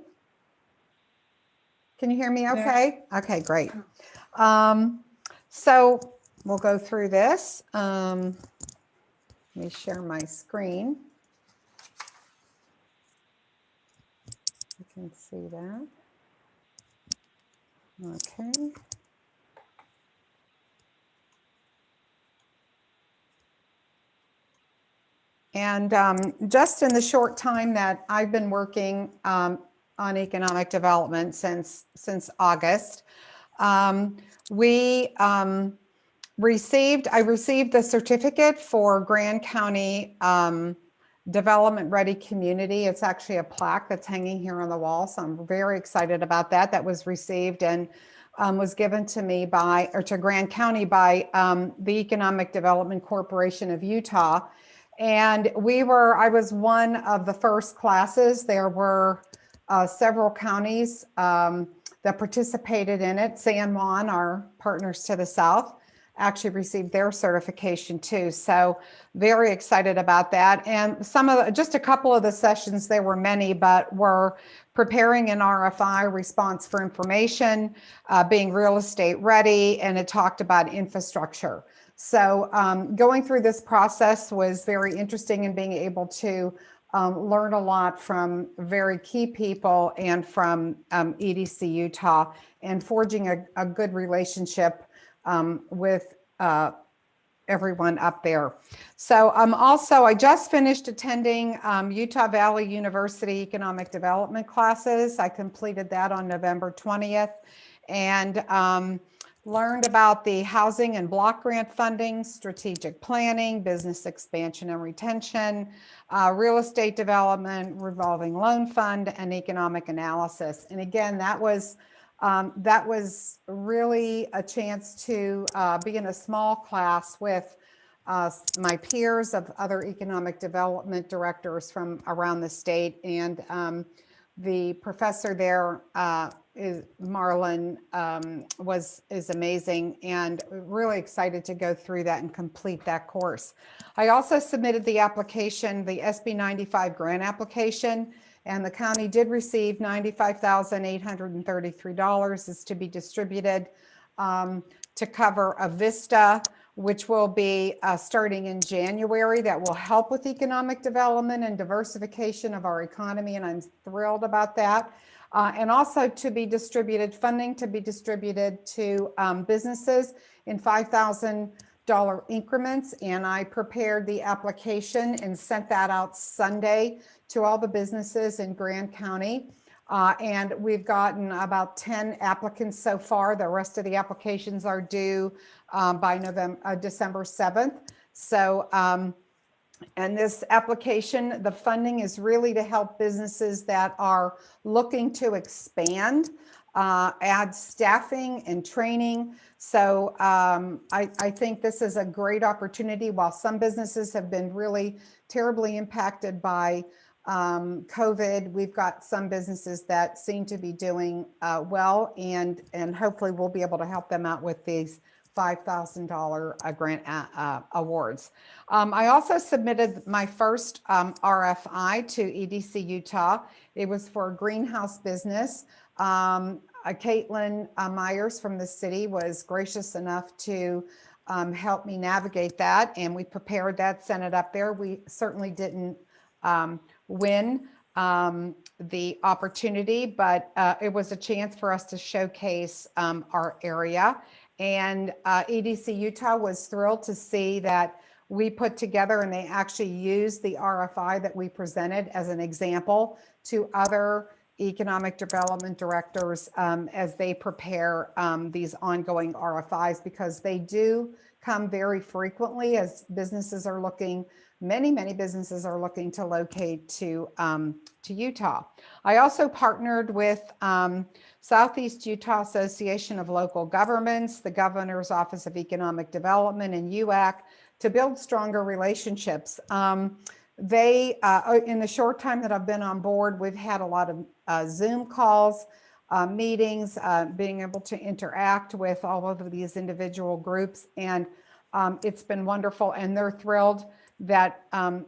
Can you hear me okay? Yeah. Okay, great. So we'll go through this. Let me share my screen. You can see that. Okay. And just in the short time that I've been working on economic development since August, I received the certificate for Grand County Development Ready Community. It's actually a plaque that's hanging here on the wall, so I'm very excited about that. That was received and was given to me to Grand County by the Economic Development Corporation of Utah. And I was one of the first classes. There were several counties that participated in it. San Juan, our partners to the south, actually received their certification too. So very excited about that. And just a couple of the sessions, there were many, but were preparing an RFI, response for information, being real estate ready, and it talked about infrastructure. So going through this process was very interesting and being able to learn a lot from very key people and from EDC Utah, and forging a good relationship with everyone up there. So I just finished attending Utah Valley University Economic Development classes. I completed that on November 20th and learned about the housing and block grant funding, strategic planning, business expansion and retention, real estate development, revolving loan fund, and economic analysis. And again, that was really a chance to be in a small class with my peers of other economic development directors from around the state. And the professor there, is Marlon, is amazing, and really excited to go through that and complete that course. I also submitted the application, the SB 95 grant application, and the county did receive $95,833 is to be distributed to cover a VISTA, which will be starting in January, that will help with economic development and diversification of our economy, and I'm thrilled about that. And also to be distributed, funding to be distributed to businesses in $5,000 increments. And I prepared the application and sent that out Sunday to all the businesses in Grand County. And we've gotten about 10 applicants so far. The rest of the applications are due by December 7th. So, and this application, the funding is really to help businesses that are looking to expand, add staffing and training. So I think this is a great opportunity. While some businesses have been really terribly impacted by COVID, we've got some businesses that seem to be doing well, and hopefully we'll be able to help them out with these $5,000 grant awards. I also submitted my first RFI to EDC Utah. It was for a greenhouse business. Caitlin Myers from the city was gracious enough to help me navigate that, and we prepared that, sent it up there. We certainly didn't win the opportunity, but it was a chance for us to showcase our area. And EDC Utah was thrilled to see that we put together, and they actually used the RFI that we presented as an example to other economic development directors as they prepare these ongoing RFIs, because they do come very frequently as businesses are looking, many businesses are looking to locate to Utah. I also partnered with Southeast Utah Association of Local Governments, the Governor's Office of Economic Development, and UAC to build stronger relationships. They, in the short time that I've been on board, we've had a lot of Zoom calls, meetings, being able to interact with all of these individual groups, and it's been wonderful, and they're thrilled that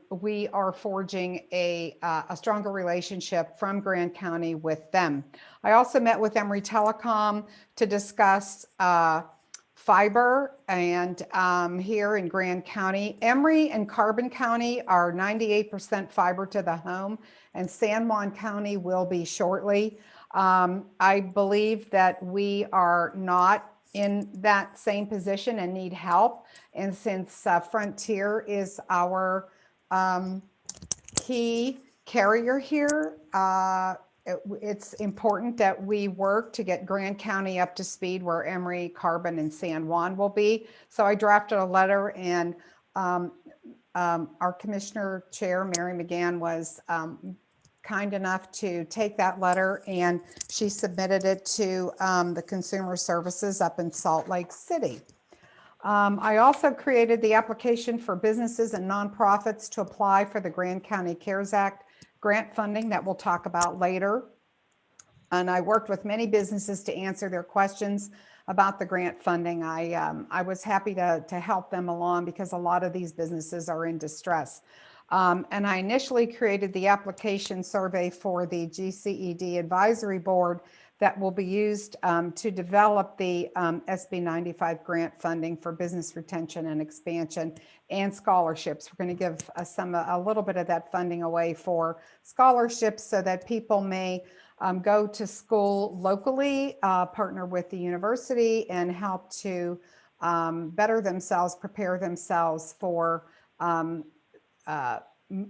we are forging a stronger relationship from Grand County with them. I also met with Emory Telecom to discuss fiber, and here in Grand County, Emory and Carbon County are 98% fiber to the home, and San Juan County will be shortly. I believe that we are not in that same position and need help. And since Frontier is our key carrier here, it's important that we work to get Grand County up to speed where Emory, Carbon, and San Juan will be. So I drafted a letter, and our commissioner chair, Mary McGann, was kind enough to take that letter, and she submitted it to the Consumer Services up in Salt Lake City. I also created the application for businesses and nonprofits to apply for the Grand County CARES Act grant funding that we'll talk about later. And I worked with many businesses to answer their questions about the grant funding. I was happy to help them along because a lot of these businesses are in distress. And I initially created the application survey for the GCED Advisory Board that will be used to develop the SB 95 grant funding for business retention and expansion and scholarships. We're going to give a little bit of that funding away for scholarships so that people may go to school locally, partner with the university, and help to better themselves, prepare themselves for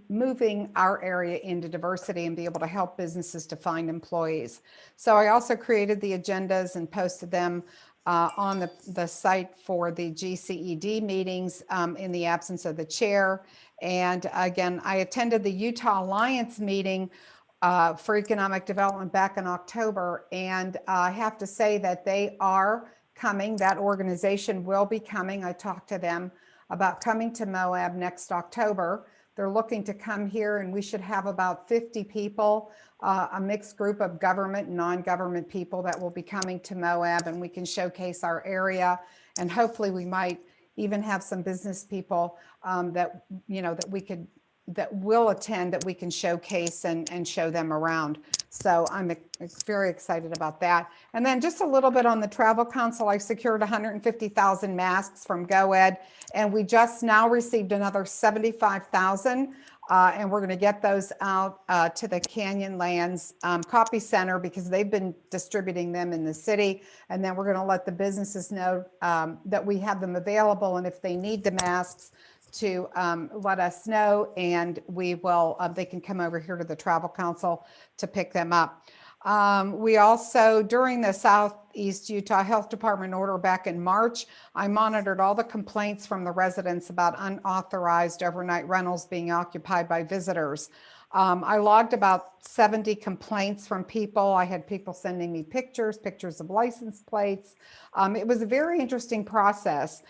moving our area into diversity and be able to help businesses to find employees. So I also created the agendas and posted them on the site for the GCED meetings in the absence of the chair. And again, I attended the Utah Alliance meeting for economic development back in October. And I have to say that they are coming. That organization will be coming. I talked to them about coming to Moab next October. They're looking to come here, and we should have about 50 people, a mixed group of government and non-government people that will be coming to Moab, and we can showcase our area. And hopefully we might even have some business people that, you know, that will attend, that we can showcase and show them around. So I'm very excited about that. And then just a little bit on the Travel Council, I secured 150,000 masks from GoEd, and we just now received another 75,000, and we're gonna get those out to the Canyonlands Copy Center because they've been distributing them in the city. And then we're gonna let the businesses know that we have them available, and if they need the masks, to let us know, and we will, they can come over here to the Travel Council to pick them up. We also, during the Southeast Utah Health Department order back in March, I monitored all the complaints from the residents about unauthorized overnight rentals being occupied by visitors. I logged about 70 complaints from people. I had people sending me pictures of license plates. It was a very interesting process.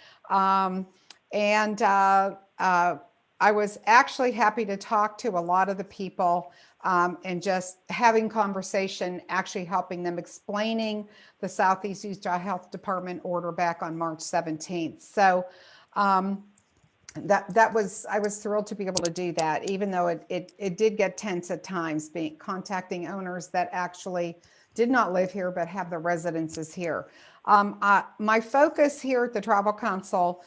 And I was actually happy to talk to a lot of the people and just having conversation, actually helping them, explaining the Southeast Utah Health Department order back on March 17th. So I was thrilled to be able to do that, even though it did get tense at times, contacting owners that actually did not live here but have their residences here. My focus here at the Travel Council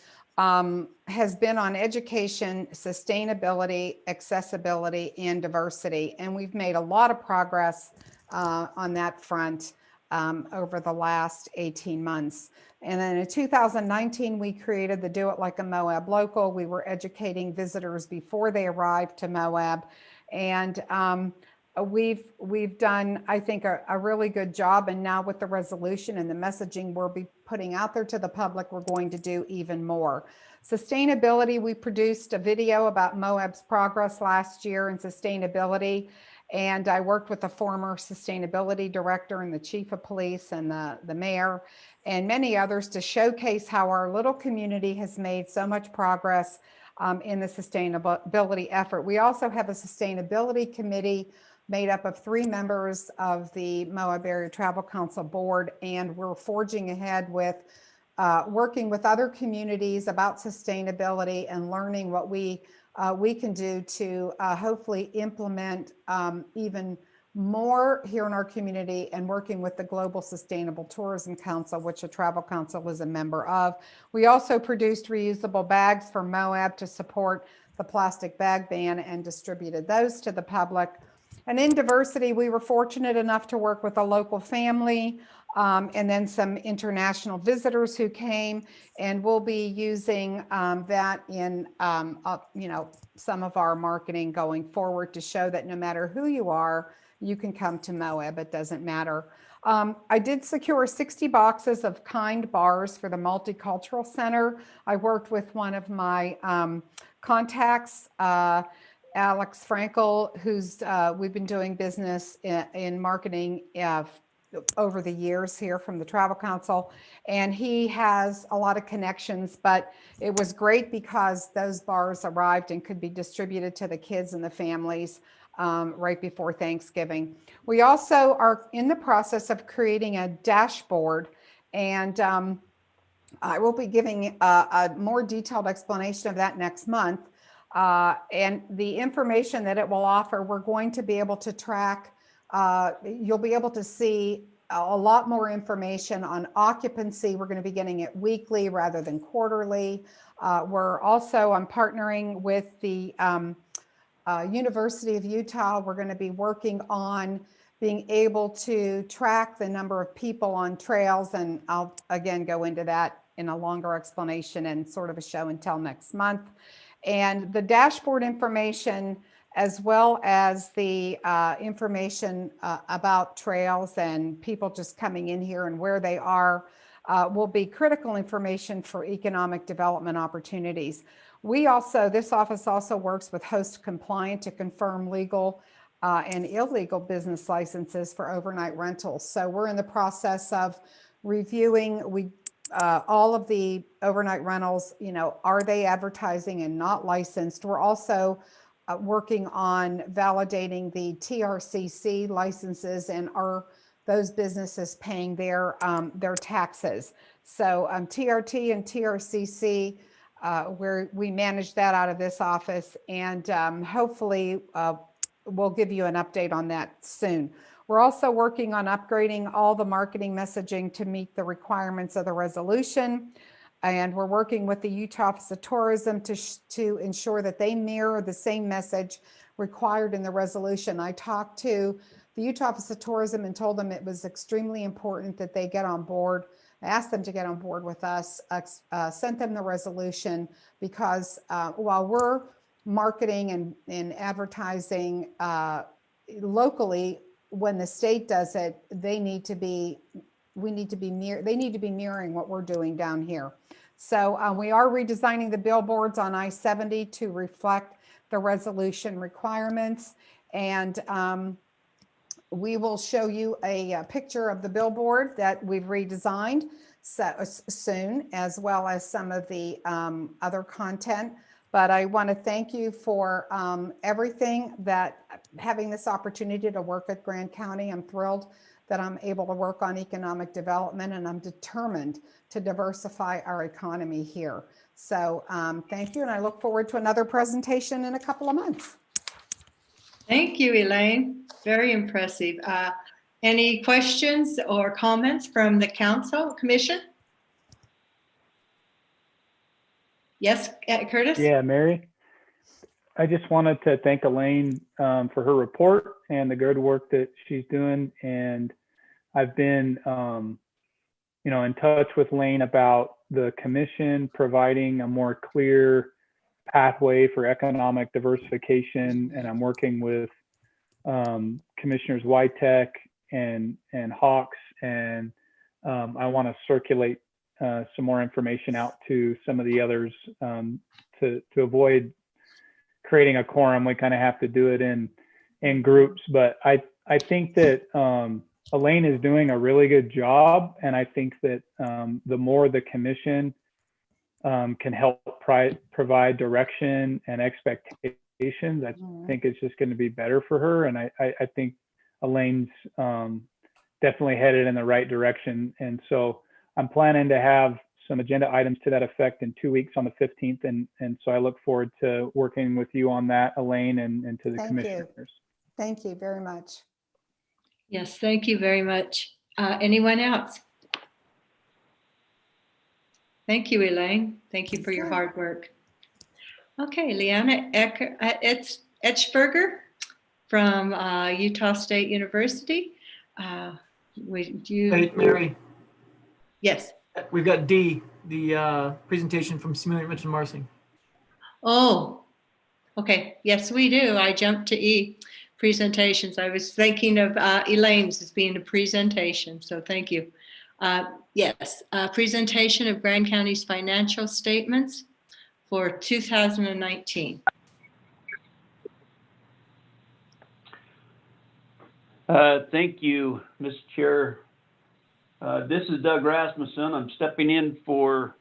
has been on education, sustainability, accessibility, and diversity. And we've made a lot of progress on that front over the last 18 months. And then in 2019, we created the Do It Like a Moab Local. We were educating visitors before they arrived to Moab. And we've done, I think, a really good job. And now with the resolution and the messaging we'll be putting out there to the public, we're going to do even more. Sustainability, we produced a video about Moab's progress last year in sustainability. And I worked with the former sustainability director and the chief of police and the mayor and many others to showcase how our little community has made so much progress in the sustainability effort. We also have a sustainability committee made up of 3 members of the Moab Area Travel Council board, and we're forging ahead with working with other communities about sustainability and learning what we can do to hopefully implement even more here in our community, and working with the Global Sustainable Tourism Council, which the Travel Council is a member of. We also produced reusable bags for Moab to support the plastic bag ban and distributed those to the public. And in diversity, we were fortunate enough to work with a local family and then some international visitors who came, and we'll be using that in some of our marketing going forward to show that no matter who you are, you can come to Moab. It doesn't matter. I did secure 60 boxes of Kind bars for the Multicultural Center. I worked with one of my contacts, Alex Frankel, who's we've been doing business in marketing over the years here from the Travel Council, and he has a lot of connections. But it was great because those bars arrived and could be distributed to the kids and the families right before Thanksgiving. We also are in the process of creating a dashboard, and I will be giving a more detailed explanation of that next month. And the information that it will offer, we're going to be able to track, you'll be able to see a lot more information on occupancy. We're going to be getting it weekly rather than quarterly. I'm partnering with the University of Utah. We're going to be working on being able to track the number of people on trails, and I'll again go into that in a longer explanation and sort of a show and tell next month. And the dashboard information, as well as the information about trails and people just coming in here and where they are, will be critical information for economic development opportunities. This office also works with host compliant to confirm legal and illegal business licenses for overnight rentals. So we're in the process of reviewing all of the overnight rentals. Are they advertising and not licensed? We're also working on validating the TRCC licenses, and are those businesses paying their taxes. So TRT and TRCC, where we manage that out of this office, and hopefully we'll give you an update on that soon. We're also working on upgrading all the marketing messaging to meet the requirements of the resolution. And we're working with the Utah Office of Tourism to ensure that they mirror the same message required in the resolution. I talked to the Utah Office of Tourism and told them it was extremely important that they get on board. I asked them to get on board with us, sent them the resolution, because while we're marketing and advertising locally, when the state does it, they need to be mirroring what we're doing down here. So we are redesigning the billboards on I-70 to reflect the resolution requirements. And we will show you a picture of the billboard that we've redesigned soon, as well as some of the other content. But I want to thank you for everything, having this opportunity to work at Grand County. I'm thrilled that I'm able to work on economic development, and I'm determined to diversify our economy here. So thank you, and I look forward to another presentation in a couple of months. Thank you, Elaine. Very impressive. Any questions or comments from the council, commission? Yes, Curtis? Yeah, Mary. I just wanted to thank Elaine for her report and the good work that she's doing. And I've been, in touch with Elaine about the commission providing a more clear pathway for economic diversification. And I'm working with Commissioners Wytek and Hawks, and I want to circulate some more information out to some of the others to avoid creating a quorum. We kind of have to do it in groups, but I think that Elaine is doing a really good job, and I think that the more the commission can help provide direction and expectations, I think it's just going to be better for her. And I think Elaine's definitely headed in the right direction. And so I'm planning to have some agenda items to that effect in 2 weeks on the 15th. And so I look forward to working with you on that, Elaine, and to the commissioners. Thank you very much. Yes, thank you very much. Anyone else? Thank you, Elaine. Thank you for your hard work. Okay, Leanna Etchberger from Utah State University. Hey, Mary. Yes. We've got D, the presentation from Simulated Mitchell Marsing. Oh, okay. Yes, we do. I jumped to E, presentations. I was thinking of Elaine's as being a presentation, so thank you. Yes, presentation of Grand County's financial statements for 2019. Thank you, Mr. Chair. This is Doug Rasmussen. I'm stepping in for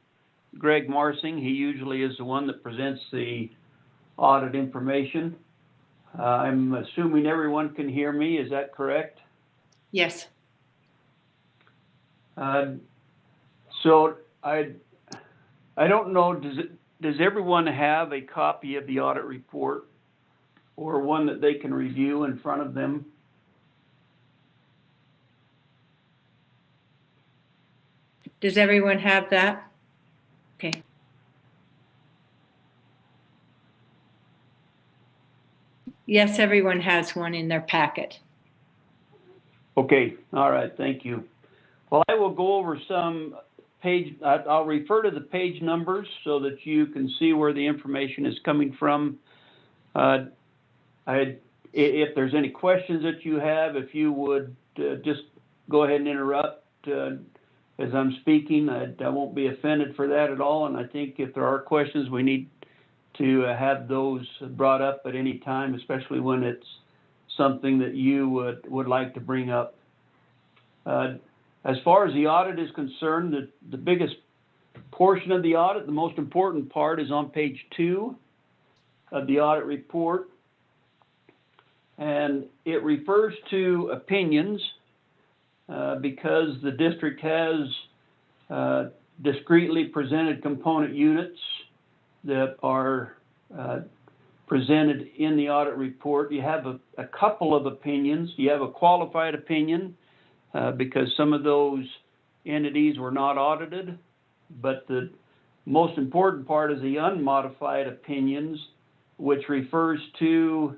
Greg Marsing. He usually is the one that presents the audit information. I'm assuming everyone can hear me. Is that correct? Yes. So I don't know, does everyone have a copy of the audit report or one that they can review in front of them? Does everyone have that? Okay. Yes, everyone has one in their packet. Okay, all right, thank you. Well, I will go over some I'll refer to the page numbers so that you can see where the information is coming from. If there's any questions that you have, if you would just go ahead and interrupt as I'm speaking, I won't be offended for that at all. And I think if there are questions, we need to have those brought up at any time, especially when it's something that you would like to bring up. As far as the audit is concerned, the biggest portion of the audit, the most important part, is on page 2 of the audit report. And it refers to opinions because the district has discretely presented component units that are presented in the audit report. You have a couple of opinions. You have a qualified opinion because some of those entities were not audited, but the most important part is the unmodified opinions, which refers to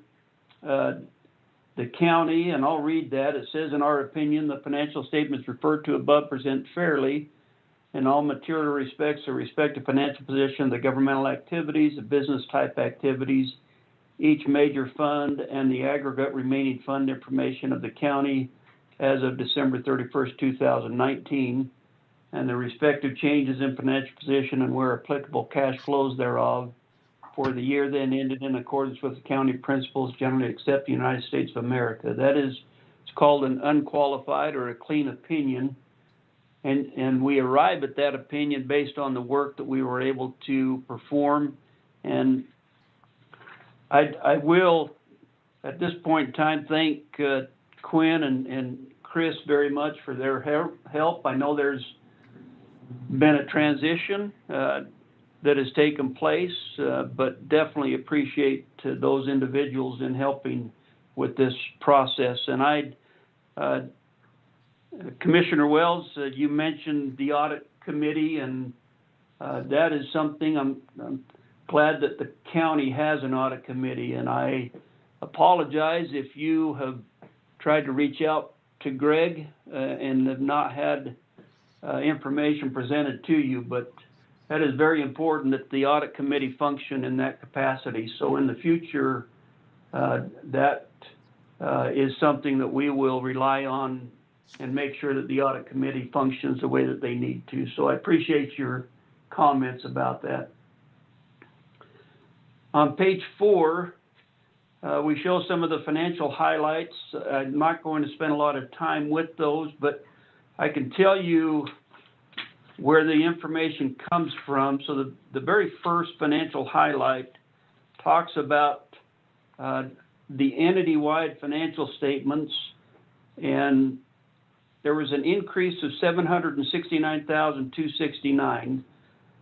the county, and I'll read that. It says, in our opinion, the financial statements referred to above present fairly in all material respects with respect to financial position, the governmental activities, the business type activities, each major fund, and the aggregate remaining fund information of the county as of December 31st, 2019, and the respective changes in financial position and where applicable cash flows thereof for the year then ended in accordance with the county principles generally accepted in the United States of America. That is, it's called an unqualified or a clean opinion. And we arrive at that opinion based on the work that we were able to perform. And I will, at this point in time, thank Quinn and Chris very much for their help. I know there's been a transition that has taken place, but definitely appreciate those individuals in helping with this process. And Commissioner Wells, you mentioned the audit committee, and that is something I'm glad that the county has an audit committee. And I apologize if you have tried to reach out to Greg and have not had information presented to you, but that is very important that the audit committee function in that capacity. So in the future, that is something that we will rely on and make sure that the audit committee functions the way that they need to. So I appreciate your comments about that. On page 4, we show some of the financial highlights. I'm not going to spend a lot of time with those, but I can tell you where the information comes from. So the very first financial highlight talks about the entity-wide financial statements, and there was an increase of $769,269.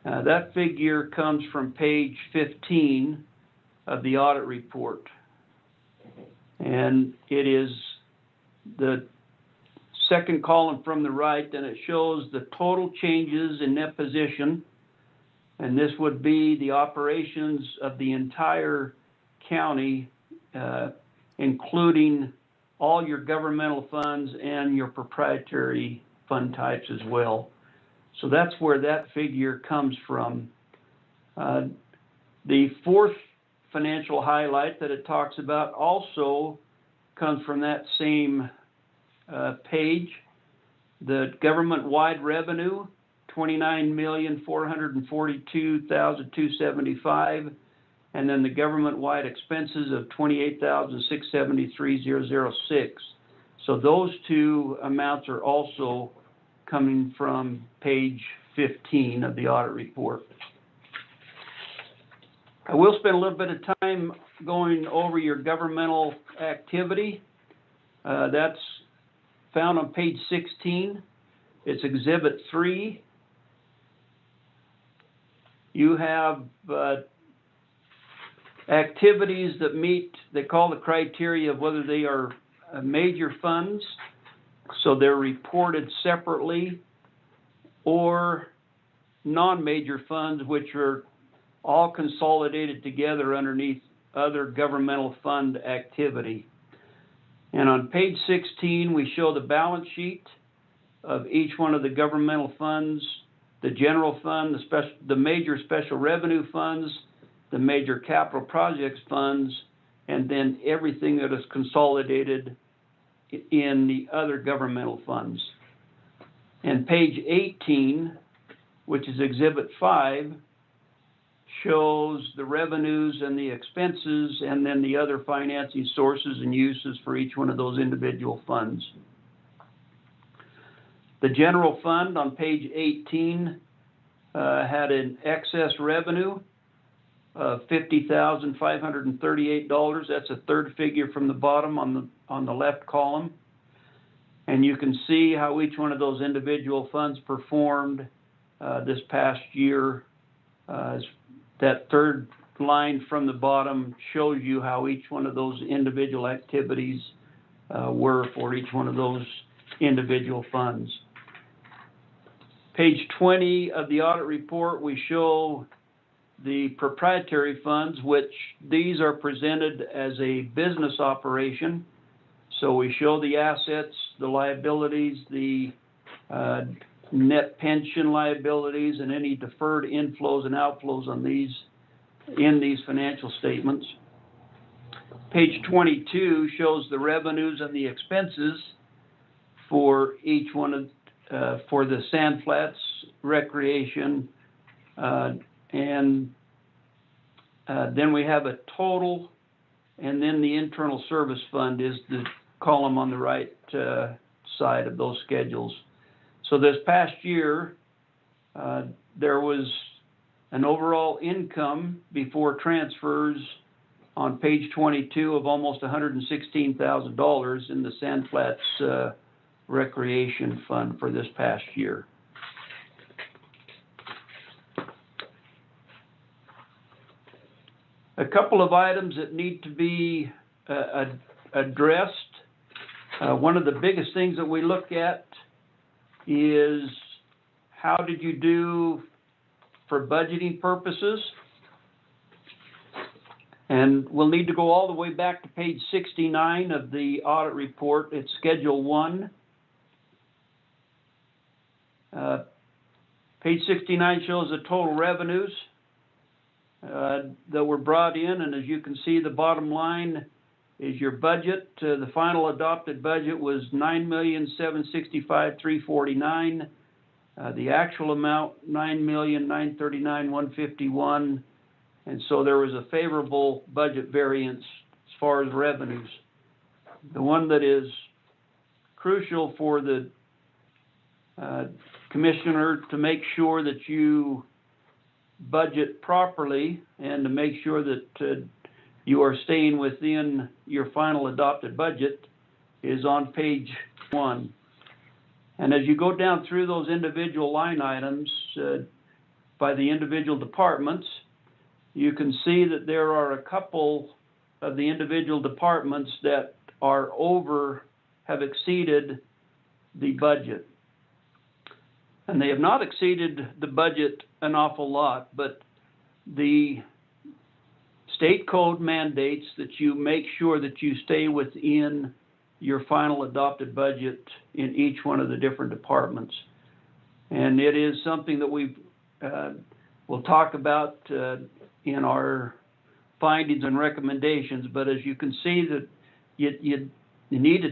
That figure comes from page 15 of the audit report. And it is the second column from the right, and it shows the total changes in net position. And this would be the operations of the entire county, including all your governmental funds and your proprietary fund types as well. So that's where that figure comes from. The fourth financial highlight that it talks about also comes from that same page. The government-wide revenue, $29,442,275, and then the government-wide expenses of $28,673,006. So those two amounts are also coming from page 15 of the audit report. I will spend a little bit of time going over your governmental activity. That's found on page 16. It's Exhibit 3. You have activities that meet, they call the criteria of whether they are major funds, so they're reported separately, or non-major funds, which are all consolidated together underneath other governmental fund activity. And on page 16, we show the balance sheet of each one of the governmental funds the general fund, the major special revenue funds, the major capital projects funds, and then everything that is consolidated in the other governmental funds. And page 18, which is Exhibit 5, shows the revenues and the expenses and then the other financing sources and uses for each one of those individual funds. The general fund on page 18 had an excess revenue of $50,538. That's a third figure from the bottom on the left column. And you can see how each one of those individual funds performed this past year. That third line from the bottom shows you how each one of those individual activities were for each one of those individual funds. Page 20 of the audit report, we show the proprietary funds, which these are presented as a business operation. So we show the assets, the liabilities, the net pension liabilities, and any deferred inflows and outflows on these in these financial statements. Page 22 shows the revenues and the expenses for each one of for the Sand Flats recreation, and then we have a total, and then the internal service fund is the column on the right side of those schedules. So this past year, there was an overall income before transfers on page 22 of almost $116,000 in the Sand Flats recreation fund for this past year. A couple of items that need to be addressed. One of the biggest things that we look at is how did you do for budgeting purposes? And we'll need to go all the way back to page 69 of the audit report. It's Schedule 1. Page 69 shows the total revenues that were brought in, and as you can see, the bottom line is your budget. The final adopted budget was $9,765,349. The actual amount, $9,939,151, and so there was a favorable budget variance as far as revenues. The one that is crucial for the commissioner to make sure that you budget properly and to make sure that you are staying within your final adopted budget is on page 1. And as you go down through those individual line items by the individual departments, you can see that there are a couple of the individual departments that are have exceeded the budget. And they have not exceeded the budget an awful lot, but the state code mandates that you make sure that you stay within your final adopted budget in each one of the different departments. And it is something that we'll talk about in our findings and recommendations, but as you can see that you need to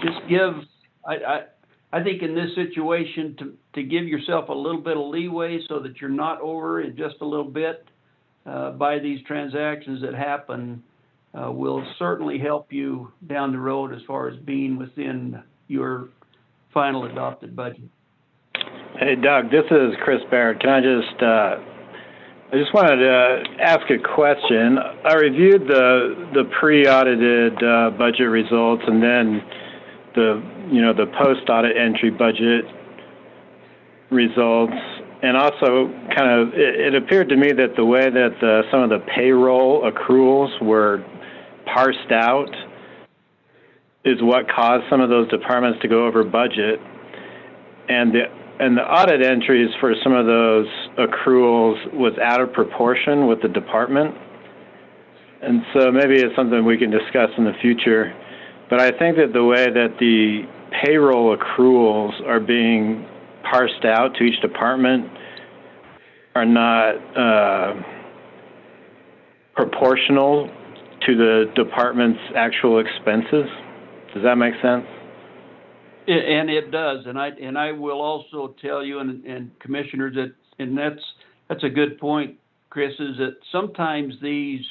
just give, I think in this situation to give yourself a little bit of leeway so that you're not over in just a little bit by these transactions that happen will certainly help you down the road as far as being within your final adopted budget. Hey, Doug, this is Chris Barrett. Can I just wanted to ask a question. I reviewed the pre-audited budget results and then the post-audit entry budget results, and also kind of it appeared to me that the way that some of the payroll accruals were parsed out is what caused some of those departments to go over budget, and the audit entries for some of those accruals was out of proportion with the department. And so maybe it's something we can discuss in the future. But I think that the way that the payroll accruals are being parsed out to each department are not proportional to the department's actual expenses. Does that make sense? And it does, and I will also tell you, and commissioners, that's a good point, Chris, is that sometimes these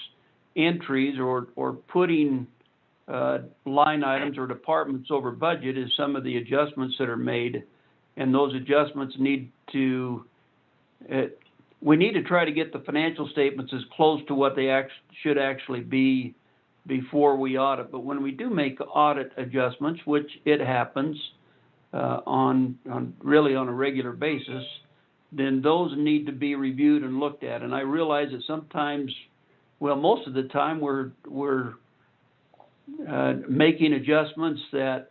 entries or putting line items or departments over budget is some of the adjustments that are made, and those adjustments need to, we need to try to get the financial statements as close to what they should actually be before we audit. But when we do make audit adjustments, which it happens on really on a regular basis, then those need to be reviewed and looked at. And I realize that sometimes, well, most of the time we're making adjustments that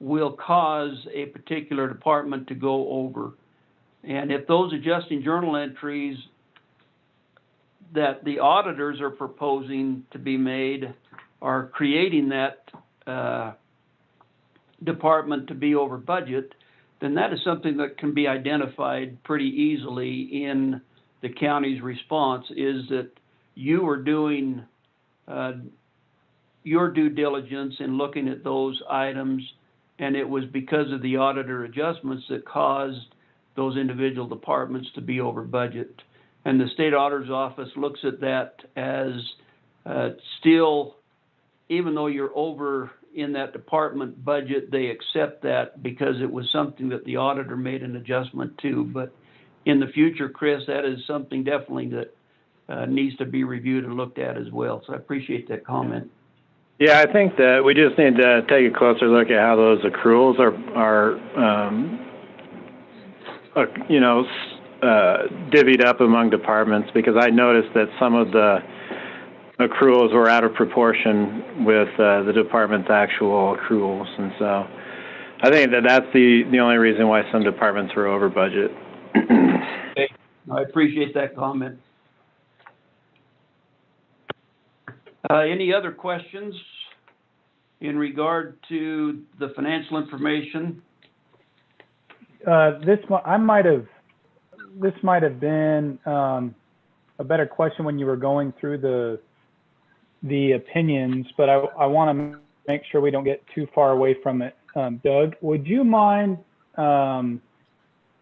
will cause a particular department to go over. And if those adjusting journal entries that the auditors are proposing to be made are creating that department to be over budget, then that is something that can be identified pretty easily in the county's response, is that you are doing your due diligence in looking at those items, and it was because of the auditor adjustments that caused those individual departments to be over budget. And the state auditor's office looks at that as still, even though you're over in that department budget, they accept that because it was something that the auditor made an adjustment to. But in the future, Chris, that is something definitely that needs to be reviewed and looked at as well. So I appreciate that comment. Yeah, I think that we just need to take a closer look at how those accruals are divvied up among departments, because I noticed that some of the accruals were out of proportion with the department's actual accruals. And so I think that that's the only reason why some departments were over budget. Okay. I appreciate that comment. Any other questions in regard to the financial information? This might have been a better question when you were going through the opinions, but I want to make sure we don't get too far away from it. Doug, would you mind, for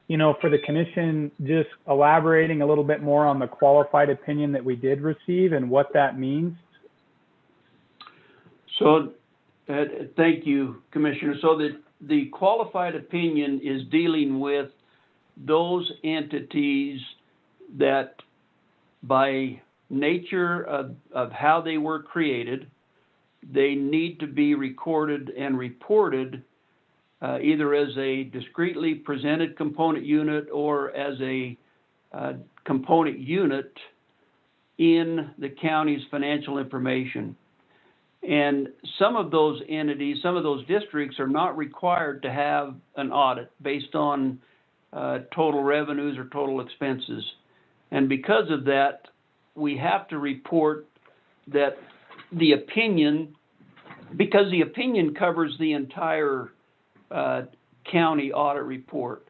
the commission, just elaborating a little bit more on the qualified opinion that we did receive and what that means? So, thank you, Commissioner. So the qualified opinion is dealing with those entities that, by nature of how they were created, they need to be recorded and reported either as a discretely presented component unit or as a component unit in the county's financial information. And some of those entities, some of those districts are not required to have an audit based on total revenues or total expenses. And because of that, we have to report that the opinion, because the opinion covers the entire county audit report.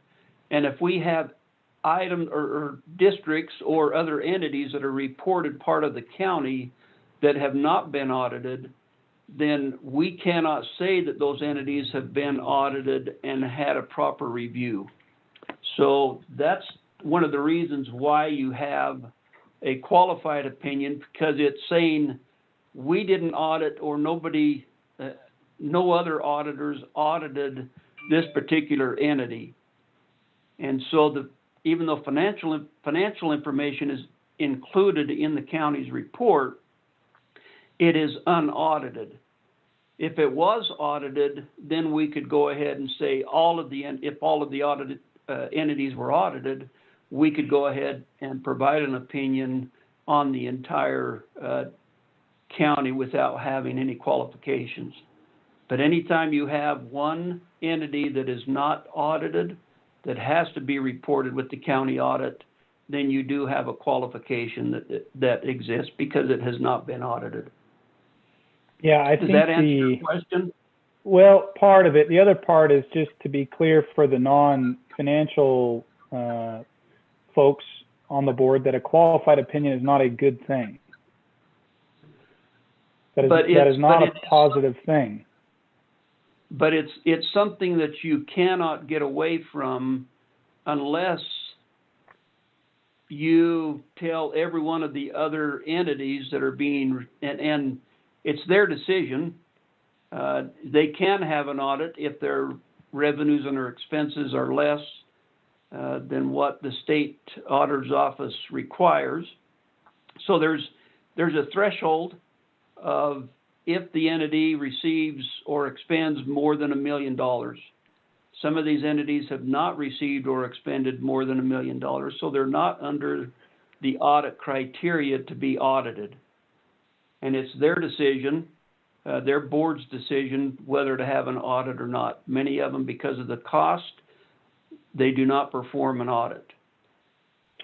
And if we have items or districts or other entities that are reported part of the county that have not been audited, then we cannot say that those entities have been audited and had a proper review. So that's one of the reasons why you have a qualified opinion, because it's saying we didn't audit, or nobody, no other auditors audited this particular entity. And so even though financial information is included in the county's report, it is unaudited. If it was audited, then we could go ahead and say if all of the audited entities were audited, we could go ahead and provide an opinion on the entire county without having any qualifications. But anytime you have one entity that is not audited, that has to be reported with the county audit, then you do have a qualification that exists because it has not been audited. Yeah, I Does think that answer your question? Well, part of it. The other part is just to be clear for the financial folks on the board that a qualified opinion is not a good thing. That is not a positive thing. But it's something that you cannot get away from unless you tell every one of the other entities that are being, and it's their decision. They can have an audit if their revenues and their expenses are less than what the state auditor's office requires. So there's a threshold of if the entity receives or expends more than $1 million. Some of these entities have not received or expended more than $1 million, so they're not under the audit criteria to be audited. And it's their decision, their board's decision, whether to have an audit or not. Many of them, because of the cost, they do not perform an audit.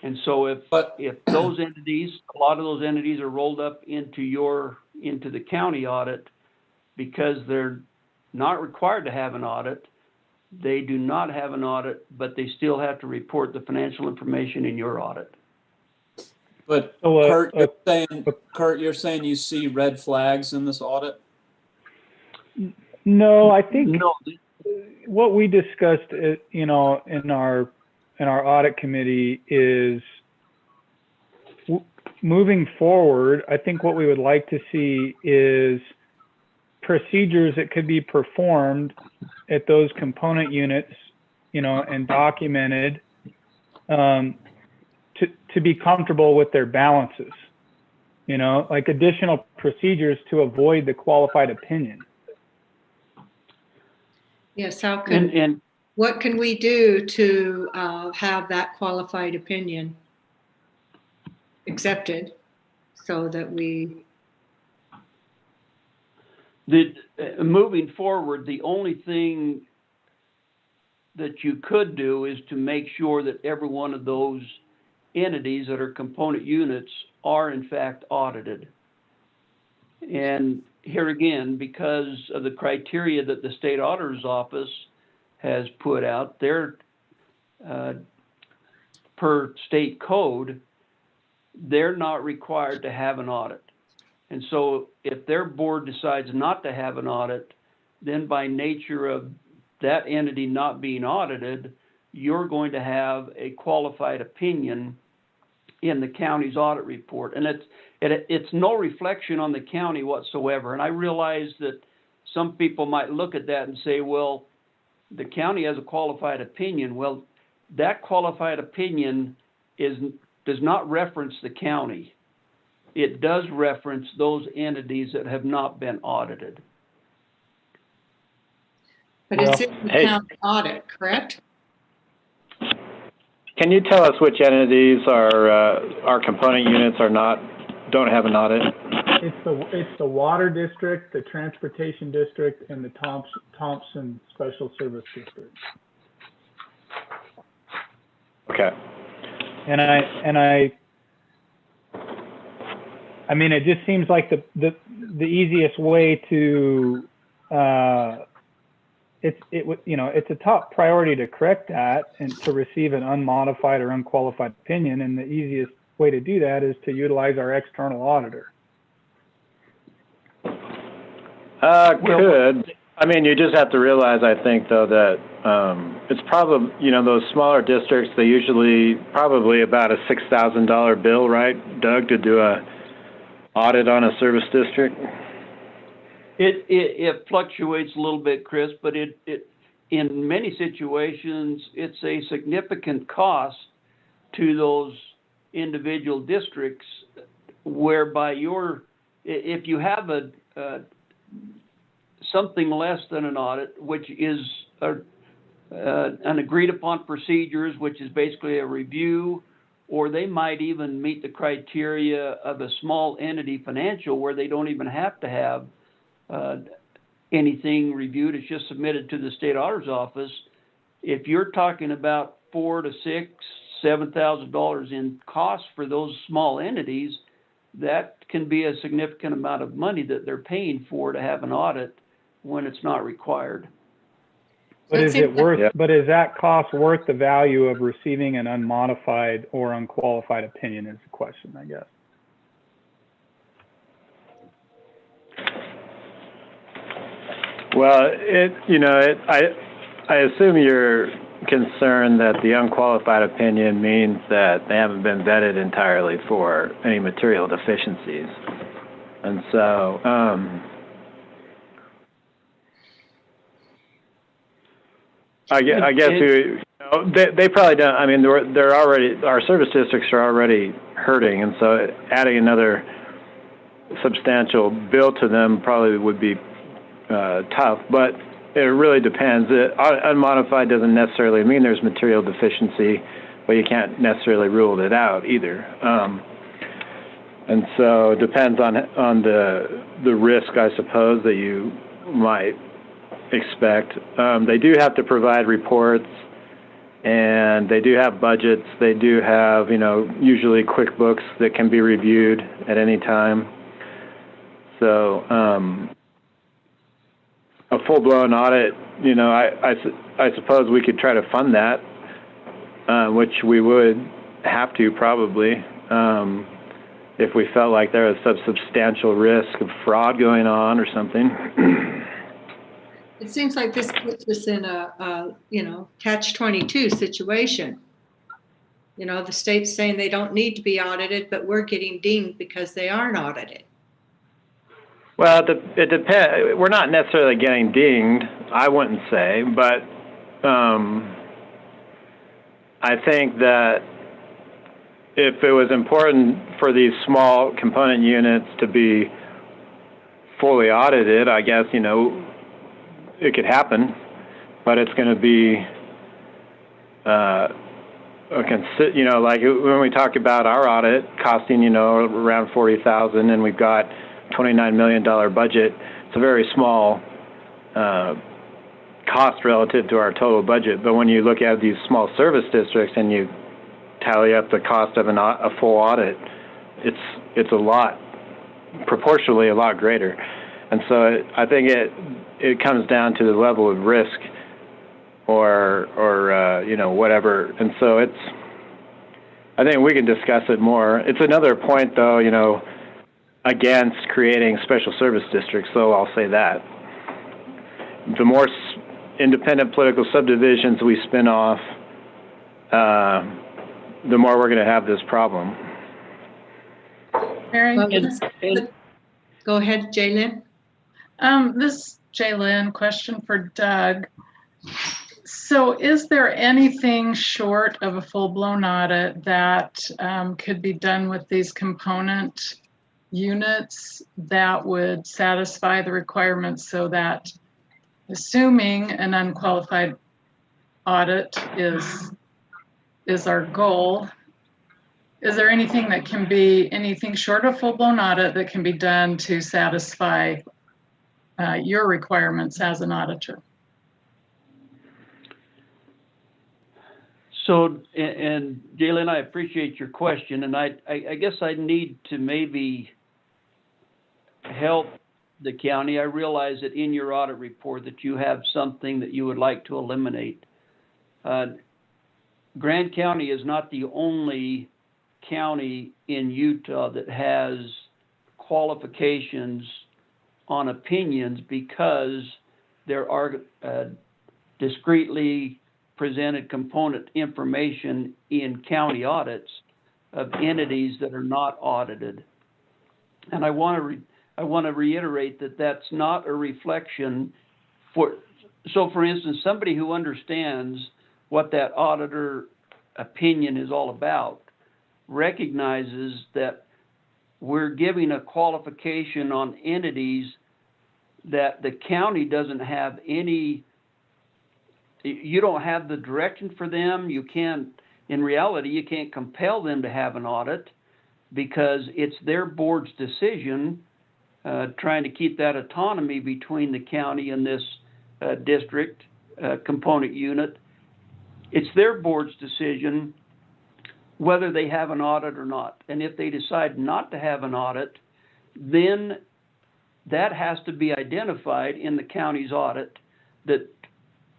And so if those entities, a lot of those entities are rolled up into the county audit because they're not required to have an audit, they do not have an audit, but they still have to report the financial information in your audit. But Kurt, you're saying you see red flags in this audit? No, I think what we discussed, in our audit committee is moving forward. I think what we would like to see is procedures that could be performed at those component units, and documented to be comfortable with their balances, like additional procedures to avoid the qualified opinion. Yes, what can we do to have that qualified opinion accepted so that moving forward, the only thing that you could do is to make sure that every one of those entities that are component units are in fact audited. And here again, because of the criteria that the state auditor's office has put out, they're per state code, they're not required to have an audit. And so if their board decides not to have an audit, then by nature of that entity not being audited, you're going to have a qualified opinion in the county's audit report. And it's no reflection on the county whatsoever. And I realize that some people might look at that and say, well, the county has a qualified opinion. Well, that qualified opinion does not reference the county. It does reference those entities that have not been audited. But it's in the county audit, correct? Can you tell us which entities our component units don't have an audit? It's the Water District, the Transportation District, and the Thompson Special Service District. Okay. And I mean, it just seems like the easiest way to it's a top priority to correct that and to receive an unmodified or unqualified opinion, and the easiest way to do that is to utilize our external auditor. Could. I mean, you just have to realize, I think, though, that it's probably, those smaller districts, they usually probably about a $6,000 bill, right, Doug, to do a audit on a service district? It fluctuates a little bit, Chris, but it in many situations, it's a significant cost to those individual districts, whereby if you have something less than an audit, which is an agreed upon procedures, which is basically a review, or they might even meet the criteria of a small entity financial where they don't even have to have anything reviewed. It's just submitted to the state auditor's office. If you're talking about $4,000 to $6,000, $7,000 in costs for those small entities, that can be a significant amount of money that they're paying for to have an audit when it's not required. But That is seems it like- worth, Yeah. but is that cost worth the value of receiving an unmodified or unqualified opinion is the question, I guess. Well, I assume you're concerned that the unqualified opinion means that they haven't been vetted entirely for any material deficiencies. And so, I guess they probably don't. I mean, they're already, our service districts are already hurting, and so adding another substantial bill to them probably would be tough. But it really depends. Unmodified doesn't necessarily mean there's material deficiency, but you can't necessarily rule it out either. And so it depends on the risk, I suppose, that you might expect. They do have to provide reports, and they do have budgets. They do have, usually QuickBooks that can be reviewed at any time. So a full-blown audit, I suppose we could try to fund that, which we would have to probably, if we felt like there was some substantial risk of fraud going on or something. It seems like this puts us in a catch-22 situation. The state's saying they don't need to be audited, but we're getting dinged because they aren't audited. Well, it depends. We're not necessarily getting dinged, I wouldn't say, but I think that if it was important for these small component units to be fully audited, I guess, it could happen, but it's going to be, like when we talk about our audit costing, around $40,000, and we've got $29 million budget, it's a very small cost relative to our total budget. But when you look at these small service districts and you tally up the cost of a full audit, it's a lot, proportionally a lot greater. And so I think it comes down to the level of risk or whatever. And so I think we can discuss it more. It's another point, though, against creating special service districts, so I'll say that. The more independent political subdivisions we spin off, the more we're going to have this problem. Mary? Go ahead, Jaylyn. This is Jaylyn, question for Doug. So is there anything short of a full-blown audit that could be done with these component units that would satisfy the requirements so that, assuming an unqualified audit is our goal, is there anything that can be, anything short of full-blown audit that can be done to satisfy your requirements as an auditor? So, and Jaylyn, I appreciate your question, and I guess I need to maybe help the county. I realize that in your audit report that you have something that you would like to eliminate. Grand County is not the only county in Utah that has qualifications on opinions, because there are discreetly presented component information in county audits of entities that are not audited. And I want to reiterate that that's not a reflection so for instance, somebody who understands what that auditor opinion is all about recognizes that we're giving a qualification on entities that the county doesn't have any. You don't have the direction for them. You can't, in reality, you can't compel them to have an audit because it's their board's decision, trying to keep that autonomy between the county and this district component unit. It's their board's decision whether they have an audit or not. And if they decide not to have an audit, then that has to be identified in the county's audit that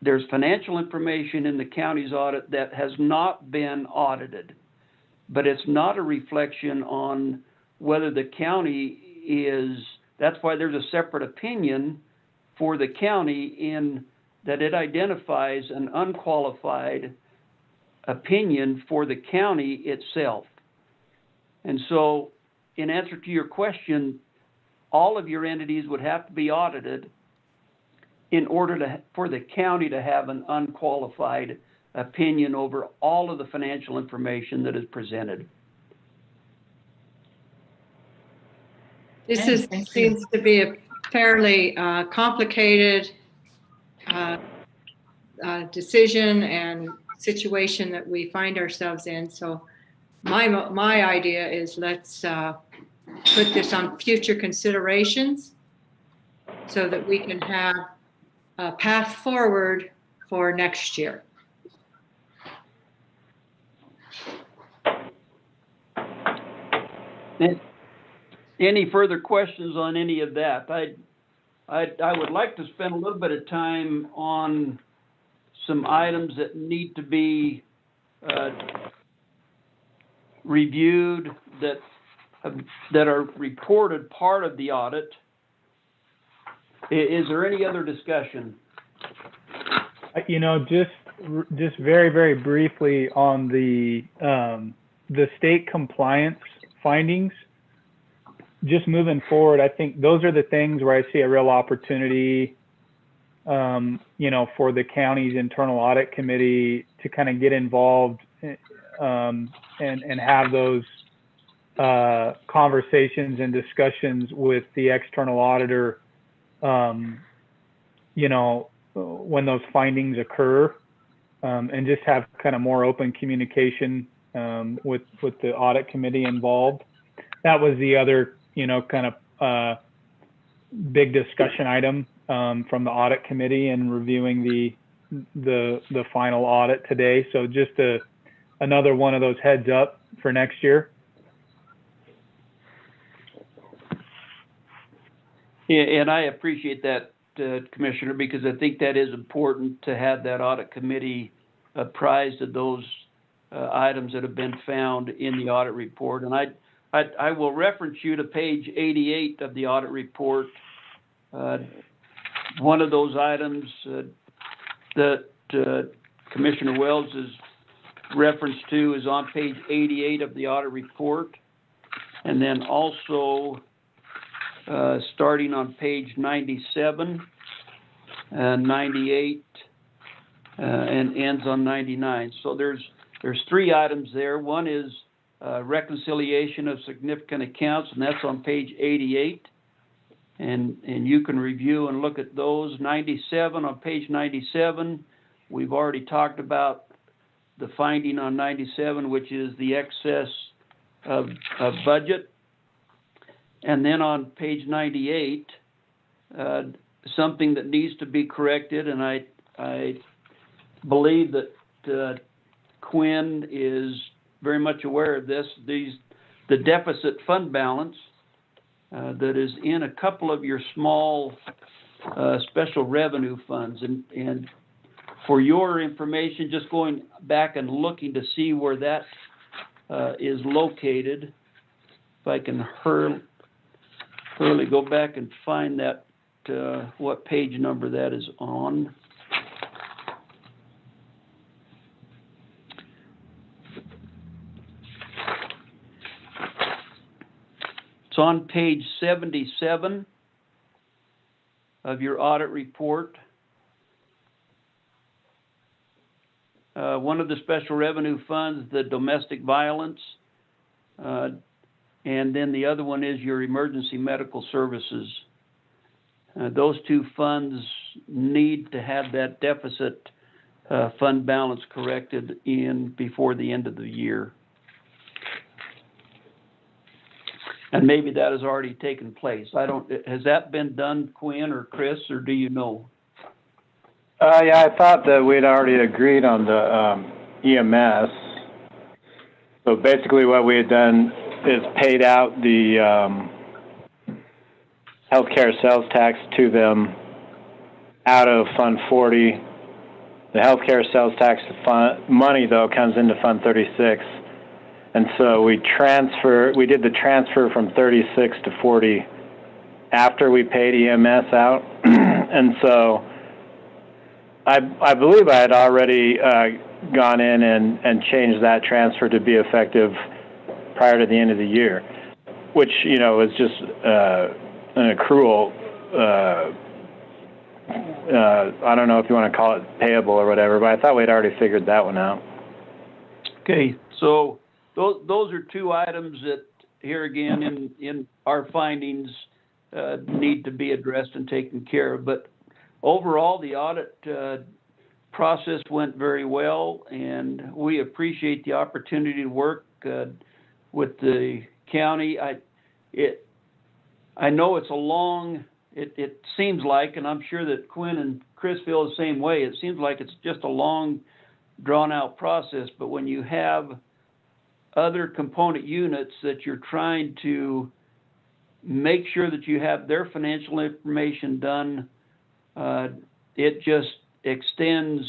there's financial information in the county's audit that has not been audited, but it's not a reflection on whether the county is, that's why there's a separate opinion for the county in that it identifies an unqualified opinion for the county itself. And so in answer to your question, all of your entities would have to be audited in order for the county to have an unqualified opinion over all of the financial information that is presented. This seems to be a fairly complicated decision and situation that we find ourselves in. So my idea is let's put this on future considerations so that we can have a path forward for next year. Any further questions on any of that? I would like to spend a little bit of time on some items that need to be reviewed that are reported part of the audit. Is there any other discussion? You know, just very, very briefly on the state compliance findings. Just moving forward, I think those are the things where I see a real opportunity, you know, for the county's internal audit committee to kind of get involved and have those conversations and discussions with the external auditor, you know, when those findings occur, and just have kind of more open communication with the audit committee involved. That was the other, you know, kind of big discussion item from the audit committee and reviewing the final audit today. So just another one of those heads up for next year. Yeah, and I appreciate that, Commissioner, because I think that is important to have that audit committee apprised of those items that have been found in the audit report. And I will reference you to page 88 of the audit report. One of those items that Commissioner Wells is referenced to is on page 88 of the audit report. And then also starting on page 97, 98, and ends on 99. So there's three items there. One is reconciliation of significant accounts, and that's on page 88. And you can review and look at those. 97, on page 97, we've already talked about the finding on 97, which is the excess of budget. And then on page 98, something that needs to be corrected, and I believe that Quinn is very much aware of this, the deficit fund balance that is in a couple of your small special revenue funds. And for your information, just going back and looking to see where that is located, if I can hurriedly go back and find that, what page number that is on. It's on page 77 of your audit report. One of the special revenue funds, the domestic violence, and then the other one is your emergency medical services. Those two funds need to have that deficit fund balance corrected before the end of the year. And maybe that has already taken place. Has that been done, Quinn or Chris, or do you know? Yeah, I thought that we'd already agreed on the EMS. So basically what we had done is paid out the healthcare sales tax to them out of Fund 40 The healthcare sales tax fund money, though, comes into Fund 36. And so we did the transfer from 36 to 40 after we paid EMS out. And so I believe I had already gone in and changed that transfer to be effective prior to the end of the year, which, you know, is just an accrual. I don't know if you want to call it payable or whatever, but I thought we'd already figured that one out. Okay, so those are two items that here again in our findings need to be addressed and taken care of. But overall, the audit process went very well, and we appreciate the opportunity to work with the county. I know it's a long, it seems like, and I'm sure that Quinn and Chris feel the same way, it seems like it's just a long, drawn-out process, but when you have other component units that you're trying to make sure that you have their financial information done, it just extends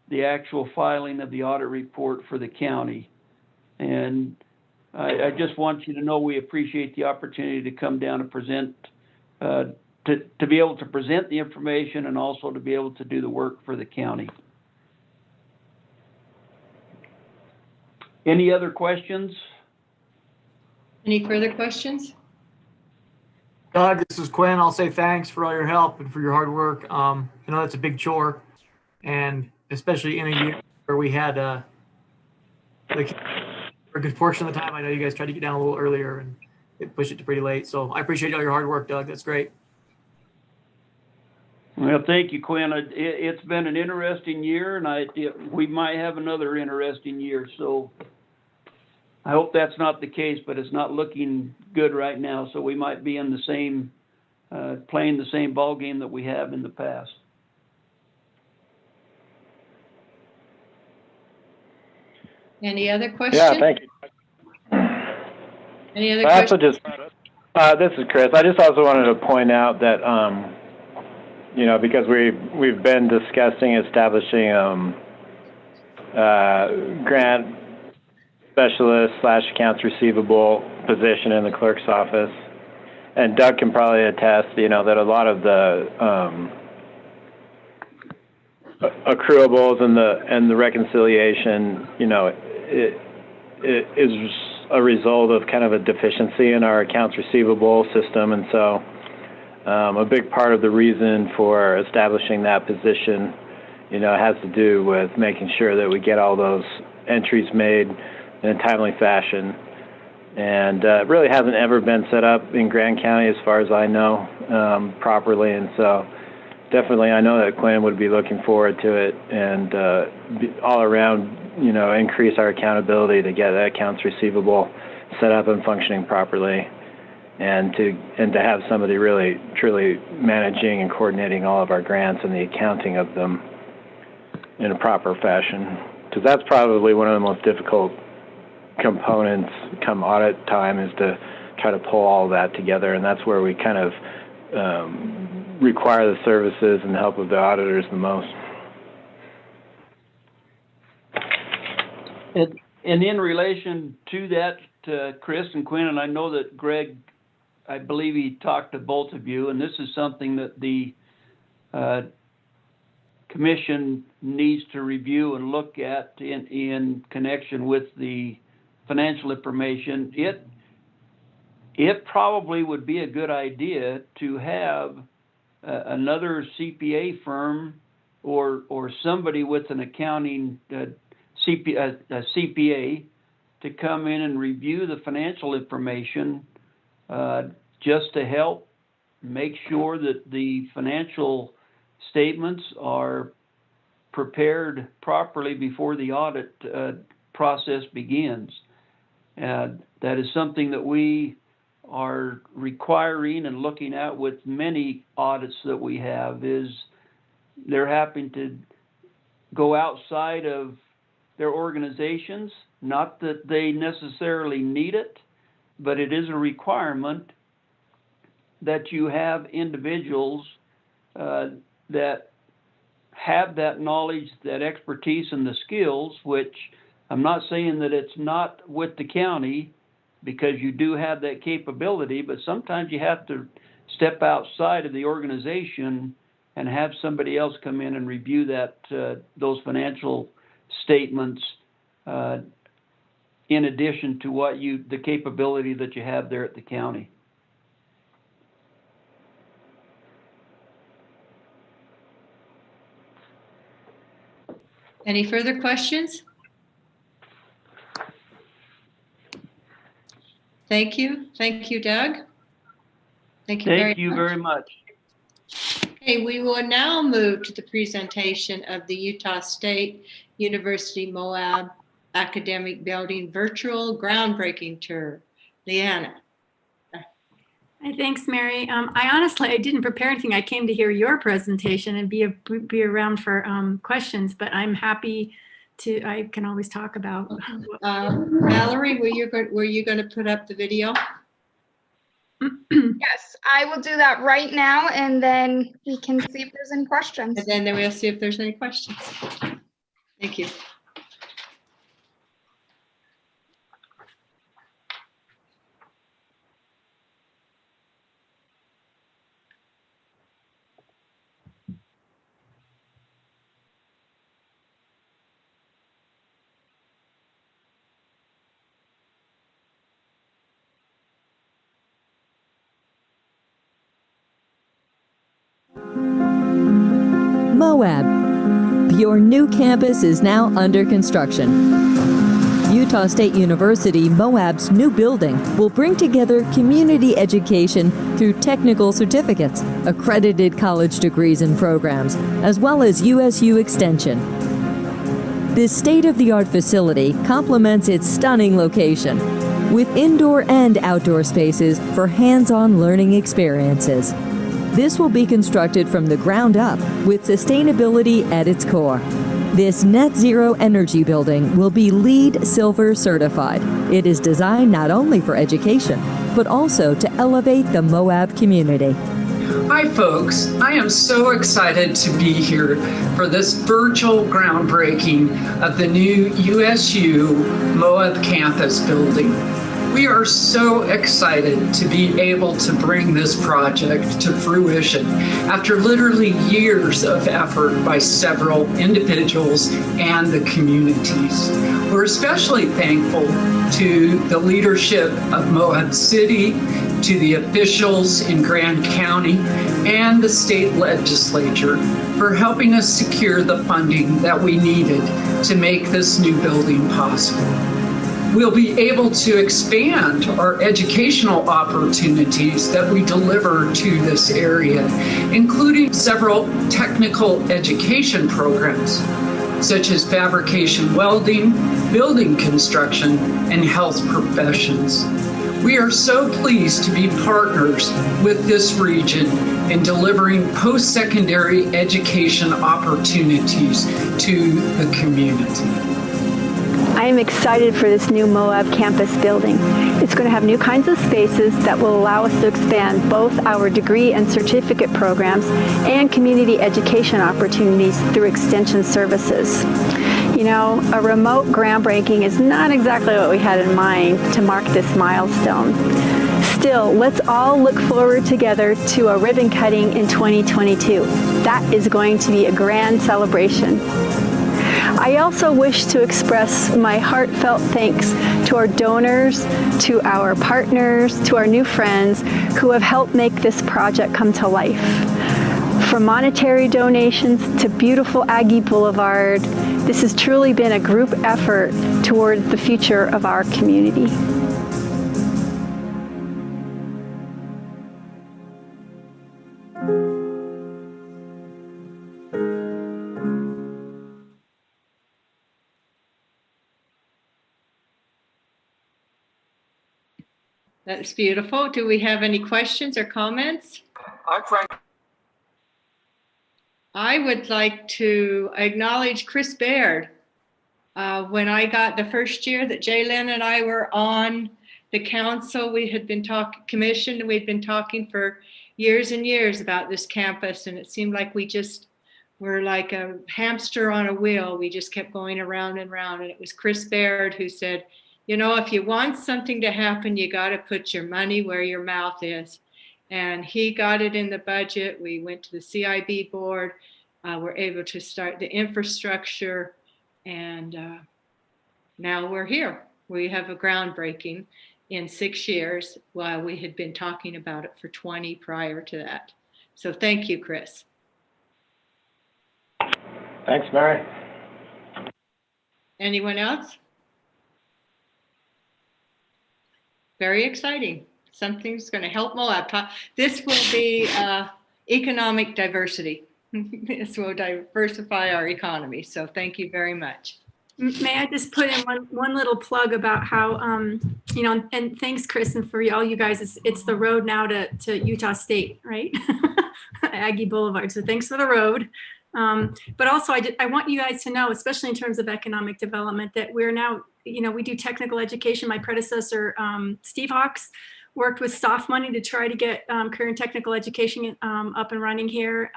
the actual filing of the audit report for the county. And I just want you to know we appreciate the opportunity to come down and present, to be able to present the information and also to be able to do the work for the county. Any other questions? Any further questions? Doug, this is Quinn. I'll say thanks for all your help and for your hard work. I know that's a big chore, and especially in a year where we had like a good portion of the time. I know you guys tried to get down a little earlier and it pushed it to pretty late. So I appreciate all your hard work, Doug. That's great. Well, thank you, Quinn. It's been an interesting year, and we might have another interesting year. So I hope that's not the case, but it's not looking good right now. So we might be in the same, playing the same ball game that we have in the past. Any other questions? Yeah, thank you. Any other I also questions? this is Chris. I just also wanted to point out that, you know, because we've been discussing establishing grant specialist / accounts receivable position in the clerk's office, and Doug can probably attest, you know, that a lot of the accruables and the reconciliation, you know, it is a result of kind of a deficiency in our accounts receivable system, and so a big part of the reason for establishing that position, you know, has to do with making sure that we get all those entries made in a timely fashion. And it really hasn't ever been set up in Grand County, as far as I know, properly. And so definitely I know that Quinn would be looking forward to it, and all around, you know, increase our accountability to get that accounts receivable set up and functioning properly, and to have somebody really truly managing and coordinating all of our grants and the accounting of them in a proper fashion, because that's probably one of the most difficult components come audit time, is to try to pull all that together. And that's where we kind of require the services and the help of the auditors the most. And in relation to that, Chris and Quinn, and I know that Greg, I believe he talked to both of you, and this is something that the Commission needs to review and look at in connection with the financial information. It probably would be a good idea to have another CPA firm or somebody with an accounting CPA to come in and review the financial information, just to help make sure that the financial statements are prepared properly before the audit process begins. That is something that we are requiring and looking at with many audits that we have, is they're having to go outside of their organizations. Not that they necessarily need it, but it is a requirement that you have individuals that have that knowledge, that expertise, and the skills, which I'm not saying that it's not with the county, because you do have that capability, but sometimes you have to step outside of the organization and have somebody else come in and review that those financial statements in addition to what the capability that you have there at the county. Any further questions? Thank you. Thank you, Doug. Thank you very much. Okay, we will now move to the presentation of the Utah State University Moab Academic Building Virtual Groundbreaking Tour. Leanna. Hi, thanks, Mary. I didn't prepare anything. I came to hear your presentation and be around for questions, but I'm happy to, I can always talk about. Valerie, were you going to put up the video? Yes, I will do that right now, and then we can see if there's any questions. And then we'll see if there's any questions. Thank you. Moab. Your new campus is now under construction. Utah State University Moab's new building will bring together community education through technical certificates, accredited college degrees and programs, as well as USU Extension. This state-of-the-art facility complements its stunning location with indoor and outdoor spaces for hands-on learning experiences. This will be constructed from the ground up with sustainability at its core. This net zero energy building will be LEED Silver certified. It is designed not only for education, but also to elevate the Moab community. Hi folks, I am so excited to be here for this virtual groundbreaking of the new USU Moab campus building. We are so excited to be able to bring this project to fruition after literally years of effort by several individuals and the communities. We're especially thankful to the leadership of Moab City, to the officials in Grand County, and the state legislature for helping us secure the funding that we needed to make this new building possible. We'll be able to expand our educational opportunities that we deliver to this area, including several technical education programs, such as fabrication welding, building construction, and health professions. We are so pleased to be partners with this region in delivering post-secondary education opportunities to the community. I am excited for this new Moab campus building. It's going to have new kinds of spaces that will allow us to expand both our degree and certificate programs and community education opportunities through extension services. You know, a remote groundbreaking is not exactly what we had in mind to mark this milestone. Still, let's all look forward together to a ribbon cutting in 2022. That is going to be a grand celebration. I also wish to express my heartfelt thanks to our donors, to our partners, to our new friends who have helped make this project come to life. From monetary donations to beautiful Aggie Boulevard, this has truly been a group effort toward the future of our community. That's beautiful. Do we have any questions or comments? I'm Frank. I would like to acknowledge Chris Baird. When I got the first year that Jalen and I were on the council, we had been we'd been talking for years and years about this campus, and it seemed like we just we're like a hamster on a wheel. We just kept going around and around. And it was Chris Baird who said, you know, if you want something to happen, you got to put your money where your mouth is. And he got it in the budget. We went to the CIB board. We're able to start the infrastructure. And now we're here. We have a groundbreaking in 6 years, while we had been talking about it for 20 prior to that. So thank you, Chris. Thanks, Mary. Anyone else? Very exciting. Something's going to help Moab. This will be economic diversity. This will diversify our economy. So thank you very much. May I just put in one little plug about how, you know, and thanks, Chris, and for all you guys, it's the road now to Utah State, right? Aggie Boulevard. So thanks for the road. But also I want you guys to know, especially in terms of economic development, that we're now, you know, we do technical education. My predecessor, Steve Hawks, worked with soft money to try to get current technical education up and running here.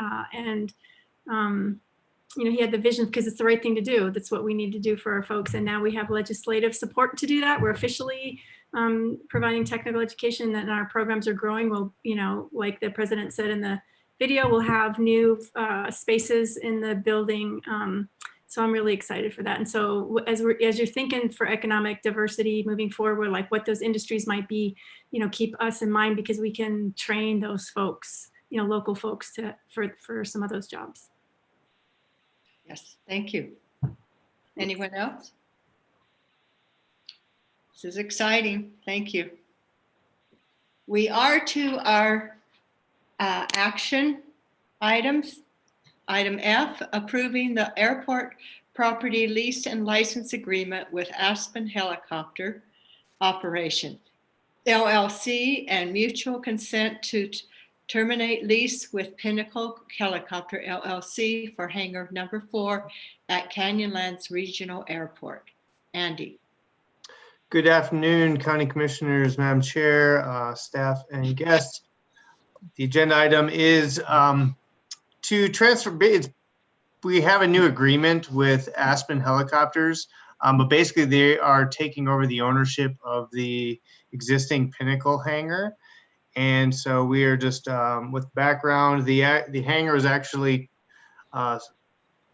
You know, he had the vision because it's the right thing to do. That's what we need to do for our folks. And now we have legislative support to do that. We're officially providing technical education, and our programs are growing. We'll, you know, like the president said in the video, we'll have new spaces in the building. So I'm really excited for that. And so as you're thinking for economic diversity moving forward, like what those industries might be, you know, keep us in mind, because we can train those folks, you know, local folks for some of those jobs. Yes, thank you. Anyone else? This is exciting. Thank you. We are to our action items. Item F, approving the airport property lease and license agreement with Aspen Helicopter Operation, LLC, and mutual consent to terminate lease with Pinnacle Helicopter LLC for hangar number 4 at Canyonlands Regional Airport. Andy. Good afternoon, County Commissioners, Madam Chair, staff, and guests. The agenda item is to transfer. We have a new agreement with Aspen Helicopters, but basically they are taking over the ownership of the existing Pinnacle hangar. And so we are just, with background, the hangar was actually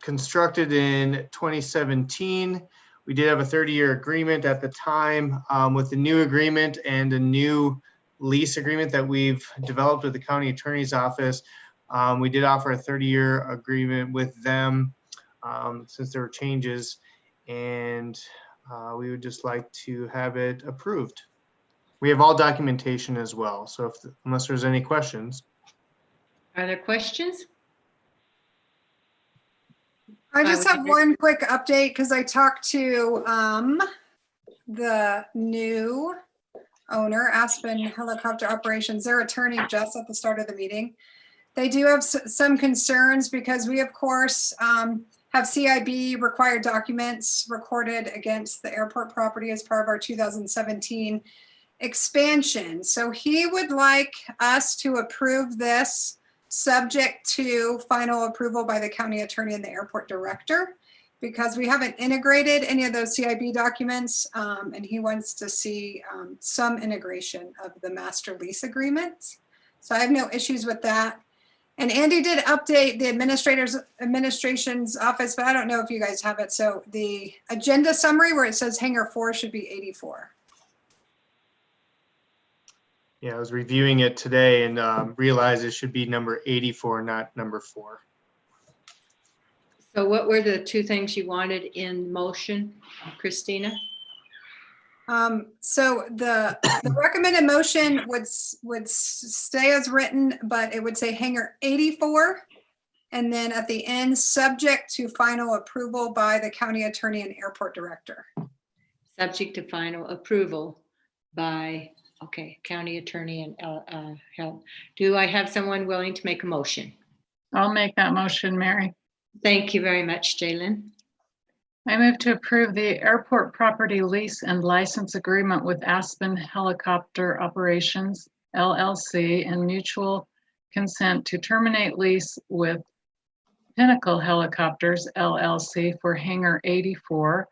constructed in 2017. We did have a 30-year agreement at the time. With the new agreement and a new lease agreement that we've developed with the county attorney's office, we did offer a 30-year agreement with them since there were changes, and we would just like to have it approved. We have all documentation as well, so unless there's any questions. Are there questions? I just have one quick update because I talked to the new owner, Aspen Helicopter Operations, their attorney just at the start of the meeting. They do have some concerns because we, of course, have CIB required documents recorded against the airport property as part of our 2017 expansion. So he would like us to approve this subject to final approval by the county attorney and the airport director, because we haven't integrated any of those CIB documents, and he wants to see some integration of the master lease agreement. So I have no issues with that. And Andy did update the administration's office, but I don't know if you guys have it. So the agenda summary where it says hangar 4 should be 84. Yeah, I was reviewing it today and realized it should be number 84, not number 4. So what were the two things you wanted in motion, Christina? So the recommended motion would stay as written, but it would say hangar 84. And then at the end, subject to final approval by the county attorney and airport director. Subject to final approval by, okay, county attorney and health. Do I have someone willing to make a motion? I'll make that motion, Mary. Thank you very much, Jalen. I move to approve the airport property lease and license agreement with Aspen Helicopter Operations, LLC, and mutual consent to terminate lease with Pinnacle Helicopters LLC for Hangar 84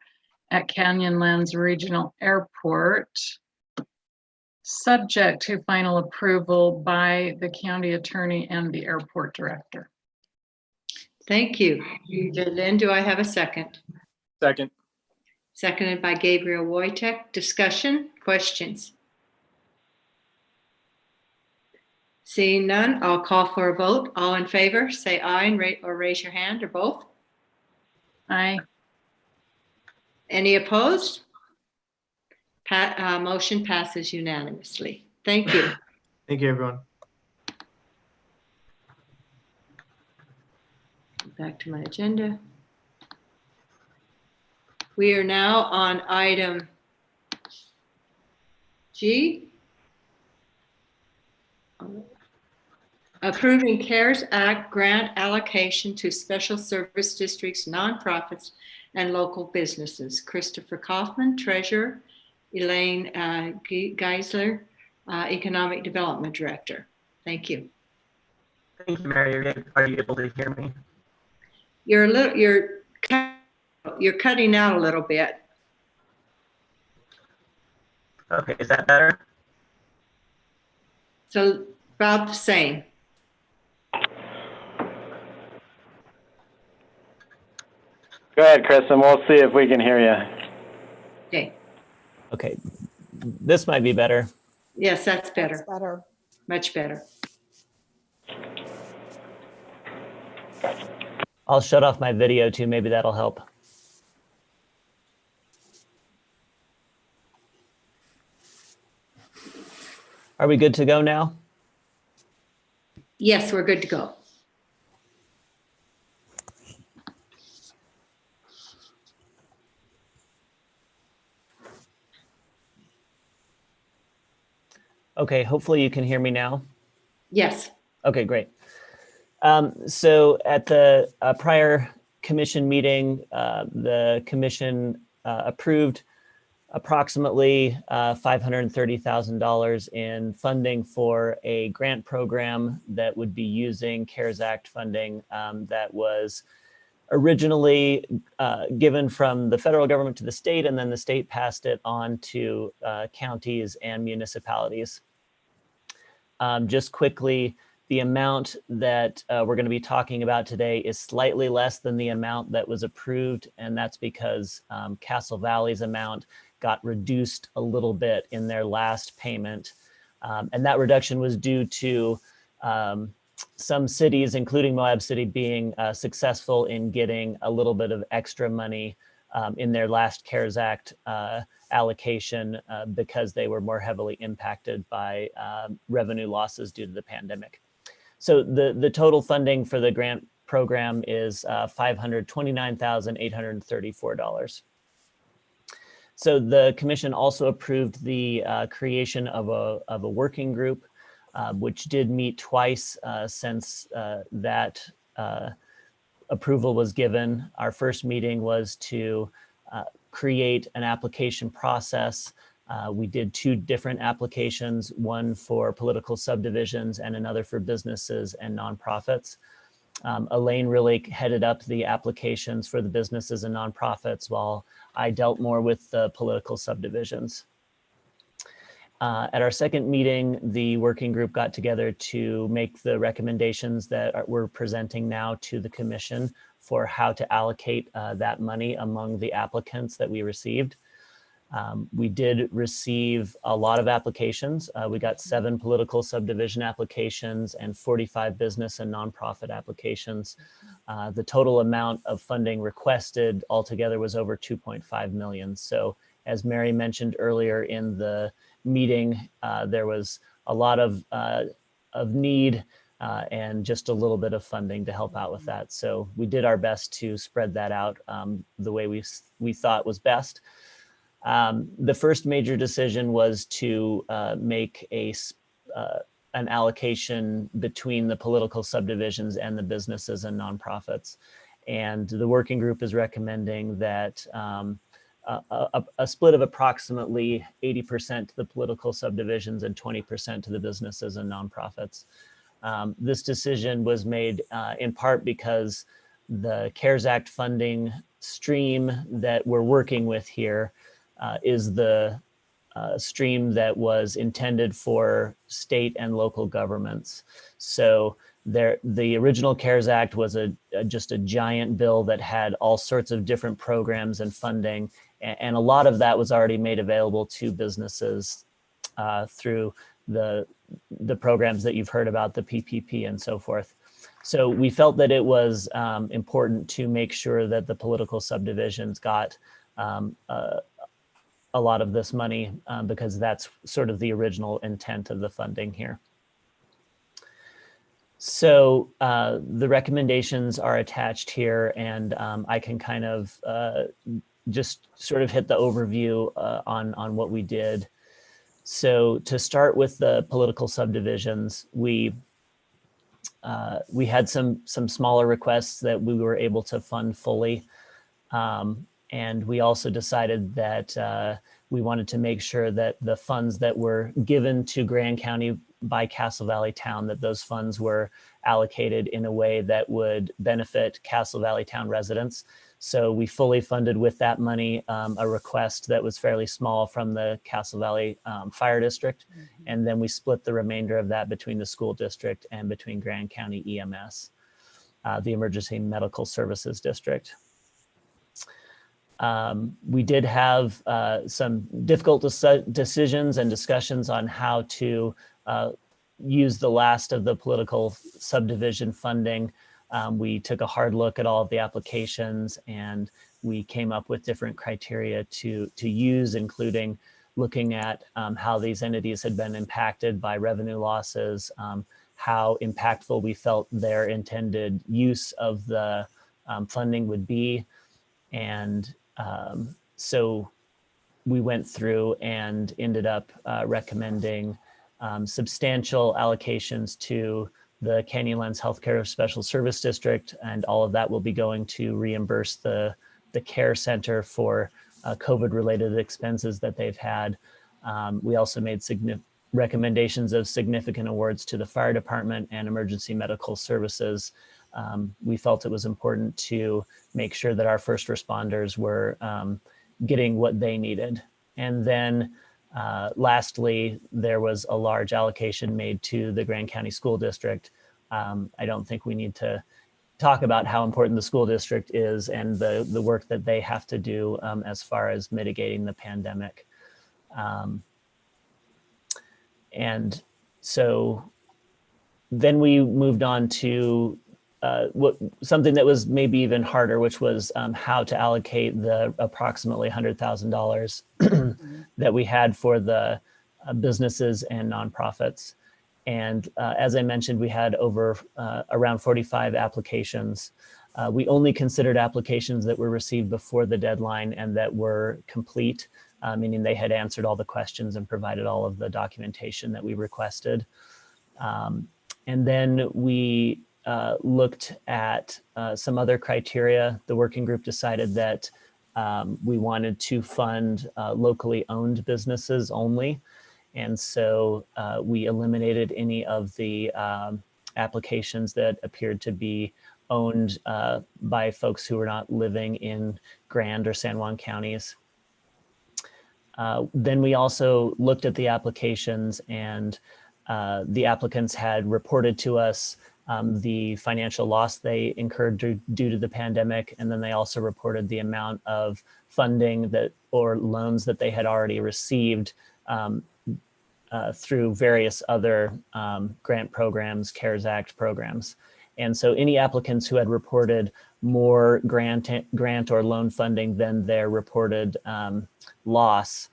at Canyonlands Regional Airport, subject to final approval by the county attorney and the airport director. Thank you. Lynn, do I have a second? Second. Seconded by Gabriel Wojtek. Discussion, questions? Seeing none, I'll call for a vote. All in favor, say aye and raise your hand, or both. Aye. Any opposed? Motion passes unanimously. Thank you. Thank you, everyone. Back to my agenda. We are now on item G. Approving CARES Act grant allocation to special service districts, nonprofits, and local businesses. Christopher Kaufman, Treasurer. Elaine Geisler, Economic Development Director. Thank you. Thank you, Mary. Are you able to hear me? You're cutting out a little bit. Okay, is that better? So about the same. Go ahead, Kristen. We'll see if we can hear you. Okay. Okay, this might be better. Yes, that's better. That's better. Much better. I'll shut off my video too. Maybe that'll help. Are we good to go now? Yes, we're good to go. Okay, hopefully you can hear me now. Yes. Okay, great. So at the prior commission meeting, the commission approved approximately $530,000 in funding for a grant program that would be using CARES Act funding that was originally given from the federal government to the state, and then the state passed it on to counties and municipalities. Just quickly, the amount that we're going to be talking about today is slightly less than the amount that was approved, and that's because Castle Valley's amount got reduced a little bit in their last payment. And that reduction was due to some cities, including Moab City, being successful in getting a little bit of extra money in their last CARES Act allocation because they were more heavily impacted by revenue losses due to the pandemic. So the total funding for the grant program is $529,834. So the commission also approved the creation of a working group, which did meet twice since that approval was given. Our first meeting was to create an application process. We did 2 different applications, one for political subdivisions and another for businesses and nonprofits. Elaine really headed up the applications for the businesses and nonprofits while I dealt more with the political subdivisions. At our second meeting, the working group got together to make the recommendations that we're presenting now to the commission for how to allocate that money among the applicants that we received. We did receive a lot of applications. We got 7 political subdivision applications and 45 business and nonprofit applications. The total amount of funding requested altogether was over 2.5 million. So as Mary mentioned earlier in the meeting, there was a lot of need and just a little bit of funding to help out with that. So we did our best to spread that out the way we thought was best. The first major decision was to make an allocation between the political subdivisions and the businesses and nonprofits. And the working group is recommending that a split of approximately 80% to the political subdivisions and 20% to the businesses and nonprofits. This decision was made in part because the CARES Act funding stream that we're working with here is the stream that was intended for state and local governments. So the original CARES Act was just a giant bill that had all sorts of different programs and funding, and a lot of that was already made available to businesses through the programs that you've heard about, the PPP and so forth. So we felt that it was important to make sure that the political subdivisions got a lot of this money because that's sort of the original intent of the funding here. So the recommendations are attached here, and I can kind of just sort of hit the overview on what we did. So to start with the political subdivisions, we had some smaller requests that we were able to fund fully. And we also decided that we wanted to make sure that the funds that were given to Grand County by Castle Valley Town, that those funds were allocated in a way that would benefit Castle Valley Town residents. So we fully funded with that money a request that was fairly small from the Castle Valley Fire District. And then we split the remainder of that between the school district and between Grand County EMS, the Emergency Medical Services District. We did have some difficult decisions and discussions on how to use the last of the political subdivision funding. We took a hard look at all of the applications, and we came up with different criteria to use, including looking at how these entities had been impacted by revenue losses, how impactful we felt their intended use of the funding would be. And so we went through and ended up recommending substantial allocations to the Canyonlands Healthcare Special Service District, and all of that will be going to reimburse the care center for COVID-related expenses that they've had. We also made recommendations of significant awards to the fire department and emergency medical services. We felt it was important to make sure that our first responders were getting what they needed. And then lastly, there was a large allocation made to the Grand County School District. I don't think we need to talk about how important the school district is and the work that they have to do as far as mitigating the pandemic. And so then we moved on to something that was maybe even harder, which was how to allocate the approximately $100,000 that we had for the businesses and nonprofits. And as I mentioned, we had over around 45 applications. We only considered applications that were received before the deadline and that were complete, meaning they had answered all the questions and provided all of the documentation that we requested. And then we looked at some other criteria. The working group decided that we wanted to fund locally owned businesses only. And so we eliminated any of the applications that appeared to be owned by folks who were not living in Grand or San Juan counties. Then we also looked at the applications, and the applicants had reported to us the financial loss they incurred due to the pandemic. And then they also reported the amount of funding or loans that they had already received through various other grant programs, CARES Act programs. And so any applicants who had reported more grant or loan funding than their reported loss,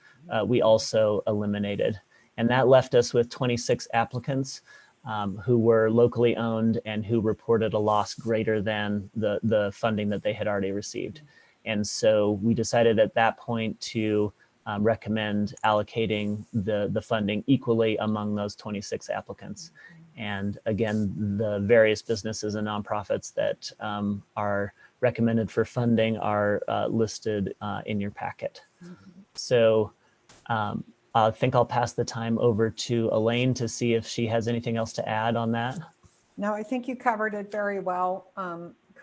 we also eliminated. And that left us with 26 applicants who were locally owned and who reported a loss greater than the funding that they had already received. And so we decided at that point to recommend allocating the funding equally among those 26 applicants. And again, the various businesses and nonprofits that are recommended for funding are listed in your packet. So I think I'll pass the time over to Elaine to see if she has anything else to add on that. No, I think you covered it very well,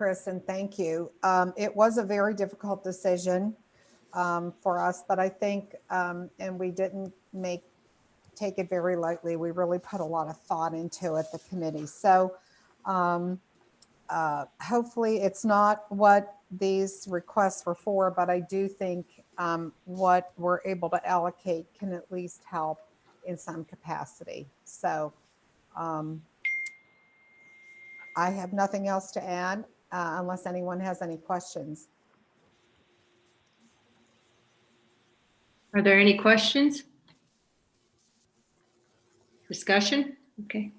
Chris, and thank you. It was a very difficult decision for us, but I think, and we didn't take it very lightly. We really put a lot of thought into it, the committee. So hopefully it's not what these requests were for, but I do think what we're able to allocate can at least help in some capacity. So I have nothing else to add unless anyone has any questions. Are there any questions? Discussion? Okay.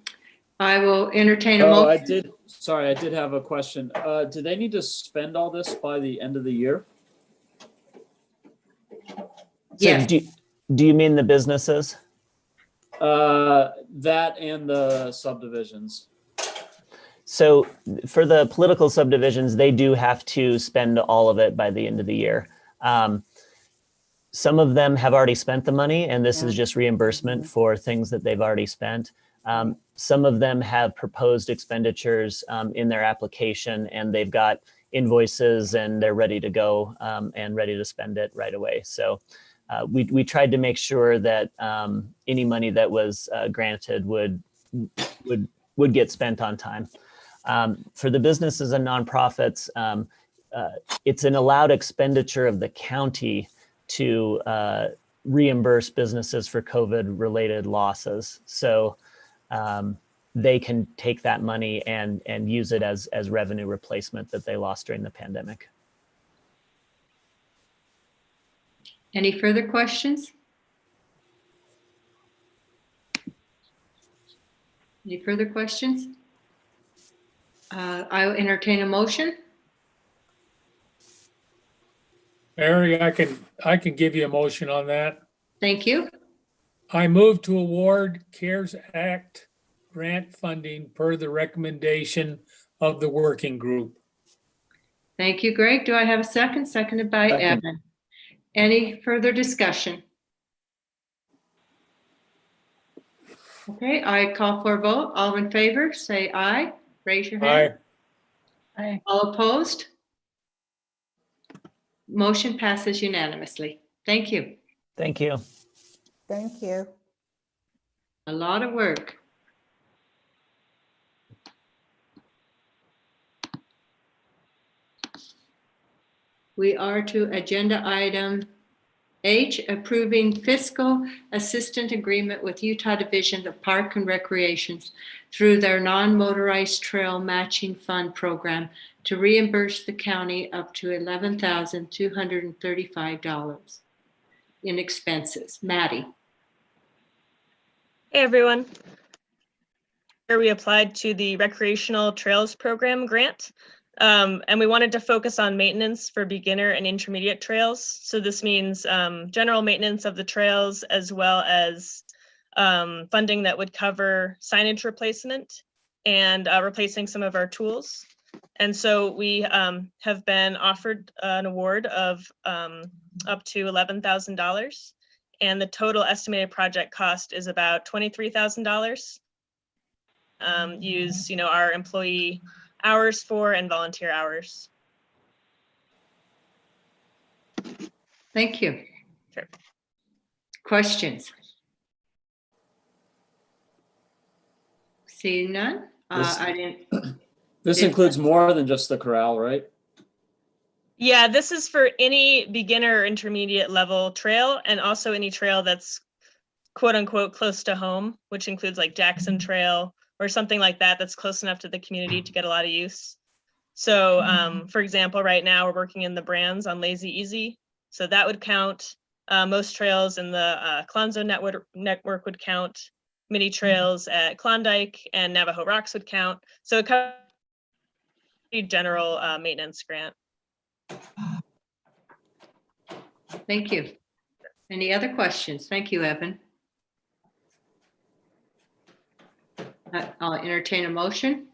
I will entertain a motion. I did have a question. Do they need to spend all this by the end of the year? Yes. So do you mean the businesses? That and the subdivisions. So for the political subdivisions, they do have to spend all of it by the end of the year. Some of them have already spent the money, and this is just reimbursement for things that they've already spent. Some of them have proposed expenditures in their application, and they've got invoices and they're ready to go and ready to spend it right away. So we tried to make sure that any money that was granted would get spent on time. For the businesses and nonprofits, it's an allowed expenditure of the county to reimburse businesses for COVID-related losses. So they can take that money and use it as revenue replacement that they lost during the pandemic. Any further questions? Any further questions? I will entertain a motion. Mary, I can give you a motion on that. Thank you. I move to award CARES Act grant funding per the recommendation of the working group. Thank you, Greg. Do I have a second? Seconded by Evan. Any further discussion? Okay, I call for a vote. All in favor, say aye. Raise your hand. Aye. All opposed? Motion passes unanimously. Thank you. Thank you. Thank you. A lot of work. We are to agenda item H, approving fiscal assistant agreement with Utah Division of Park and Recreations through their non-motorized trail matching fund program to reimburse the county up to $11,235 in expenses. Maddie. Hey everyone. Here we applied to the Recreational Trails Program grant, and we wanted to focus on maintenance for beginner and intermediate trails. So this means general maintenance of the trails, as well as funding that would cover signage replacement and replacing some of our tools. And so we have been offered an award of up to $11,000. And the total estimated project cost is about $23,000. Use, our employee hours for and volunteer hours. Thank you. Sure. Questions? Seeing none? I didn't. This includes more than just the corral, right? Yeah, this is for any beginner or intermediate level trail, and also any trail that's quote unquote close to home, which includes like Jackson Trail or something like that that's close enough to the community to get a lot of use. So for example, right now we're working in the Brands on Lazy Easy. So that would count. Most trails in the Clonzo network would count. Mini trails at Klondike and Navajo Rocks would count. So it covers a general maintenance grant. Thank you. Any other questions? Thank you, Evan. I'll entertain a motion.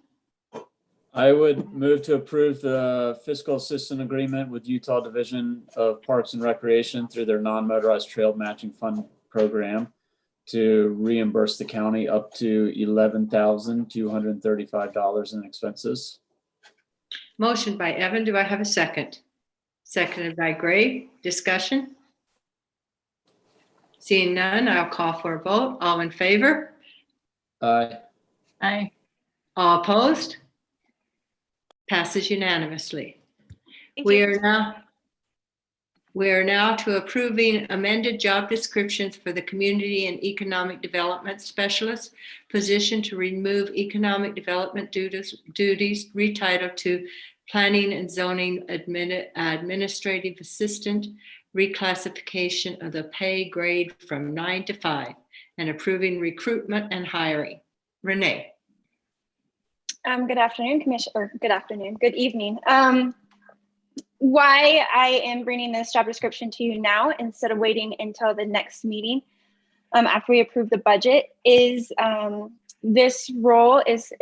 I would move to approve the fiscal assistant agreement with Utah Division of Parks and Recreation through their non-motorized trail matching fund program to reimburse the county up to $11,235 in expenses. Motion by Evan. Do I have a second? Seconded by Gray. Discussion? Seeing none, I'll call for a vote. All in favor? Aye. Aye. All opposed? Passes unanimously. Thank We you. are now to approving amended job descriptions for the Community and Economic Development Specialist position to remove economic development duties retitled to Planning and Zoning Administrative Assistant, reclassification of the pay grade from 9 to 5, and approving recruitment and hiring. Renee. Good afternoon, Commission, or good evening. Why I am bringing this job description to you now instead of waiting until the next meeting after we approve the budget is this role is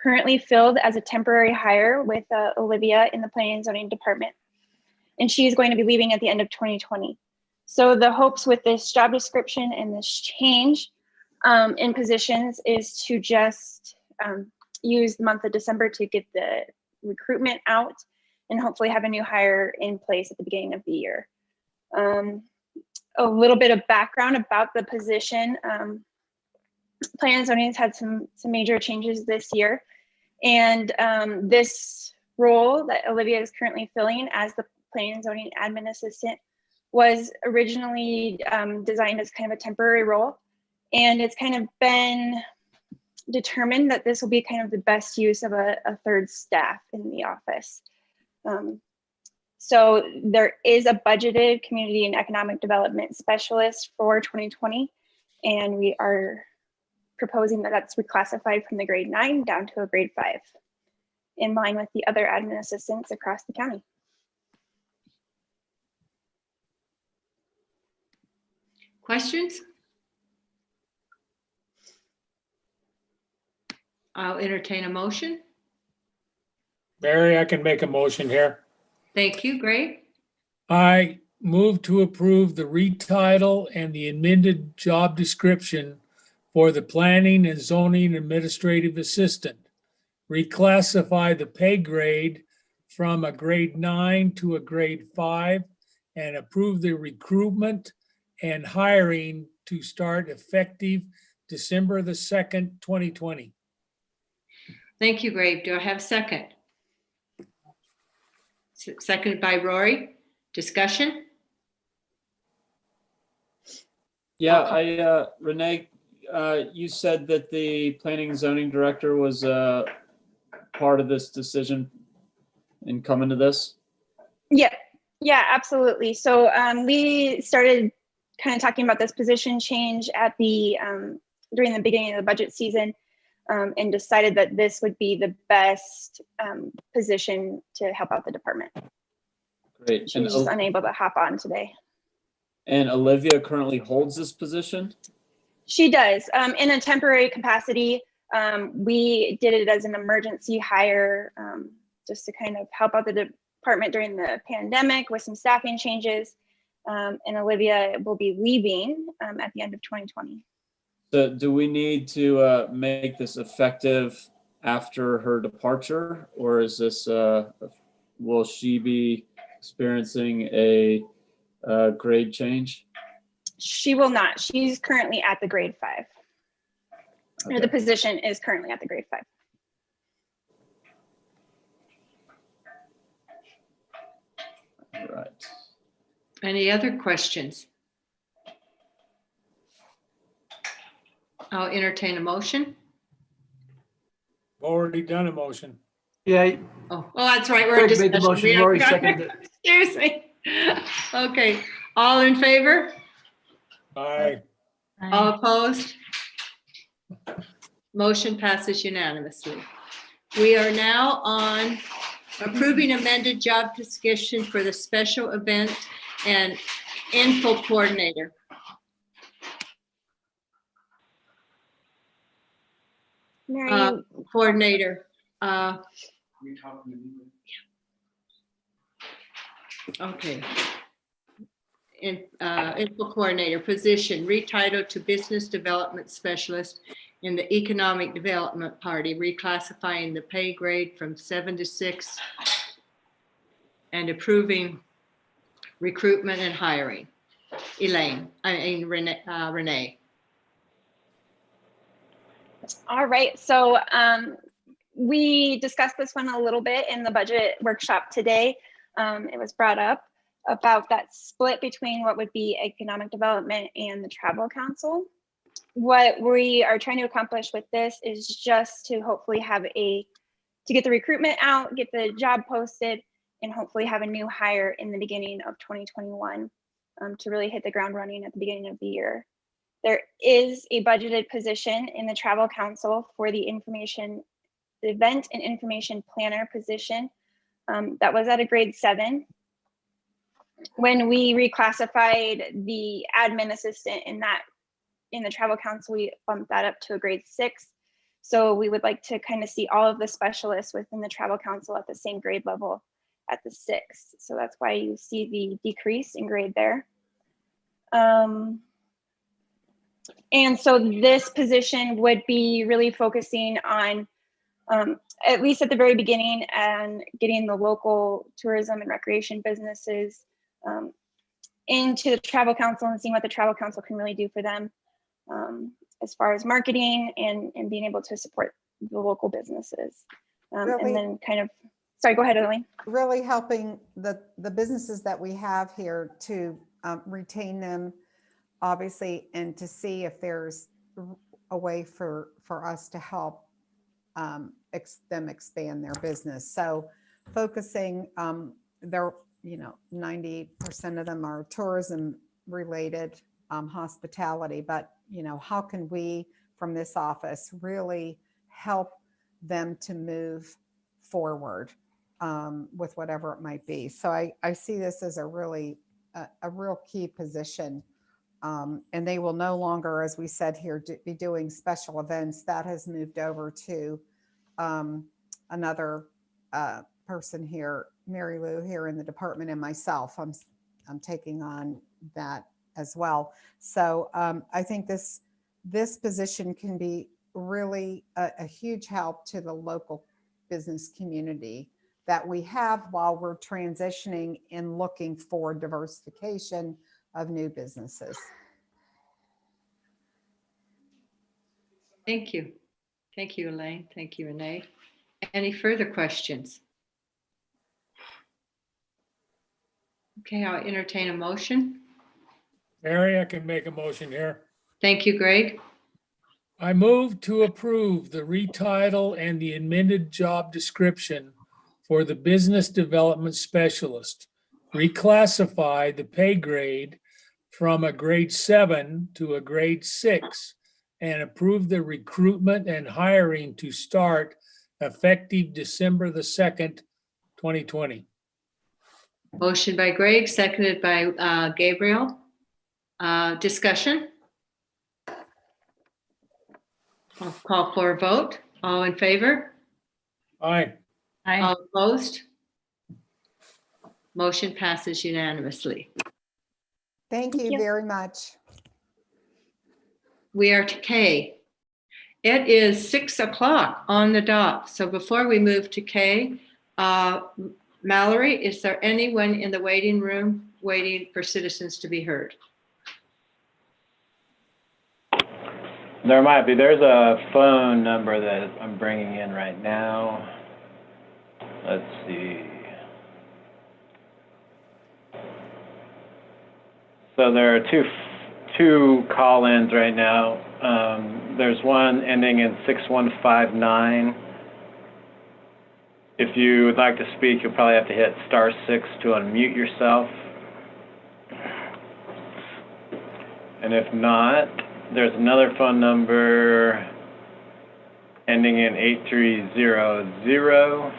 currently filled as a temporary hire with Olivia in the Planning and Zoning Department. And she is going to be leaving at the end of 2020. So the hopes with this job description and this change in positions is to just use the month of December to get the recruitment out and hopefully have a new hire in place at the beginning of the year. A little bit of background about the position. Planning and Zoning has had some major changes this year. And this role that Olivia is currently filling as the Planning and Zoning Admin Assistant was originally designed as kind of a temporary role. And it's kind of been determined that this will be kind of the best use of a third staff in the office. So there is a budgeted community and economic development specialist for 2020, and we are proposing that that's reclassified from the grade 9 down to a grade 5, in line with the other admin assistants across the county. Questions? I'll entertain a motion. Mary, I can make a motion here. Thank you, Gray. I move to approve the retitle and the amended job description for the Planning and Zoning Administrative Assistant. Reclassify the pay grade from a grade 9 to a grade 5 and approve the recruitment and hiring to start effective December the 2nd, 2020. Thank you, Gray. Do I have a second? Seconded by Rory. Discussion? Yeah, Renee, you said that the Planning and Zoning Director was part of this decision in coming to this? Yeah, absolutely. So we started kind of talking about this position change at the during the beginning of the budget season, and decided that this would be the best position to help out the department. Great. She was just unable to hop on today. And Olivia currently holds this position? She does, in a temporary capacity. We did it as an emergency hire, just to kind of help out the department during the pandemic with some staffing changes. And Olivia will be leaving at the end of 2020. So do we need to make this effective after her departure, or is this, will she be experiencing a grade change? She will not. She's currently at the grade 5. Okay. Or the position is currently at the grade 5. All right. Any other questions? I'll entertain a motion. Already done a motion. Yeah. Oh, that's right. We're Greg just made the motion. Rory seconded it. Excuse me. Okay. All in favor? Aye. All opposed? Motion passes unanimously. We are now on approving amended job description for the special event and info coordinator. Mary, coordinator. Okay. Info coordinator position retitled to business development specialist in the economic development party, reclassifying the pay grade from 7 to 6 and approving recruitment and hiring. Renee. All right, so we discussed this one a little bit in the budget workshop today. It was brought up about that split between what would be economic development and the travel council. What we are trying to accomplish with this is just to hopefully to get the recruitment out, get the job posted, and hopefully have a new hire in the beginning of 2021 to really hit the ground running at the beginning of the year. There is a budgeted position in the travel council for the event and information planner position that was at a grade 7. When we reclassified the admin assistant in the travel council, we bumped that up to a grade 6. So we would like to kind of see all of the specialists within the travel council at the same grade level at the 6. So that's why you see the decrease in grade there. And so this position would be really focusing on, at least at the very beginning, and getting the local tourism and recreation businesses into the travel council and seeing what the travel council can really do for them as far as marketing and being able to support the local businesses. Really? And then kind of, sorry, go ahead, Elaine. Really helping the businesses that we have here to retain them, obviously, and to see if there's a way for us to help them expand their business. So focusing, they're, 90% of them are tourism related, hospitality, but how can we from this office really help them to move forward with whatever it might be. So I see this as a real key position. And they will no longer, as we said here, be doing special events. That has moved over to another person here, Mary Lou, here in the department, and myself. I'm taking on that as well. So I think this position can be really a huge help to the local business community that we have while we're transitioning and looking for diversification of new businesses. Thank you. Thank you, Elaine. Thank you, Renee. Any further questions? Okay, I'll entertain a motion. Mary, I can make a motion here. Thank you, Greg. I move to approve the retitle and the amended job description for the business development specialist. Reclassify the pay grade from a grade 7 to a grade 6 and approve the recruitment and hiring to start effective December the 2nd, 2020. Motion by Greg, seconded by Gabriel. Discussion? I'll call for a vote. All in favor? Aye. Aye. All opposed? Motion passes unanimously. Thank you very much. We are to K. It is 6 o'clock on the dot. So before we move to K, Mallory, is there anyone in the waiting room waiting for citizens to be heard? There might be. There's a phone number that I'm bringing in right now. Let's see. So there are two call-ins right now. There's one ending in 6159. If you would like to speak, you'll probably have to hit *6 to unmute yourself. And if not, there's another phone number ending in 8300.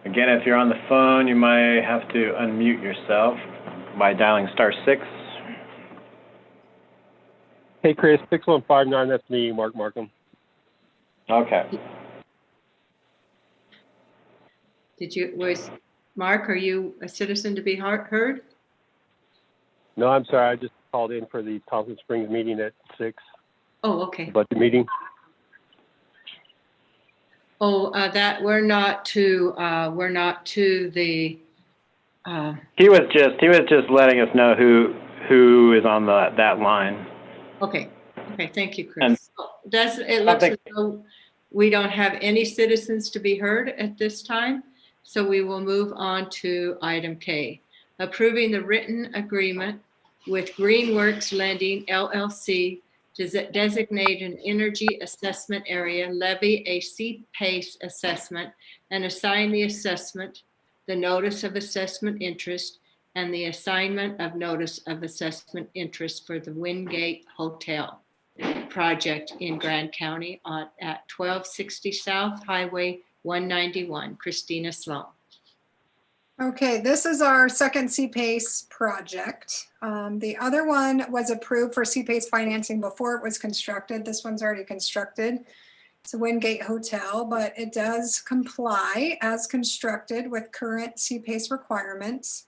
Again, if you're on the phone, you might have to unmute yourself by dialing *6. Hey, Chris, 6159, that's me, Mark Markham. Okay. Was Mark, are you a citizen to be heard? No, I'm sorry, I just called in for the Thompson Springs meeting at 6. Oh, okay. But the meeting. Oh, that we're not to the, He was just letting us know who is on that line. okay, thank you, And Chris. It looks as though we don't have any citizens to be heard at this time, so we will move on to item K, approving the written agreement with Greenworks Lending LLC to designate an energy assessment area, levy a CPACE assessment, and assign the assessment, the notice of assessment interest, and the assignment of notice of assessment interest for the Wingate Hotel project in Grand County at 1260 South Highway 191. Christina Sloan. Okay, this is our second CPACE project. The other one was approved for CPACE financing before it was constructed. This one's already constructed. It's a Wingate Hotel, but it does comply as constructed with current CPACE requirements.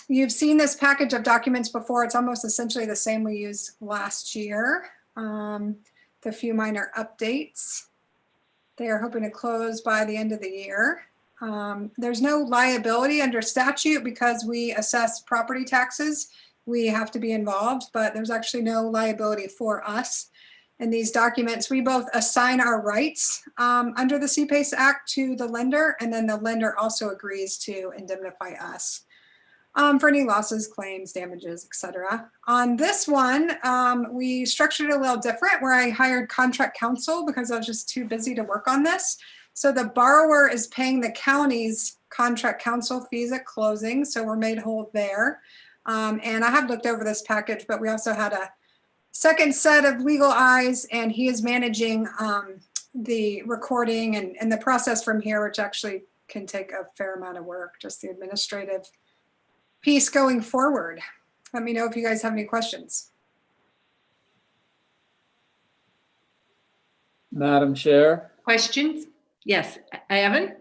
You've seen this package of documents before. It's almost essentially the same we used last year. The few minor updates. They are hoping to close by the end of the year. There's no liability under statute because we assess property taxes. We have to be involved, but there's actually no liability for us. In these documents, we both assign our rights under the CPACE Act to the lender, and then the lender also agrees to indemnify us for any losses, claims, damages, etc. On this one, we structured it a little different where I hired contract counsel because I was just too busy to work on this. So the borrower is paying the county's contract counsel fees at closing, so we're made whole there. And I have looked over this package, but we also had a second set of legal eyes, and he is managing the recording and the process from here, which actually can take a fair amount of work, just the administrative piece going forward. Let me know if you guys have any questions. Madam Chair? Questions? Yes, Evan?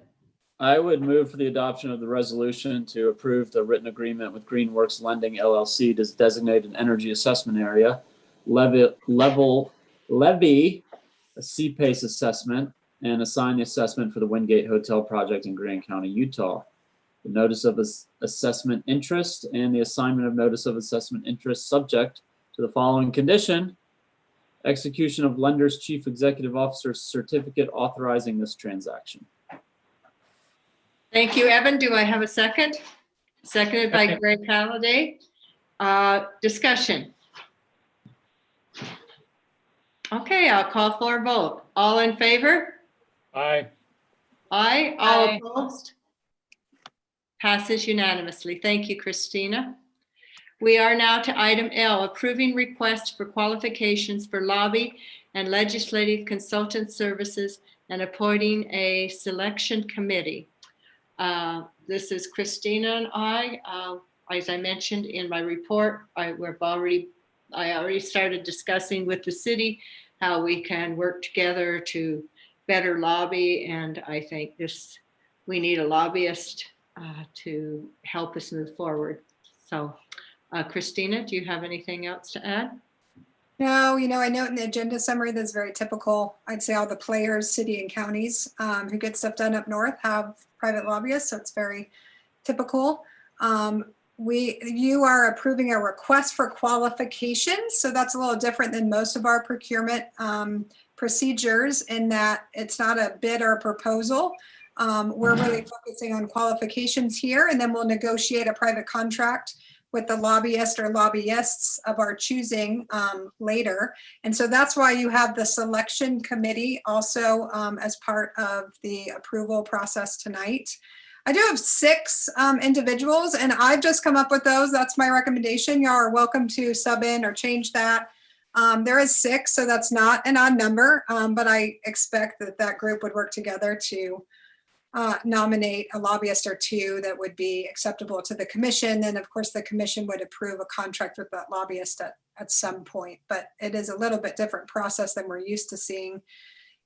I would move for the adoption of the resolution to approve the written agreement with Greenworks Lending LLC to designate an energy assessment area, levy a CPACE assessment, and assign the assessment for the Wingate Hotel project in Grand County, Utah. The notice of assessment interest and the assignment of notice of assessment interest subject to the following condition: execution of lender's chief executive officer's certificate authorizing this transaction. Thank you, Evan. Do I have a second? Seconded by Greg Halliday. Discussion. Okay, I'll call for a vote. All in favor? Aye. Aye. All opposed? Passes unanimously. Thank you, Christina. We are now to item L, approving requests for qualifications for lobby and legislative consultant services and appointing a selection committee. This is Christina and I. As I mentioned in my report, I already started discussing with the city how we can work together to better lobby, and I think we need a lobbyist to help us move forward. So, Christina, do you have anything else to add? No, I note in the agenda summary that's very typical. I'd say all the players, city and counties who get stuff done up north have private lobbyists, so it's very typical. You are approving a request for qualifications, so that's a little different than most of our procurement procedures in that it's not a bid or a proposal. We're really focusing on qualifications here, and then we'll negotiate a private contract with the lobbyist or lobbyists of our choosing later. And so that's why you have the selection committee also as part of the approval process tonight. I do have 6 individuals, and I've just come up with those. That's my recommendation. Y'all are welcome to sub in or change that. There is 6, so that's not an odd number, but I expect that group would work together to nominate a lobbyist or 2 that would be acceptable to the commission. Then of course the commission would approve a contract with that lobbyist at some point, but it is a little bit different process than we're used to seeing.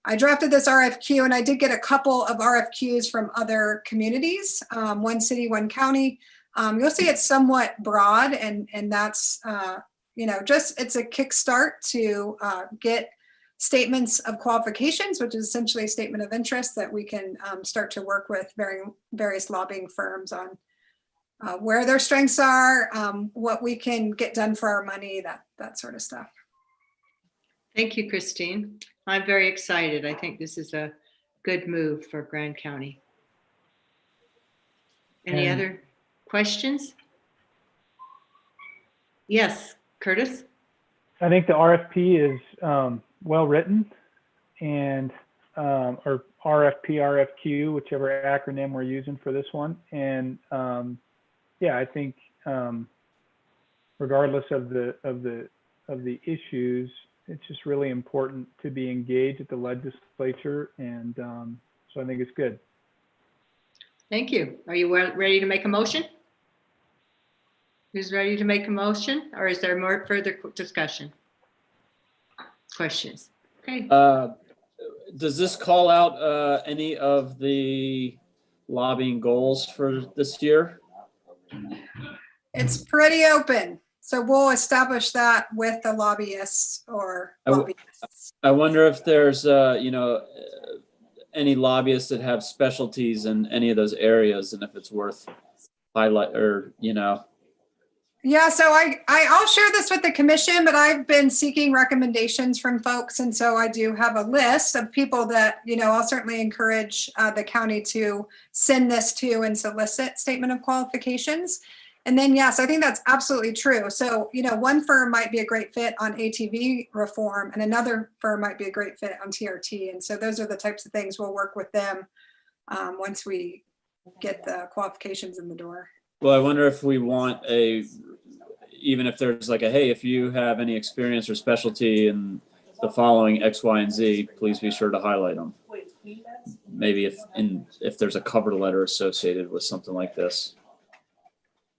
I drafted this RFQ, and I did get a couple of RFQs from other communities, one city, one county. You'll see it's somewhat broad, and that's, it's a kickstart to get statements of qualifications, which is essentially a statement of interest that we can start to work with various lobbying firms on where their strengths are, what we can get done for our money, that sort of stuff. Thank you, Christine. I'm very excited. I think this is a good move for Grand County. Any And- other questions? Yes, Curtis? I think the RFP is well written, and or RFP, RFQ, whichever acronym we're using for this one. And yeah, I think regardless of the issues, it's just really important to be engaged at the legislature, and so I think it's good. Thank you. Are you ready to make a motion? Who's ready to make a motion, or is there more further discussion? Questions? Okay. Does this call out any of the lobbying goals for this year? It's pretty open. So we'll establish that with the lobbyists or lobbyists. I wonder if there's, any lobbyists that have specialties in any of those areas, and if it's worth highlight or, Yeah, so I'll share this with the commission, but I've been seeking recommendations from folks. And so I do have a list of people that, I'll certainly encourage the county to send this to and solicit statement of qualifications. And then, yes, I think that's absolutely true. So, one firm might be a great fit on ATV reform, and another firm might be a great fit on TRT. And so those are the types of things we'll work with them once we get the qualifications in the door. Well, I wonder if we want even if there's like hey, if you have any experience or specialty in the following X, Y, and Z, please be sure to highlight them. Maybe if there's a cover letter associated with something like this.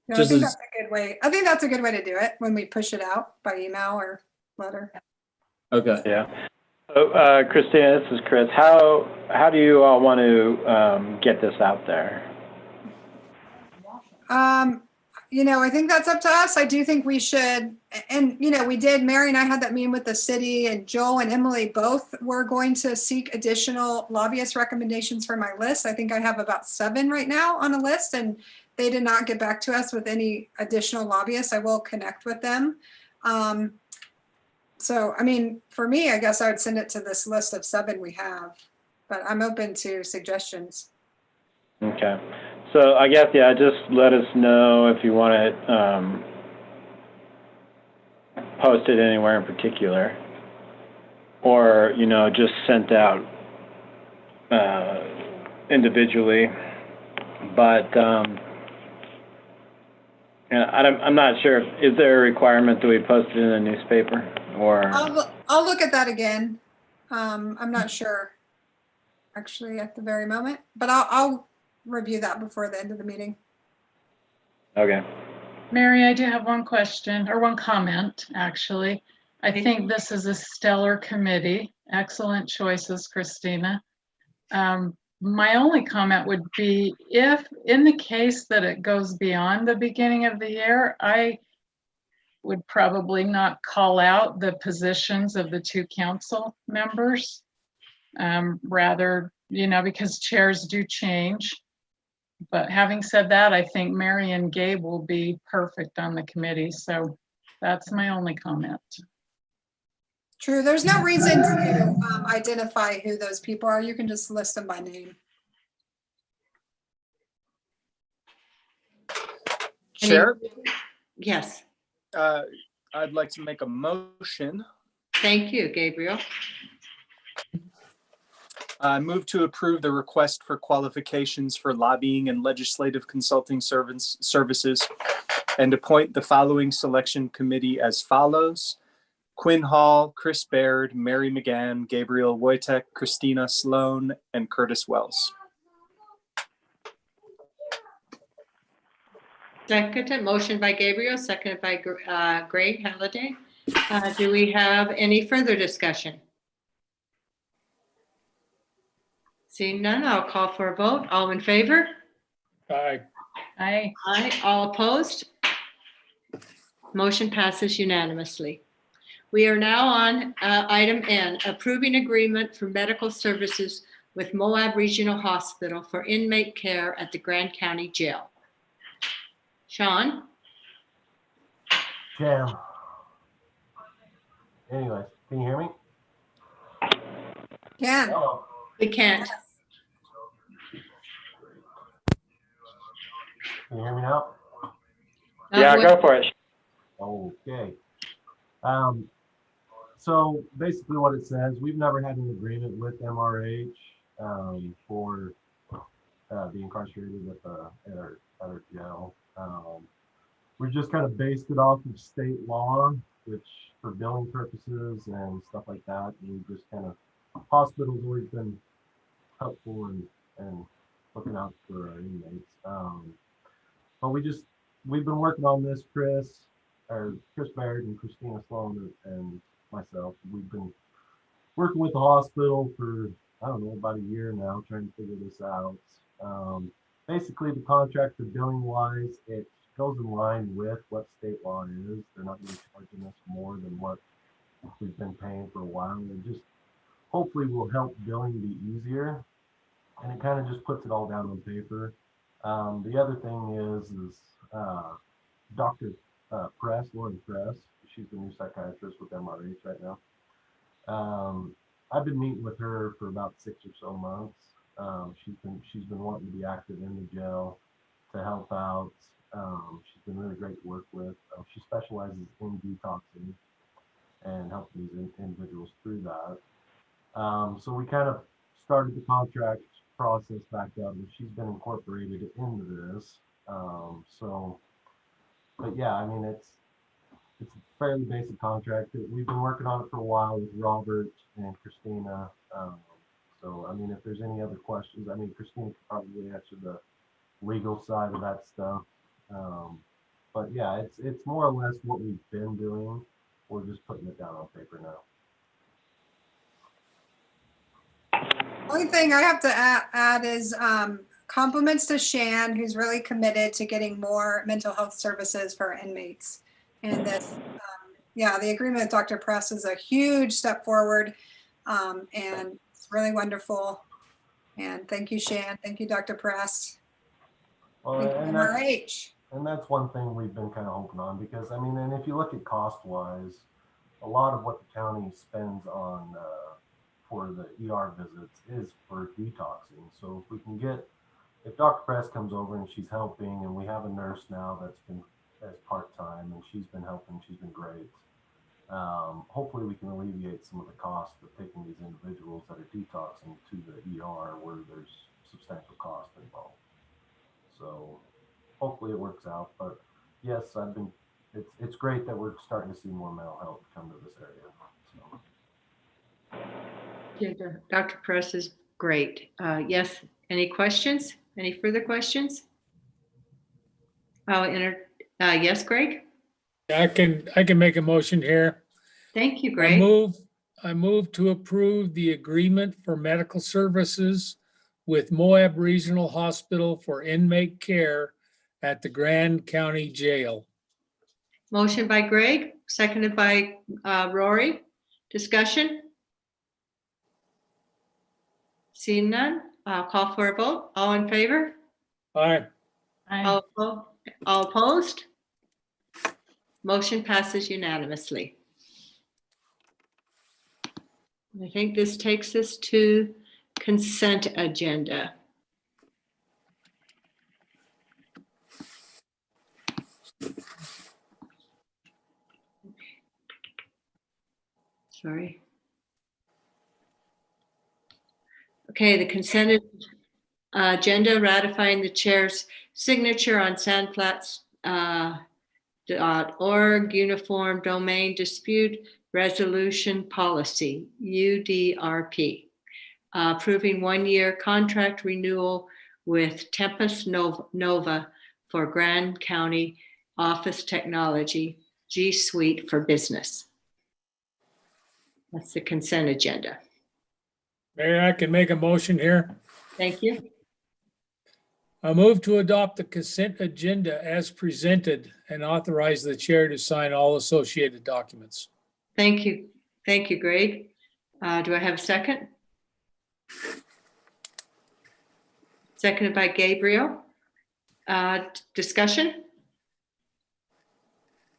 No, I think that's a good way. I think that's a good way to do it when we push it out by email or letter. Okay. Yeah. So, Christina, this is Chris. How do you all want to get this out there? I think that's up to us. I do think we should, and we did, Mary and I had that meeting with the city, and Joel and Emily both were going to seek additional lobbyist recommendations for my list. I think I have about 7 right now on a list, and they did not get back to us with any additional lobbyists. I will connect with them. So, for me, I guess I would send it to this list of 7 we have, but I'm open to suggestions. Okay. So I guess, yeah, just let us know if you want to post it anywhere in particular, or, just sent out individually. But I'm not sure. Is there a requirement that we post it in a newspaper, or? I'll look at that again. I'm not sure, actually, at the very moment, but I'll review that before the end of the meeting. Okay. Mary, I do have one question, or one comment, actually. I think this is a stellar committee. Excellent choices, Christina. My only comment would be, if in the case that it goes beyond the beginning of the year, I would probably not call out the positions of the 2 council members. Rather, because chairs do change. But having said that, I think Mary and Gabe will be perfect on the committee. So that's my only comment. True. There's no reason to identify who those people are. You can just list them by name. Chair? Yes. I'd like to make a motion. Thank you, Gabriel. I move to approve the request for qualifications for lobbying and legislative consulting services and appoint the following selection committee as follows: Quinn Hall, Chris Baird, Mary McGann, Gabriel Wojtek, Christina Sloan, and Curtis Wells. Second, motion by Gabriel, seconded by Greg Halliday. Do we have any further discussion? Seeing none, I'll call for a vote. All in favor? Aye. Aye. Aye. All opposed? Motion passes unanimously. We are now on item N, approving agreement for medical services with Moab Regional Hospital for inmate care at the Grand County Jail. Sean? Jam. Anyways, can you hear me? Can. Hello. We can't. Can you hear me now? Yeah, go for it. Okay. So basically what it says, we've never had an agreement with MRH for the incarcerated at our jail. We just kind of based it off of state law, which for billing purposes and stuff like that, we just kind of, hospitals always been helpful and looking out for our inmates. But we've been working on this, Chris Baird and Christina Sloan and myself. We've been working with the hospital for, I don't know, about a year now, trying to figure this out. Basically, the contract for billing wise, it goes in line with what state law is. They're not really charging us more than what we've been paying for a while. It just hopefully will help billing be easier. And it kind of just puts it all down on paper. The other thing is Dr. Lauren Press. She's the new psychiatrist with MRH right now. I've been meeting with her for about 6 or so months. She's been wanting to be active in the jail to help out. She's been really great to work with. She specializes in detoxing and helping these individuals through that. So we kind of started the contract process back up, and she's been incorporated into this. But yeah, I mean, it's a fairly basic contract. We've been working on it for a while with Robert and Christina. So, I mean, if there's any other questions, I mean, Christina could probably answer the legal side of that stuff. But yeah, it's more or less what we've been doing. We're just putting it down on paper now. Only thing I have to add is compliments to Shan, who's really committed to getting more mental health services for our inmates. And this, yeah, the agreement with Dr. Press is a huge step forward, and it's really wonderful. And thank you, Shan. Thank you, Dr. Press. Well, thank you, MRH. And that's one thing we've been kind of hoping on, because I mean, and if you look at cost wise, a lot of what the county spends on for the ER visits is for detoxing. So if we can if Dr. Press comes over and she's helping, and we have a nurse now that's been as part-time, and she's been helping, she's been great. Hopefully we can alleviate some of the cost of taking these individuals that are detoxing to the ER where there's substantial cost involved. So hopefully it works out, but yes, it's great that we're starting to see more mental health come to this area. So. Yeah, Dr. Press is great. Yes, any questions? Any further questions? Yes, Greg? I can make a motion here. Thank you, Greg. I move to approve the agreement for medical services with Moab Regional Hospital for inmate care at the Grand County Jail. Motion by Greg, seconded by Rory. Discussion? Seeing none, I'll call for a vote. All in favor? Aye. All opposed? Motion passes unanimously. I think this takes us to consent agenda. Sorry. Okay, the consent agenda ratifying the chair's signature on sandflats.org Uniform Domain Dispute Resolution Policy, UDRP. Approving one-year contract renewal with Tempus Nova for Grand County Office Technology, G Suite for Business. That's the consent agenda. Mayor, I can make a motion here. Thank you. I move to adopt the consent agenda as presented and authorize the chair to sign all associated documents. Thank you. Thank you, Greg. Do I have a second? Seconded by Gabriel. Discussion?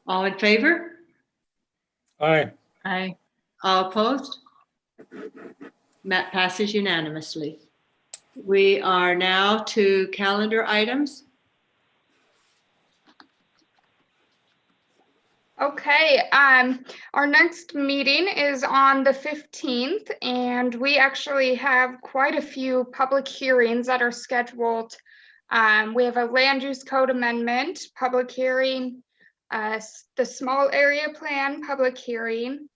All in favor? Aye. Aye. All opposed? That passes unanimously. We are now to calendar items. Okay, our next meeting is on the 15th, and we actually have quite a few public hearings that are scheduled. We have a land use code amendment, public hearing, the small area plan, public hearing,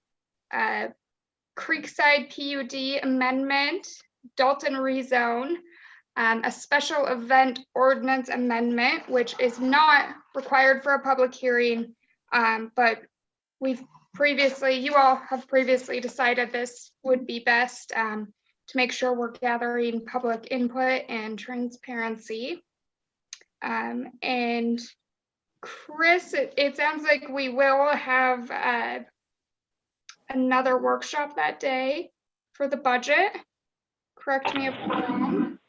Creekside PUD amendment, Dalton rezone, a special event ordinance amendment, which is not required for a public hearing. But you all have previously decided this would be best to make sure we're gathering public input and transparency. And Chris, it sounds like we will have another workshop that day for the budget. Correct me if I'm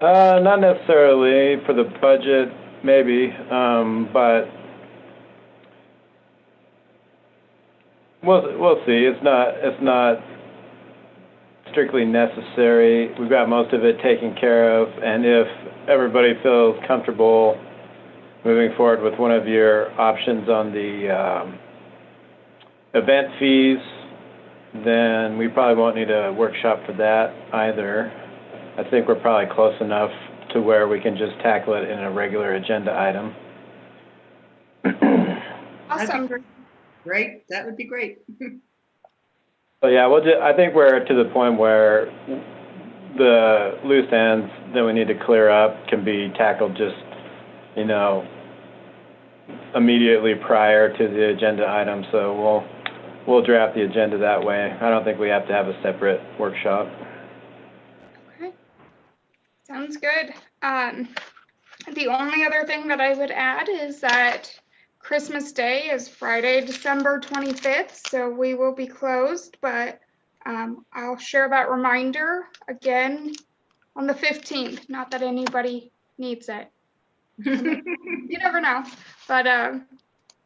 wrong. Not necessarily for the budget, maybe, but we'll see. It's not strictly necessary. We've got most of it taken care of, and if everybody feels comfortable moving forward with one of your options on the event fees, then we probably won't need a workshop for that either. I think we're probably close enough to where we can just tackle it in a regular agenda item. Awesome. Great, that would be great. So yeah, I think we're to the point where the loose ends that we need to clear up can be tackled just, immediately prior to the agenda item. So we'll draft the agenda that way. I don't think we have to have a separate workshop. Okay, sounds good. The only other thing that I would add is that Christmas Day is Friday, December 25th, so we will be closed, but I'll share that reminder again on the 15th. Not that anybody needs it. You never know, but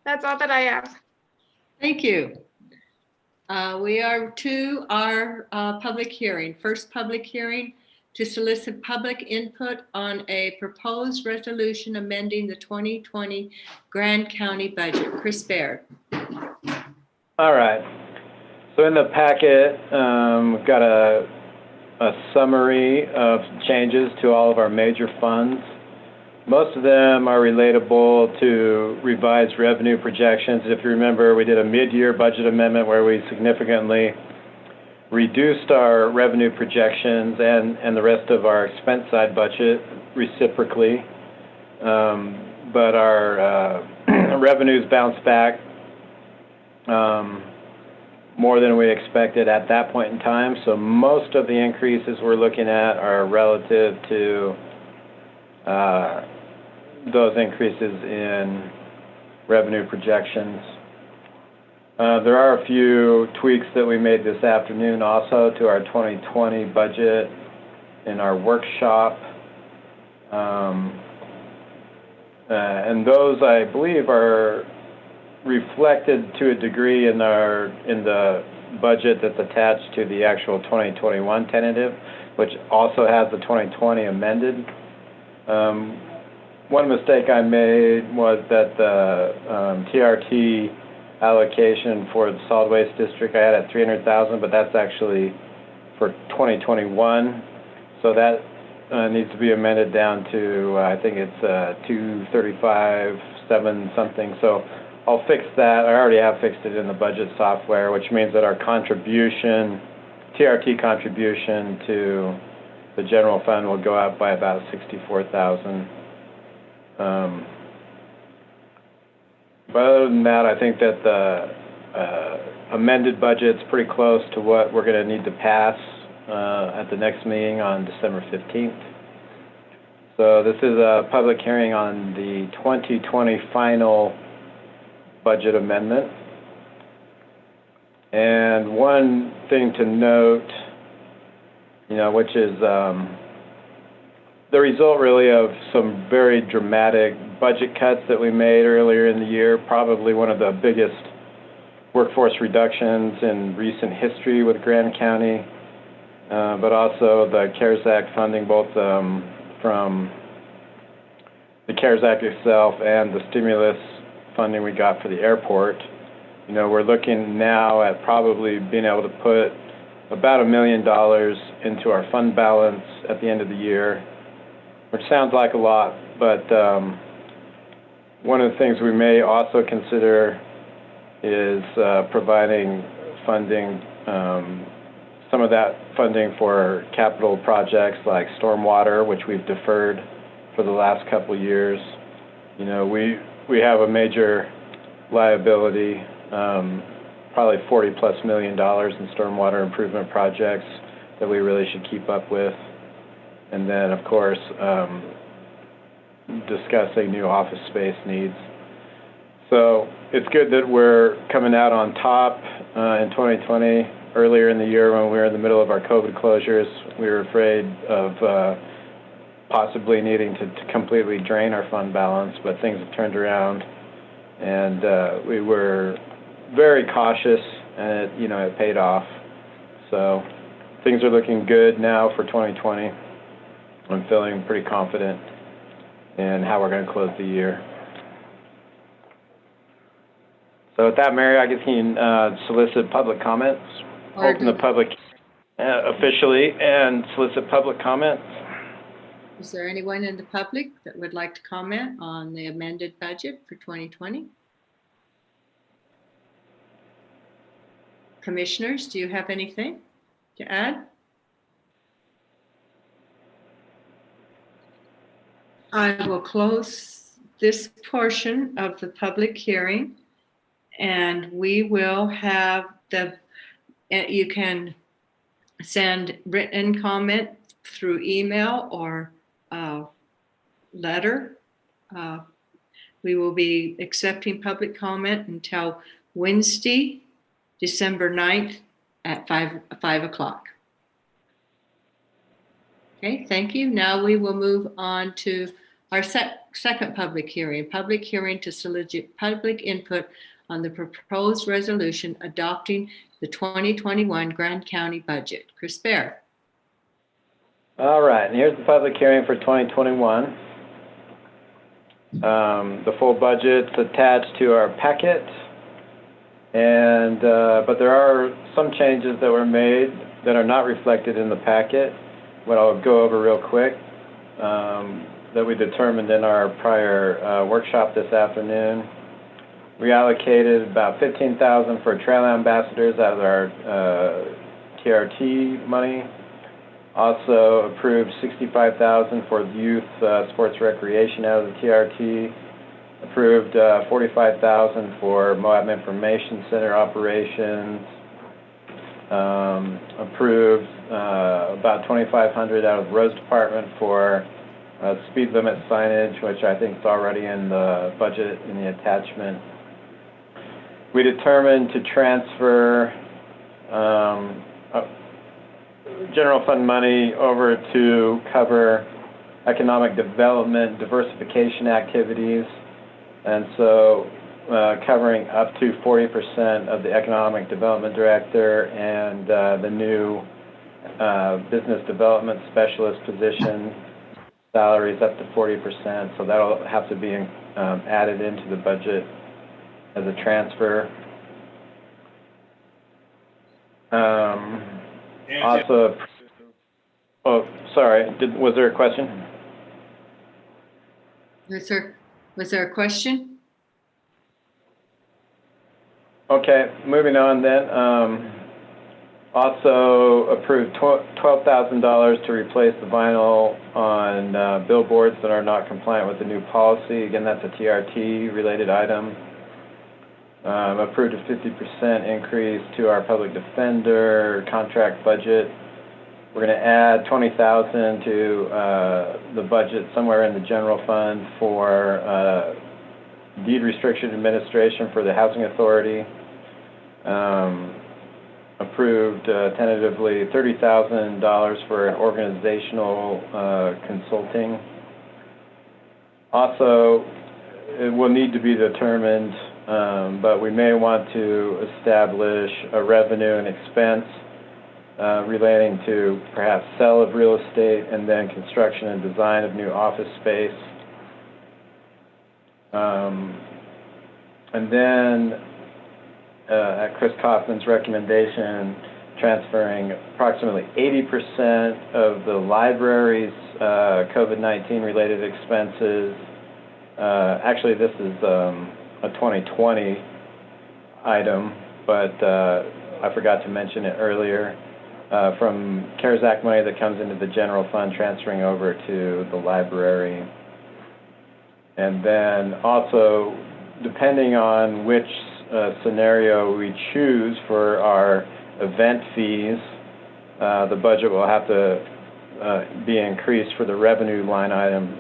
that's all that I have. Thank you. We are to our public hearing. First public hearing to solicit public input on a proposed resolution amending the 2020 Grand County budget. Chris Baird. All right. So in the packet, we've got a summary of changes to all of our major funds. Most of them are relatable to revised revenue projections. If you remember, we did a mid-year budget amendment where we significantly reduced our revenue projections and the rest of our expense side budget reciprocally. But our revenues bounced back more than we expected at that point in time. So most of the increases we're looking at are relative to those increases in revenue projections. There are a few tweaks that we made this afternoon also to our 2020 budget in our workshop. And those, I believe, are reflected to a degree in the budget that's attached to the actual 2021 tentative, which also has the 2020 amended. One mistake I made was that the TRT allocation for the solid waste district I had at $300,000, but that's actually for 2021. So that needs to be amended down to I think it's 235.7 something. So I'll fix that. I already have fixed it in the budget software, which means that our contribution, TRT contribution to the general fund will go up by about $64,000. But other than that, I think that the amended budget's pretty close to what we're going to need to pass at the next meeting on December 15th. So this is a public hearing on the 2020 final budget amendment. And one thing to note, which is the result really of some very dramatic budget cuts that we made earlier in the year, probably one of the biggest workforce reductions in recent history with Grand County, but also the CARES Act funding, both from the CARES Act itself and the stimulus funding we got for the airport. We're looking now at probably being able to put about $1 million into our fund balance at the end of the year, which sounds like a lot, but one of the things we may also consider is providing funding, some of that funding for capital projects like stormwater, which we've deferred for the last couple of years. We have a major liability, probably $40+ million in stormwater improvement projects that we really should keep up with. And then, of course, discussing new office space needs. So it's good that we're coming out on top in 2020. Earlier in the year when we were in the middle of our COVID closures, we were afraid of possibly needing to completely drain our fund balance, but things have turned around. And we were very cautious, and it paid off. So things are looking good now for 2020. I'm feeling pretty confident in how we're going to close the year. So with that, Mary, I guess you can solicit public comments, open the public officially, and solicit public comments. Is there anyone in the public that would like to comment on the amended budget for 2020? Commissioners, do you have anything to add? I will close this portion of the public hearing, and we will have you can send written comment through email or letter. We will be accepting public comment until Wednesday, December 9th at 5 o'clock. Okay, thank you. Now we will move on to our second public hearing to solicit public input on the proposed resolution adopting the 2021 Grand County budget. Chris Bear. All right, and here's the public hearing for 2021. The full budget's attached to our packet, and but there are some changes that were made that are not reflected in the packet, what I'll go over real quick, that we determined in our prior workshop this afternoon. We allocated about $15,000 for trail ambassadors out of our TRT money. Also approved $65,000 for youth sports recreation out of the TRT. Approved $45,000 for Moab Information Center operations. Approved about $2,500 out of the Roads Department for speed limit signage, which I think is already in the budget in the attachment. We determined to transfer general fund money over to cover economic development diversification activities, and so covering up to 40% of the economic development director and the new business development specialist position salaries up to 40%, so that'll have to be added into the budget as a transfer. Also, oh, sorry, was there a question? Was there a question? Okay, moving on then. Also approved $12,000 to replace the vinyl on billboards that are not compliant with the new policy. Again, that's a TRT related item. Approved a 50% increase to our public defender contract budget. We're going to add $20,000 to the budget somewhere in the general fund for deed restriction administration for the housing authority. approved tentatively $30,000 for organizational consulting. Also, it will need to be determined, but we may want to establish a revenue and expense relating to perhaps sale of real estate and then construction and design of new office space. And then at Chris Kaufman's recommendation, transferring approximately 80% of the library's COVID-19 related expenses. Actually, this is a 2020 item, but I forgot to mention it earlier. From CARES Act money that comes into the general fund, transferring over to the library. And then also, depending on which scenario we choose for our event fees, the budget will have to be increased for the revenue line item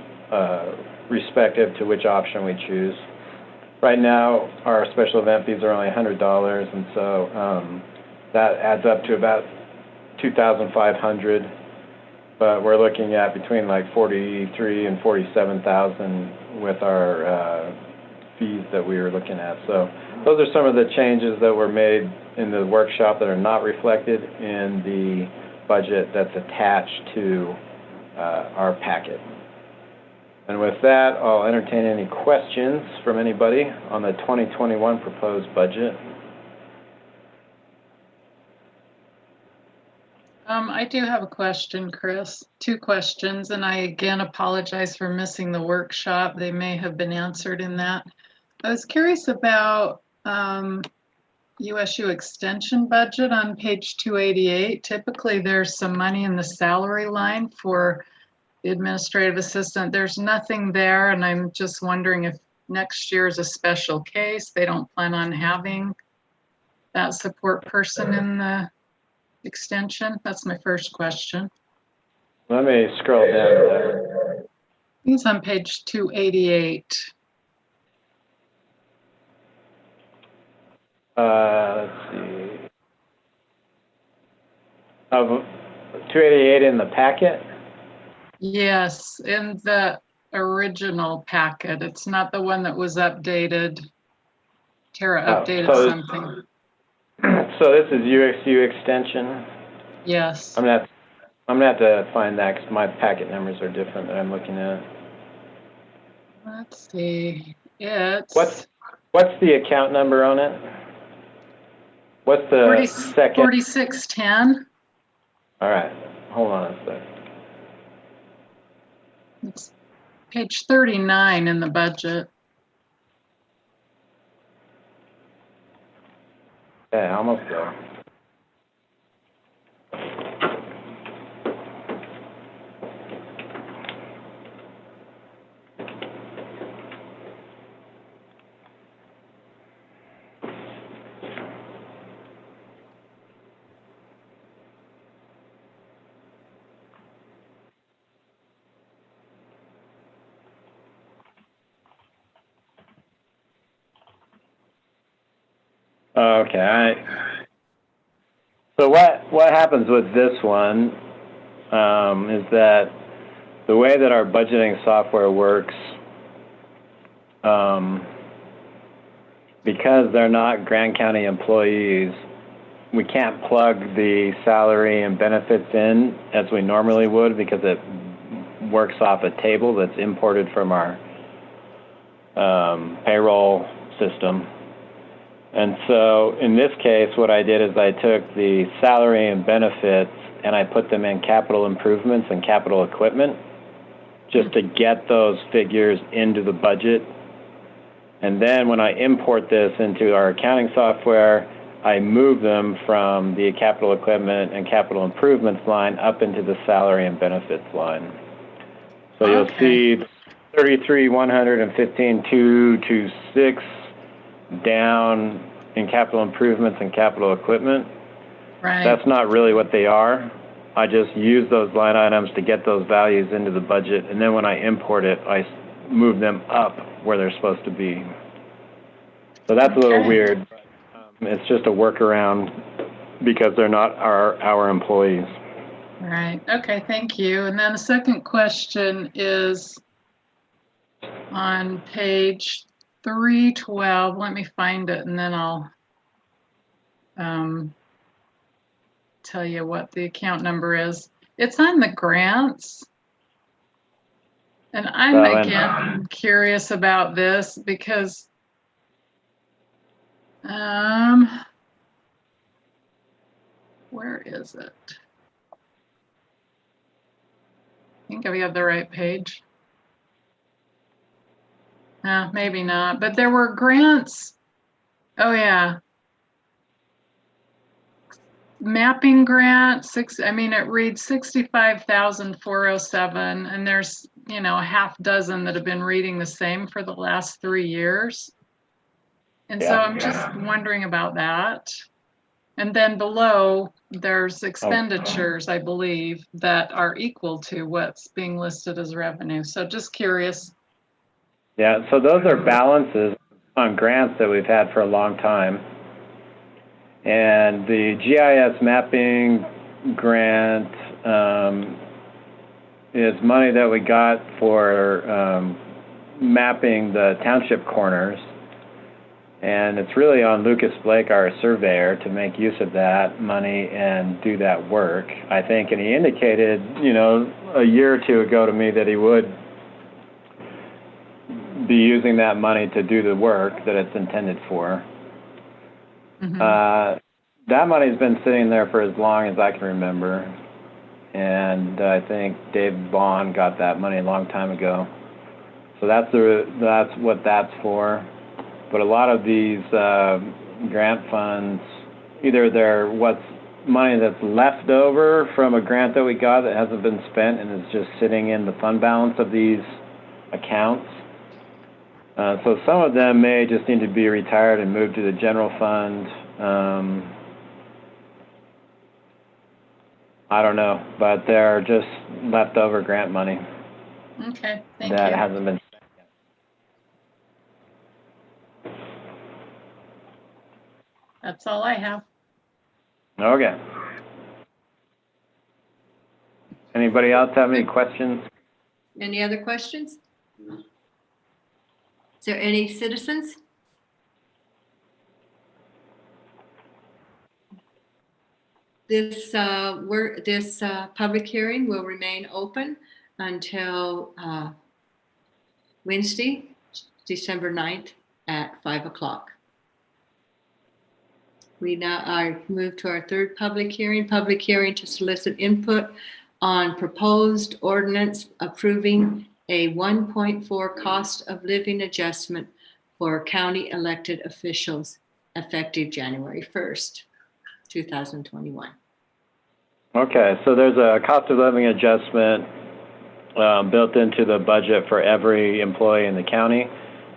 respective to which option we choose. Right now, our special event fees are only $100, and so that adds up to about $2,500. But we're looking at between like $43,000 and $47,000 with our fees that we were looking at. So those are some of the changes that were made in the workshop that are not reflected in the budget that's attached to our packet. And with that, I'll entertain any questions from anybody on the 2021 proposed budget. I do have a question, Chris. Two questions, and I again apologize for missing the workshop. They may have been answered in that. I was curious about USU extension budget on page 288. Typically, there's some money in the salary line for the administrative assistant. There's nothing there, and I'm just wondering if next year is a special case. They don't plan on having that support person in the extension. That's my first question. Let me scroll down to that. It's on page 288. Let's see. Of 288 in the packet? Yes, in the original packet. It's not the one that was updated. Tara updated something. So this is UXU extension? Yes. I'm gonna have to find that because my packet numbers are different that I'm looking at. Let's see. It's what's the account number on it? What's the second? 4610. All right, hold on a sec. It's page 39 in the budget. Yeah, almost there. Okay. So what happens with this one is that the way that our budgeting software works, because they're not Grand County employees, we can't plug the salary and benefits in as we normally would because it works off a table that's imported from our payroll system. And so in this case, what I did is I took the salary and benefits and I put them in capital improvements and capital equipment just to get those figures into the budget. And then when I import this into our accounting software, I move them from the capital equipment and capital improvements line up into the salary and benefits line. So you'll see 33,115,226 down in capital improvements and capital equipment. Right. That's not really what they are. I just use those line items to get those values into the budget, and then when I import it, I move them up where they're supposed to be. So that's a little weird. It's just a workaround because they're not our employees. All right. Okay. Thank you. And then the second question is on page 312. Let me find it and then I'll tell you what the account number is. It's on the grants. And I'm again curious about this because where is it? I think we have the right page. Maybe not, but there were grants. Oh yeah. Mapping grant, it reads 65,407, and there's, a half dozen that have been reading the same for the last 3 years. And so I'm just wondering about that. And then below, there's expenditures, I believe, that are equal to what's being listed as revenue. So just curious. Yeah, so those are balances on grants that we've had for a long time. And the GIS mapping grant is money that we got for mapping the township corners. And it's really on Lucas Blake, our surveyor, to make use of that money and do that work, I think. And he indicated, a year or two ago to me that he would be using that money to do the work that it's intended for. Mm-hmm. That money's been sitting there for as long as I can remember. And I think Dave Bond got that money a long time ago. So that's what that's for. But a lot of these grant funds, either they're what's money that's left over from a grant that we got that hasn't been spent and is just sitting in the fund balance of these accounts. So some of them may just need to be retired and moved to the general fund. I don't know, but they're just leftover grant money. Okay, thank you. That hasn't been spent yet. That's all I have. Okay. Anybody else have any questions? Any other questions? Is there any citizens? This public hearing will remain open until Wednesday, December 9th at 5 o'clock. We now are moved to our third public hearing to solicit input on proposed ordinance approving a 1.4 cost of living adjustment for county elected officials effective January 1st, 2021. Okay, so there's a cost of living adjustment built into the budget for every employee in the county,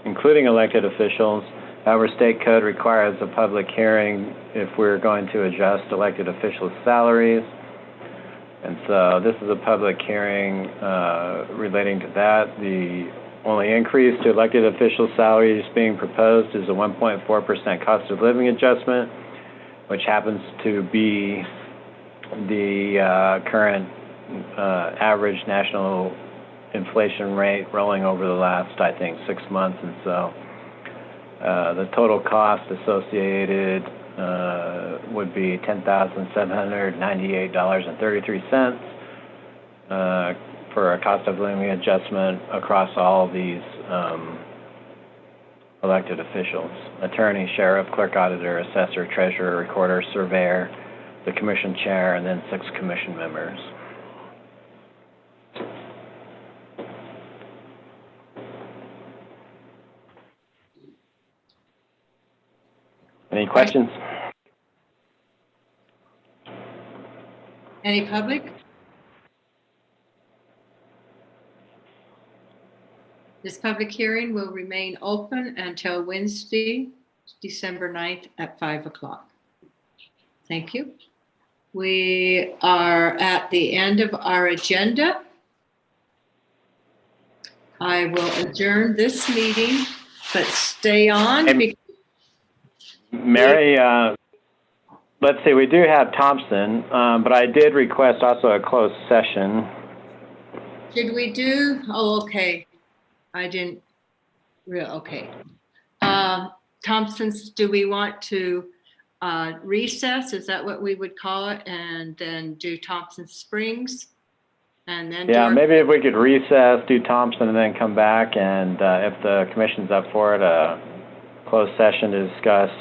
including elected officials. However, state code requires a public hearing if we're going to adjust elected officials' salaries. And so this is a public hearing relating to that. The only increase to elected officials' salaries being proposed is a 1.4% cost of living adjustment, which happens to be the current average national inflation rate rolling over the last, I think, 6 months. And so the total cost associated would be $10,798.33 for a cost of living adjustment across all these elected officials: attorney, sheriff, clerk, auditor, assessor, treasurer, recorder, surveyor, the commission chair, and then 6 commission members. Any questions? Any public? This public hearing will remain open until Wednesday, December 9th at 5 o'clock. Thank you. We are at the end of our agenda. I will adjourn this meeting, but stay on. Mary, let's see, we do have Thompson, but I did request also a closed session. Did we do, oh, okay. I didn't, okay. Thompson's, do we want to recess? Is that what we would call it? And then do Thompson Springs? And then Yeah, maybe if we could recess, do Thompson, and then come back, and if the commission's up for it, a closed session to discuss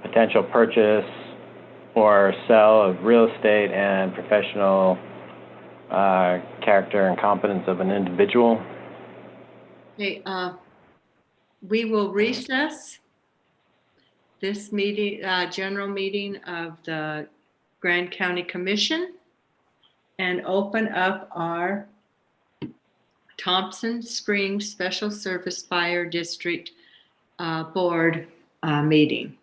potential purchase or sell of real estate and professional character and competence of an individual. Okay, we will recess this meeting, general meeting of the Grand County Commission, and open up our Thompson Springs Special Service Fire District Board meeting.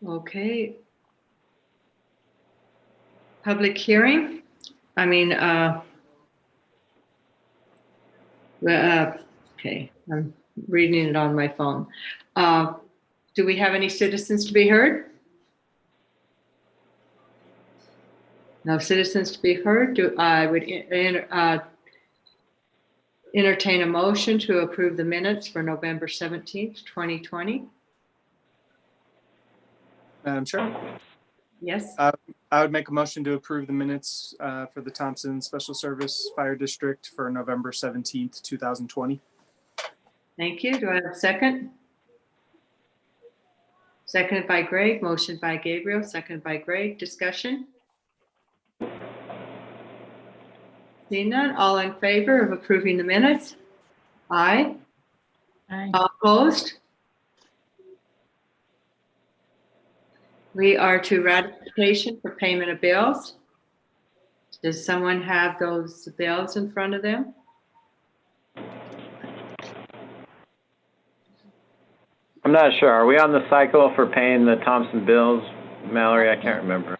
Okay. Public hearing. I mean, okay, I'm reading it on my phone. Do we have any citizens to be heard? No citizens to be heard. I would entertain a motion to approve the minutes for November 17th, 2020. Madam Chair? Yes. I would make a motion to approve the minutes for the Thompson Special Service Fire District for November 17th, 2020. Thank you. Do I have a second? Seconded by Greg, motion by Gabriel, seconded by Greg. Discussion? Seeing none, all in favor of approving the minutes? Aye. Aye. All opposed? We are to ratification for payment of bills. Does someone have those bills in front of them? I'm not sure. Are we on the cycle for paying the Thompson bills, Mallory? I can't remember.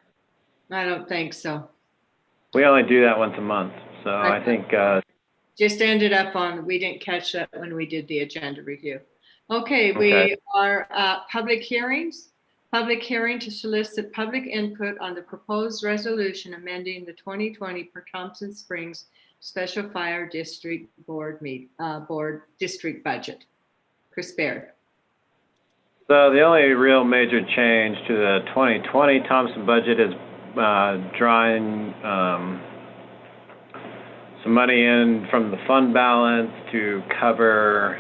I don't think so. We only do that once a month, so I think. Just ended up on, we didn't catch that when we did the agenda review. Okay, we are public hearings. Public hearing to solicit public input on the proposed resolution amending the 2020 per Thompson Springs Special Fire District Board district budget. Chris Baird. So the only real major change to the 2020 Thompson budget is drawing some money in from the fund balance to cover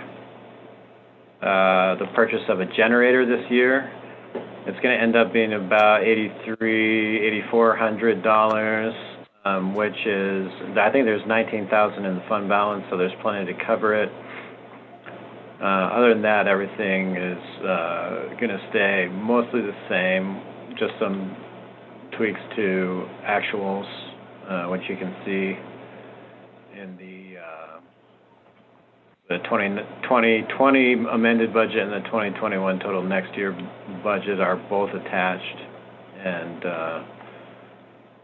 the purchase of a generator this year. It's going to end up being about $8,400, which is, I think there's $19,000 in the fund balance, so there's plenty to cover it. Other than that, everything is going to stay mostly the same, just some tweaks to actuals, which you can see in the 2020 amended budget and the 2021 total next year budget are both attached. And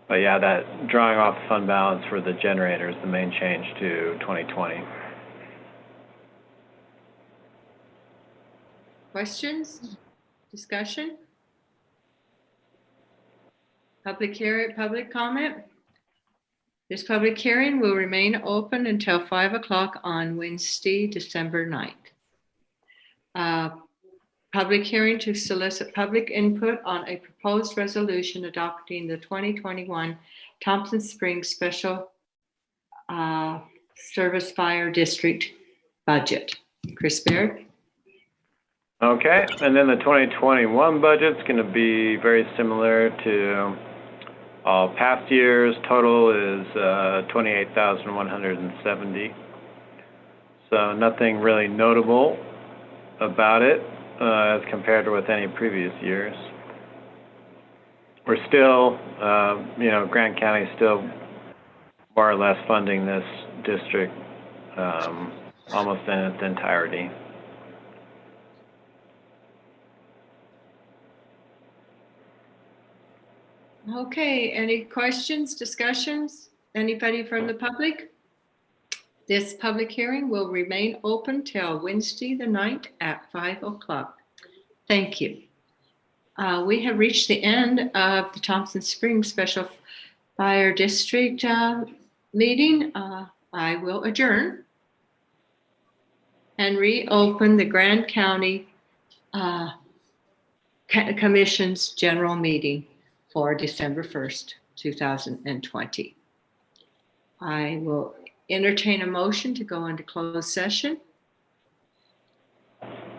but yeah, that drawing off the fund balance for the generator is the main change to 2020. Questions? Discussion? Public hearing, public comment? This public hearing will remain open until 5 o'clock on Wednesday, December 9th. Public hearing to solicit public input on a proposed resolution adopting the 2021 Thompson Springs Special Service Fire District budget. Chris Baird. Okay, and then the 2021 budget's going to be very similar to all past years. Total is $28,170. So nothing really notable about it as compared to with any previous years. We're still, Grant County is still more or less funding this district almost in its entirety. Okay, any questions, discussions? Anybody from the public? This public hearing will remain open till Wednesday the 9th at 5 o'clock. Thank you. We have reached the end of the Thompson Springs Special Fire District meeting. I will adjourn and reopen the Grand County Commission's general meeting for December 1st, 2020. I will entertain a motion to go into closed session.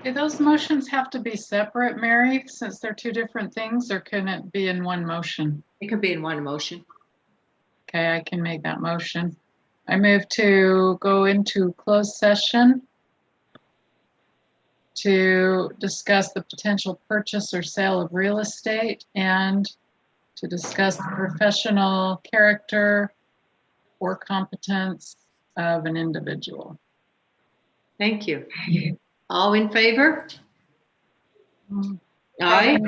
Do those motions have to be separate, Mary, since they're two different things, or can it be in one motion? It can be in one motion. Okay, I can make that motion. I move to go into closed session to discuss the potential purchase or sale of real estate and to discuss the professional character or competence of an individual. Thank you. All in favor? Aye.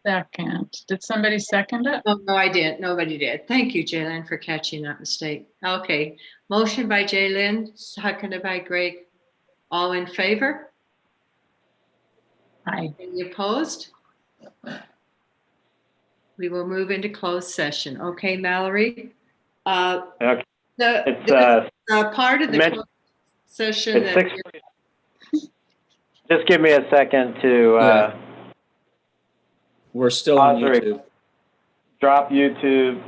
Second. Did somebody second it? Oh, no, I didn't. Nobody did. Thank you, Jalen, for catching that mistake. Okay. Motion by Jalen, seconded by Greg. All in favor? Aye. Any opposed? We will move into closed session. Okay, Mallory? Okay. It's part of the closed session It's that 6:40. Just give me a second to We're still on YouTube. drop YouTube.